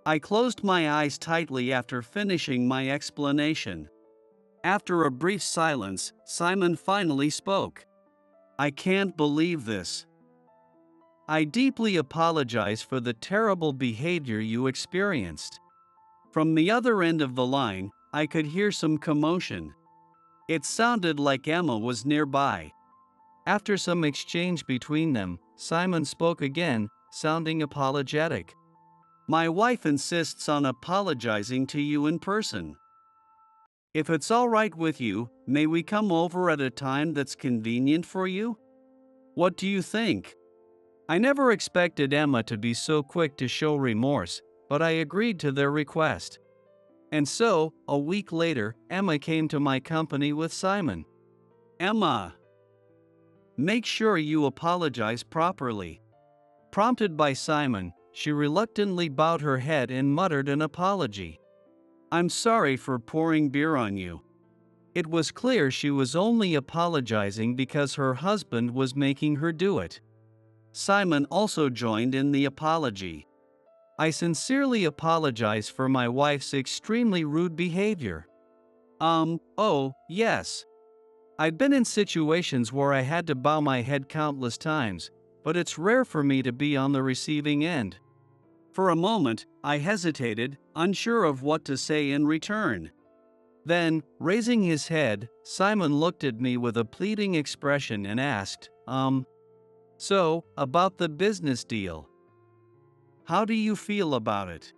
I closed my eyes tightly after finishing my explanation. After a brief silence, Simon finally spoke. I can't believe this. I deeply apologize for the terrible behavior you experienced. From the other end of the line, I could hear some commotion. It sounded like Emma was nearby. After some exchange between them, Simon spoke again, sounding apologetic. My wife insists on apologizing to you in person. If it's all right with you, may we come over at a time that's convenient for you? What do you think? I never expected Emma to be so quick to show remorse, but I agreed to their request. And so, a week later, Emma came to my company with Simon. Emma, make sure you apologize properly. Prompted by Simon, she reluctantly bowed her head and muttered an apology. I'm sorry for pouring beer on you. It was clear she was only apologizing because her husband was making her do it. Simon also joined in the apology. I sincerely apologize for my wife's extremely rude behavior. Oh, yes. I've been in situations where I had to bow my head countless times, but it's rare for me to be on the receiving end. For a moment, I hesitated, unsure of what to say in return. Then, raising his head, Simon looked at me with a pleading expression and asked, So, about the business deal. How do you feel about it?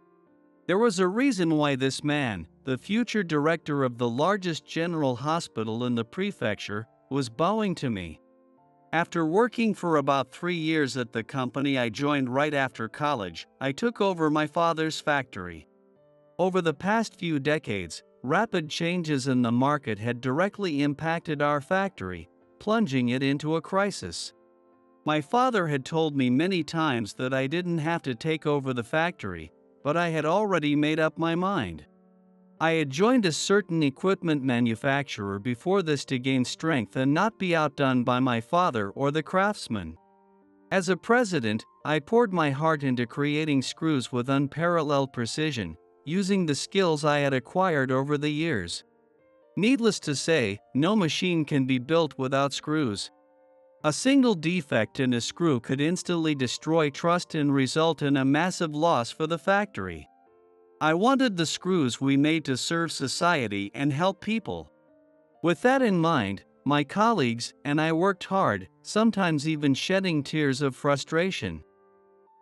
There was a reason why this man, the future director of the largest general hospital in the prefecture, was bowing to me. After working for about 3 years at the company I joined right after college, I took over my father's factory. Over the past few decades, rapid changes in the market had directly impacted our factory, plunging it into a crisis. My father had told me many times that I didn't have to take over the factory, but I had already made up my mind. I had joined a certain equipment manufacturer before this to gain strength and not be outdone by my father or the craftsmen. As a president, I poured my heart into creating screws with unparalleled precision, using the skills I had acquired over the years. Needless to say, no machine can be built without screws. A single defect in a screw could instantly destroy trust and result in a massive loss for the factory. I wanted the screws we made to serve society and help people. With that in mind, my colleagues and I worked hard, sometimes even shedding tears of frustration.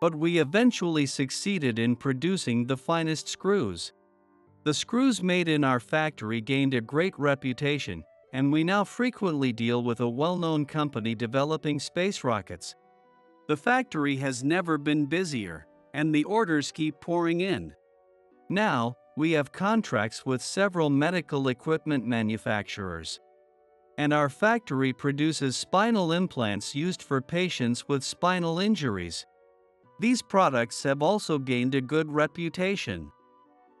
But we eventually succeeded in producing the finest screws. The screws made in our factory gained a great reputation, and we now frequently deal with a well-known company developing space rockets. The factory has never been busier, and the orders keep pouring in. Now, we have contracts with several medical equipment manufacturers. And our factory produces spinal implants used for patients with spinal injuries. These products have also gained a good reputation.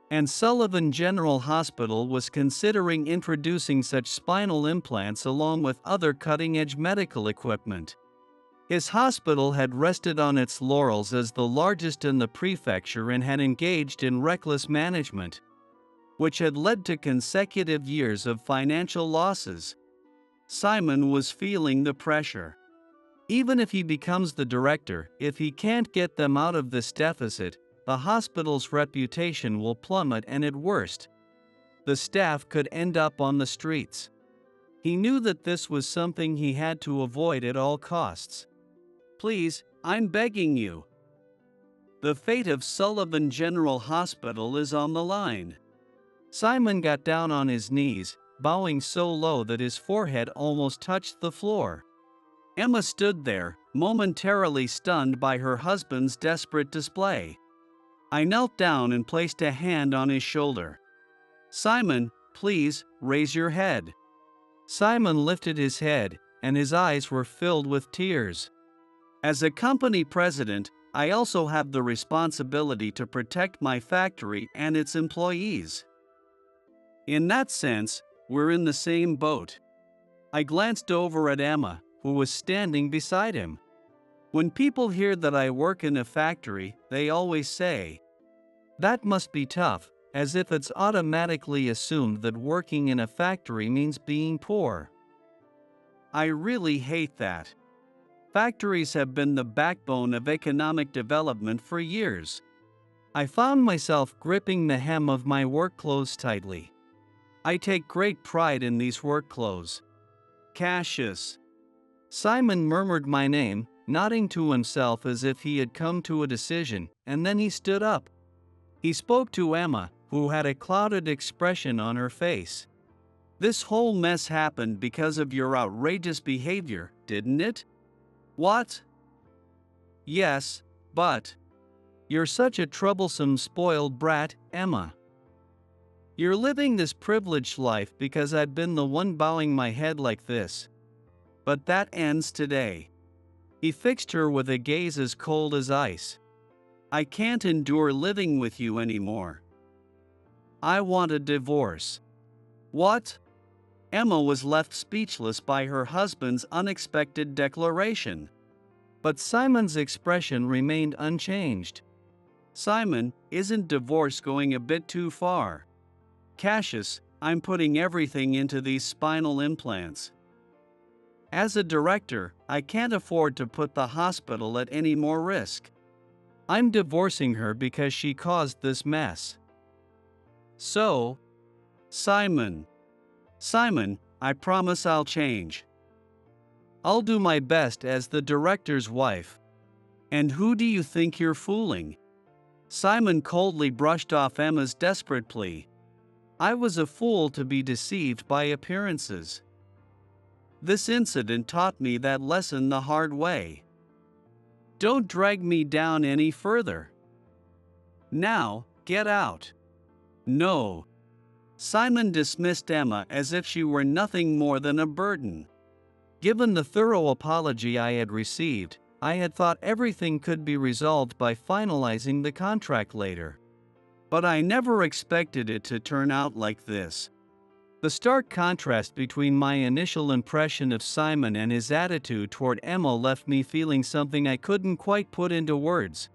And Sullivan General Hospital was considering introducing such spinal implants along with other cutting-edge medical equipment. His hospital had rested on its laurels as the largest in the prefecture and had engaged in reckless management, which had led to consecutive years of financial losses. Simon was feeling the pressure. Even if he becomes the director, if he can't get them out of this deficit, the hospital's reputation will plummet, and at worst, the staff could end up on the streets. He knew that this was something he had to avoid at all costs. Please, I'm begging you. The fate of Sullivan General Hospital is on the line. Simon got down on his knees, bowing so low that his forehead almost touched the floor. Emma stood there, momentarily stunned by her husband's desperate display. I knelt down and placed a hand on his shoulder. Simon, please, raise your head. Simon lifted his head, and his eyes were filled with tears. As a company president, I also have the responsibility to protect my factory and its employees. In that sense, we're in the same boat. I glanced over at Emma, who was standing beside him. When people hear that I work in a factory, they always say, "That must be tough," as if it's automatically assumed that working in a factory means being poor. I really hate that. Factories have been the backbone of economic development for years. I found myself gripping the hem of my work clothes tightly. I take great pride in these work clothes. Cassius. Simon murmured my name, nodding to himself as if he had come to a decision, and then he stood up. He spoke to Emma, who had a clouded expression on her face. This whole mess happened because of your outrageous behavior, didn't it? What? Yes, but you're such a troublesome, spoiled brat, Emma. You're living this privileged life because I'd been the one bowing my head like this. But that ends today. He fixed her with a gaze as cold as ice. I can't endure living with you anymore. I want a divorce. What? Emma was left speechless by her husband's unexpected declaration. But Simon's expression remained unchanged. Simon, isn't divorce going a bit too far? Cassius, I'm putting everything into these spinal implants. As a director, I can't afford to put the hospital at any more risk. I'm divorcing her because she caused this mess. So, Simon, I promise I'll change. I'll do my best as the director's wife. And who do you think you're fooling? Simon coldly brushed off Emma's desperate plea. I was a fool to be deceived by appearances. This incident taught me that lesson the hard way. Don't drag me down any further. Now, get out. No. Simon dismissed Emma as if she were nothing more than a burden. Given the thorough apology I had received, I had thought everything could be resolved by finalizing the contract later. But I never expected it to turn out like this. The stark contrast between my initial impression of Simon and his attitude toward Emma left me feeling something I couldn't quite put into words.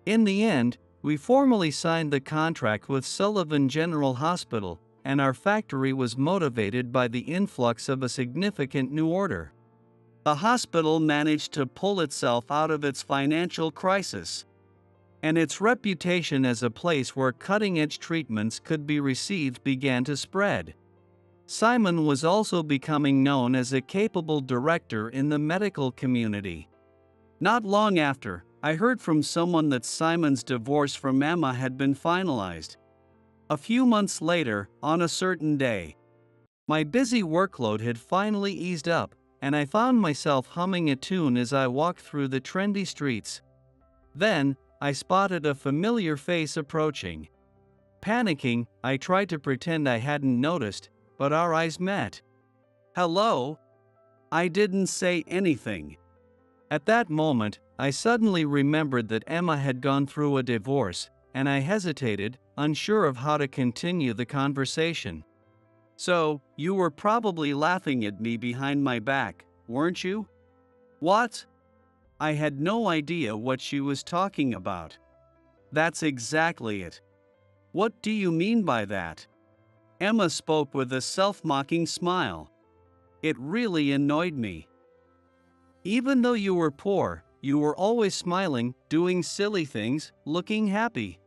In the end, we formally signed the contract with Sullivan General Hospital, and our factory was motivated by the influx of a significant new order. The hospital managed to pull itself out of its financial crisis, and its reputation as a place where cutting-edge treatments could be received began to spread. Simon was also becoming known as a capable director in the medical community. Not long after, I heard from someone that Simon's divorce from Emma had been finalized. A few months later, on a certain day, my busy workload had finally eased up, and I found myself humming a tune as I walked through the trendy streets. Then, I spotted a familiar face approaching. Panicking, I tried to pretend I hadn't noticed, but our eyes met. "Hello?" I didn't say anything. At that moment, I suddenly remembered that Emma had gone through a divorce, and I hesitated, unsure of how to continue the conversation. "So, you were probably laughing at me behind my back, weren't you?" "What?" I had no idea what she was talking about. "That's exactly it." "What do you mean by that?" Emma spoke with a self-mocking smile. It really annoyed me. "Even though you were poor, you were always smiling, doing silly things, looking happy.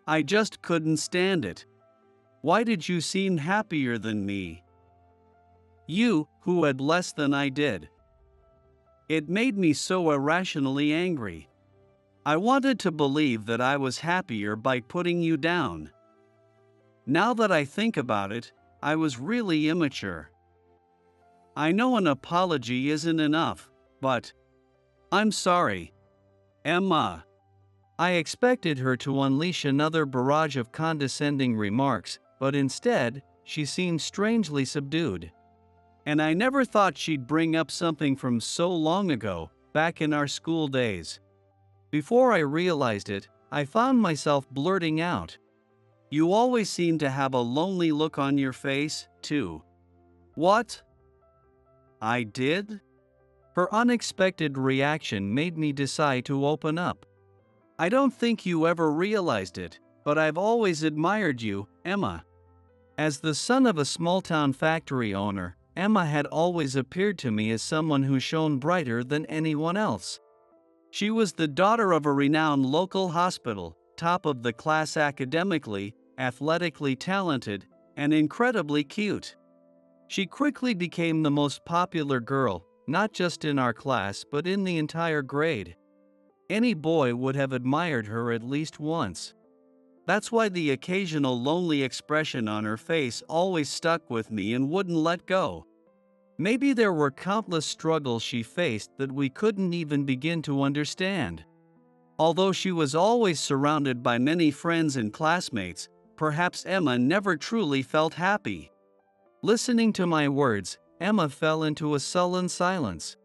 I just couldn't stand it. Why did you seem happier than me? You, who had less than I did." It made me so irrationally angry. I wanted to believe that I was happier by putting you down. Now that I think about it, I was really immature. I know an apology isn't enough, but I'm sorry, Emma. I expected her to unleash another barrage of condescending remarks, but instead, she seemed strangely subdued. And I never thought she'd bring up something from so long ago, back in our school days. Before I realized it, I found myself blurting out, "You always seem to have a lonely look on your face, too." "What? I did?" Her unexpected reaction made me decide to open up. "I don't think you ever realized it, but I've always admired you, Emma." As the son of a small-town factory owner, Emma had always appeared to me as someone who shone brighter than anyone else. She was the daughter of a renowned local hospital, top of the class academically, athletically talented, and incredibly cute. She quickly became the most popular girl, not just in our class but in the entire grade. Any boy would have admired her at least once. That's why the occasional lonely expression on her face always stuck with me and wouldn't let go. Maybe there were countless struggles she faced that we couldn't even begin to understand. Although she was always surrounded by many friends and classmates, perhaps Emma never truly felt happy. Listening to my words, Emma fell into a sullen silence.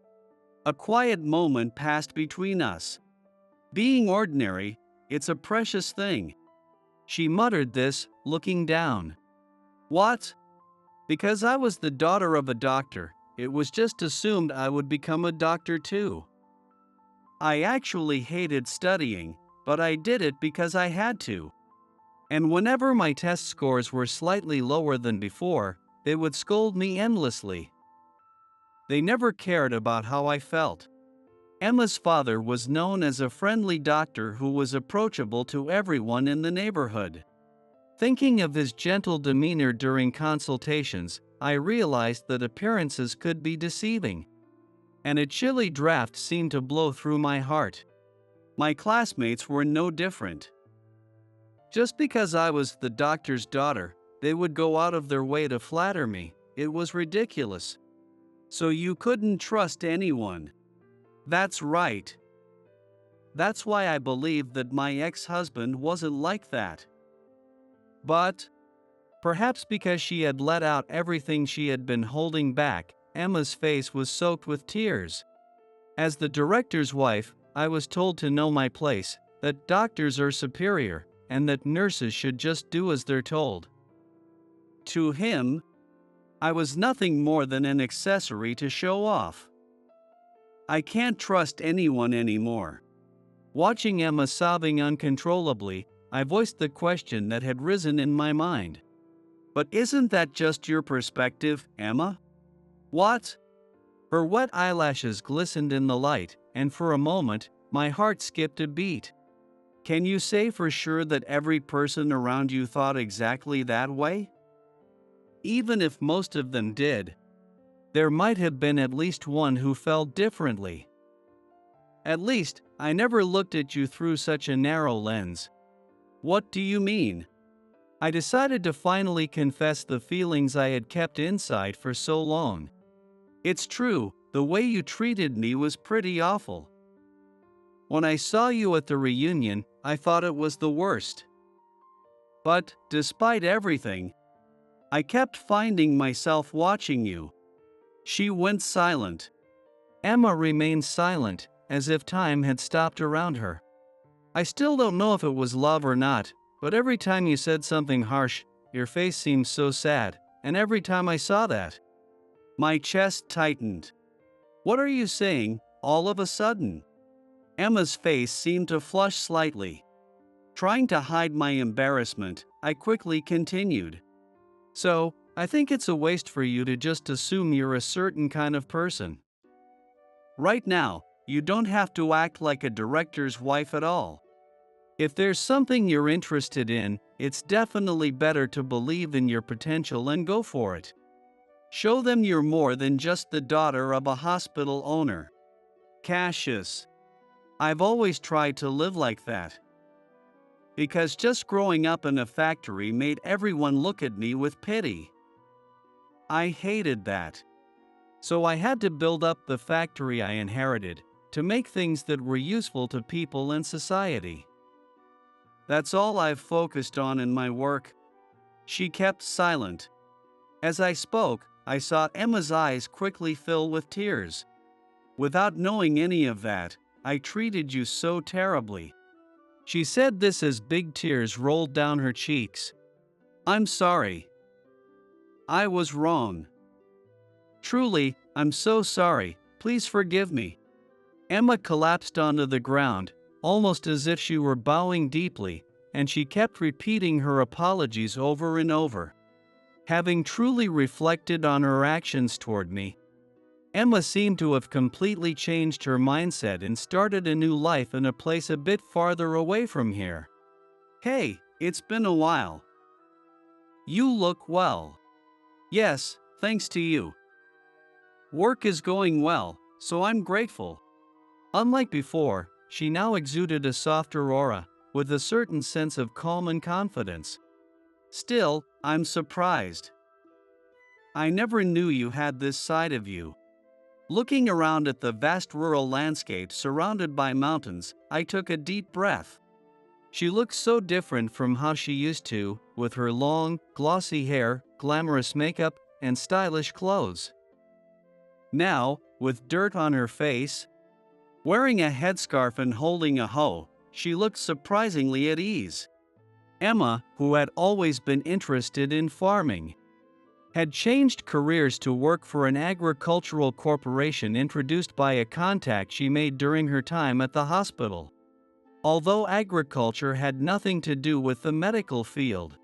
A quiet moment passed between us. "Being ordinary, it's a precious thing." She muttered this, looking down. "What? Because I was the daughter of a doctor, it was just assumed I would become a doctor too. I actually hated studying, but I did it because I had to. And whenever my test scores were slightly lower than before, they would scold me endlessly. They never cared about how I felt." Emma's father was known as a friendly doctor who was approachable to everyone in the neighborhood. Thinking of his gentle demeanor during consultations, I realized that appearances could be deceiving. And a chilly draft seemed to blow through my heart. My classmates were no different. Just because I was the doctor's daughter, they would go out of their way to flatter me. It was ridiculous. "So you couldn't trust anyone." "That's right. That's why I believed that my ex-husband wasn't like that." But, perhaps because she had let out everything she had been holding back, Emma's face was soaked with tears. As the director's wife, I was told to know my place, that doctors are superior, and that nurses should just do as they're told. To him, I was nothing more than an accessory to show off. I can't trust anyone anymore. Watching Emma sobbing uncontrollably, I voiced the question that had risen in my mind. But isn't that just your perspective, Emma? What? Her wet eyelashes glistened in the light, and for a moment, my heart skipped a beat. Can you say for sure that every person around you thought exactly that way? Even if most of them did, there might have been at least one who felt differently. At least, I never looked at you through such a narrow lens. What do you mean? I decided to finally confess the feelings I had kept inside for so long. It's true, the way you treated me was pretty awful. When I saw you at the reunion, I thought it was the worst. But, despite everything, I kept finding myself watching you. She went silent. Emma remained silent, as if time had stopped around her. I still don't know if it was love or not, but every time you said something harsh, your face seemed so sad, and every time I saw that, my chest tightened. What are you saying, all of a sudden? Emma's face seemed to flush slightly. Trying to hide my embarrassment, I quickly continued. So, I think it's a waste for you to just assume you're a certain kind of person. Right now, you don't have to act like a director's wife at all. If there's something you're interested in, it's definitely better to believe in your potential and go for it. Show them you're more than just the daughter of a hospital owner. Cassius. I've always tried to live like that. Because just growing up in a factory made everyone look at me with pity. I hated that. So I had to build up the factory I inherited, to make things that were useful to people and society. That's all I've focused on in my work. She kept silent. As I spoke, I saw Emma's eyes quickly fill with tears. Without knowing any of that, I treated you so terribly. She said this as big tears rolled down her cheeks. I'm sorry. I was wrong. Truly, I'm so sorry, please forgive me. Emma collapsed onto the ground, almost as if she were bowing deeply, and she kept repeating her apologies over and over. Having truly reflected on her actions toward me, Emma seemed to have completely changed her mindset and started a new life in a place a bit farther away from here. Hey, it's been a while. You look well. Yes, thanks to you. Work is going well, so I'm grateful. Unlike before, she now exuded a softer aura, with a certain sense of calm and confidence. Still, I'm surprised. I never knew you had this side of you. Looking around at the vast rural landscape surrounded by mountains, I took a deep breath. She looked so different from how she used to, with her long, glossy hair, glamorous makeup, and stylish clothes. Now, with dirt on her face, wearing a headscarf and holding a hoe, she looked surprisingly at ease. Emma, who had always been interested in farming, had changed careers to work for an agricultural corporation introduced by a contact she made during her time at the hospital. Although agriculture had nothing to do with the medical field,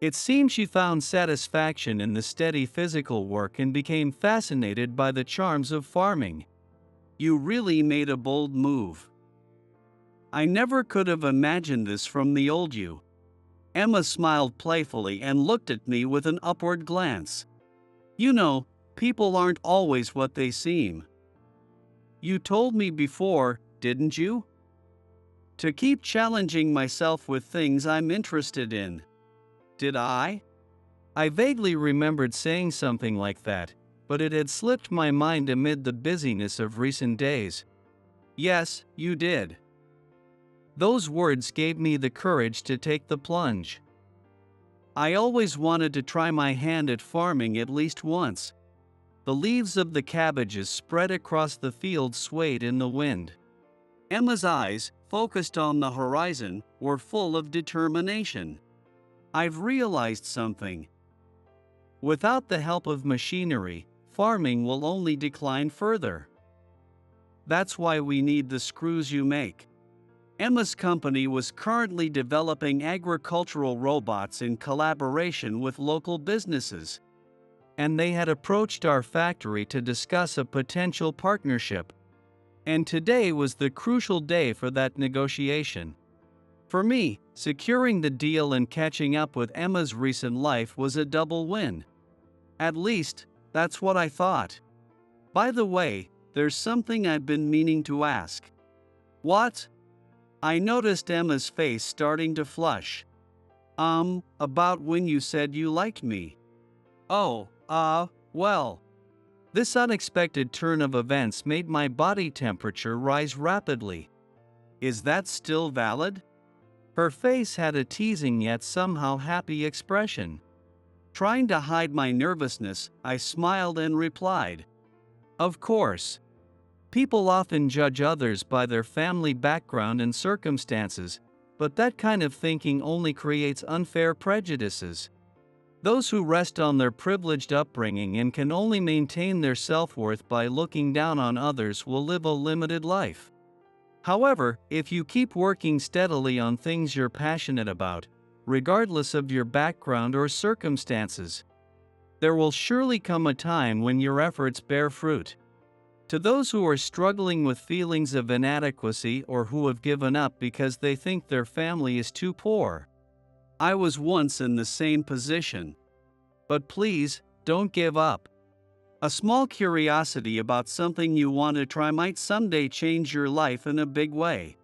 it seemed she found satisfaction in the steady physical work and became fascinated by the charms of farming. You really made a bold move. I never could have imagined this from the old you. Emma smiled playfully and looked at me with an upward glance. You know, people aren't always what they seem. You told me before, didn't you? To keep challenging myself with things I'm interested in. Did I? I vaguely remembered saying something like that, but it had slipped my mind amid the busyness of recent days. Yes, you did. Those words gave me the courage to take the plunge. I always wanted to try my hand at farming at least once. The leaves of the cabbages spread across the field swayed in the wind. Emma's eyes, focused on the horizon, were full of determination. I've realized something. Without the help of machinery, farming will only decline further. That's why we need the screws you make. Emma's company was currently developing agricultural robots in collaboration with local businesses, and they had approached our factory to discuss a potential partnership. And today was the crucial day for that negotiation. For me, securing the deal and catching up with Emma's recent life was a double win. At least, that's what I thought. By the way, there's something I've been meaning to ask. What? I noticed Emma's face starting to flush. About when you said you liked me. Oh, well. This unexpected turn of events made my body temperature rise rapidly. Is that still valid? Her face had a teasing yet somehow happy expression. Trying to hide my nervousness, I smiled and replied, "Of course. People often judge others by their family background and circumstances, but that kind of thinking only creates unfair prejudices. Those who rest on their privileged upbringing and can only maintain their self-worth by looking down on others will live a limited life. However, if you keep working steadily on things you're passionate about, regardless of your background or circumstances, there will surely come a time when your efforts bear fruit." To those who are struggling with feelings of inadequacy or who have given up because they think their family is too poor, I was once in the same position. But please, don't give up. A small curiosity about something you want to try might someday change your life in a big way.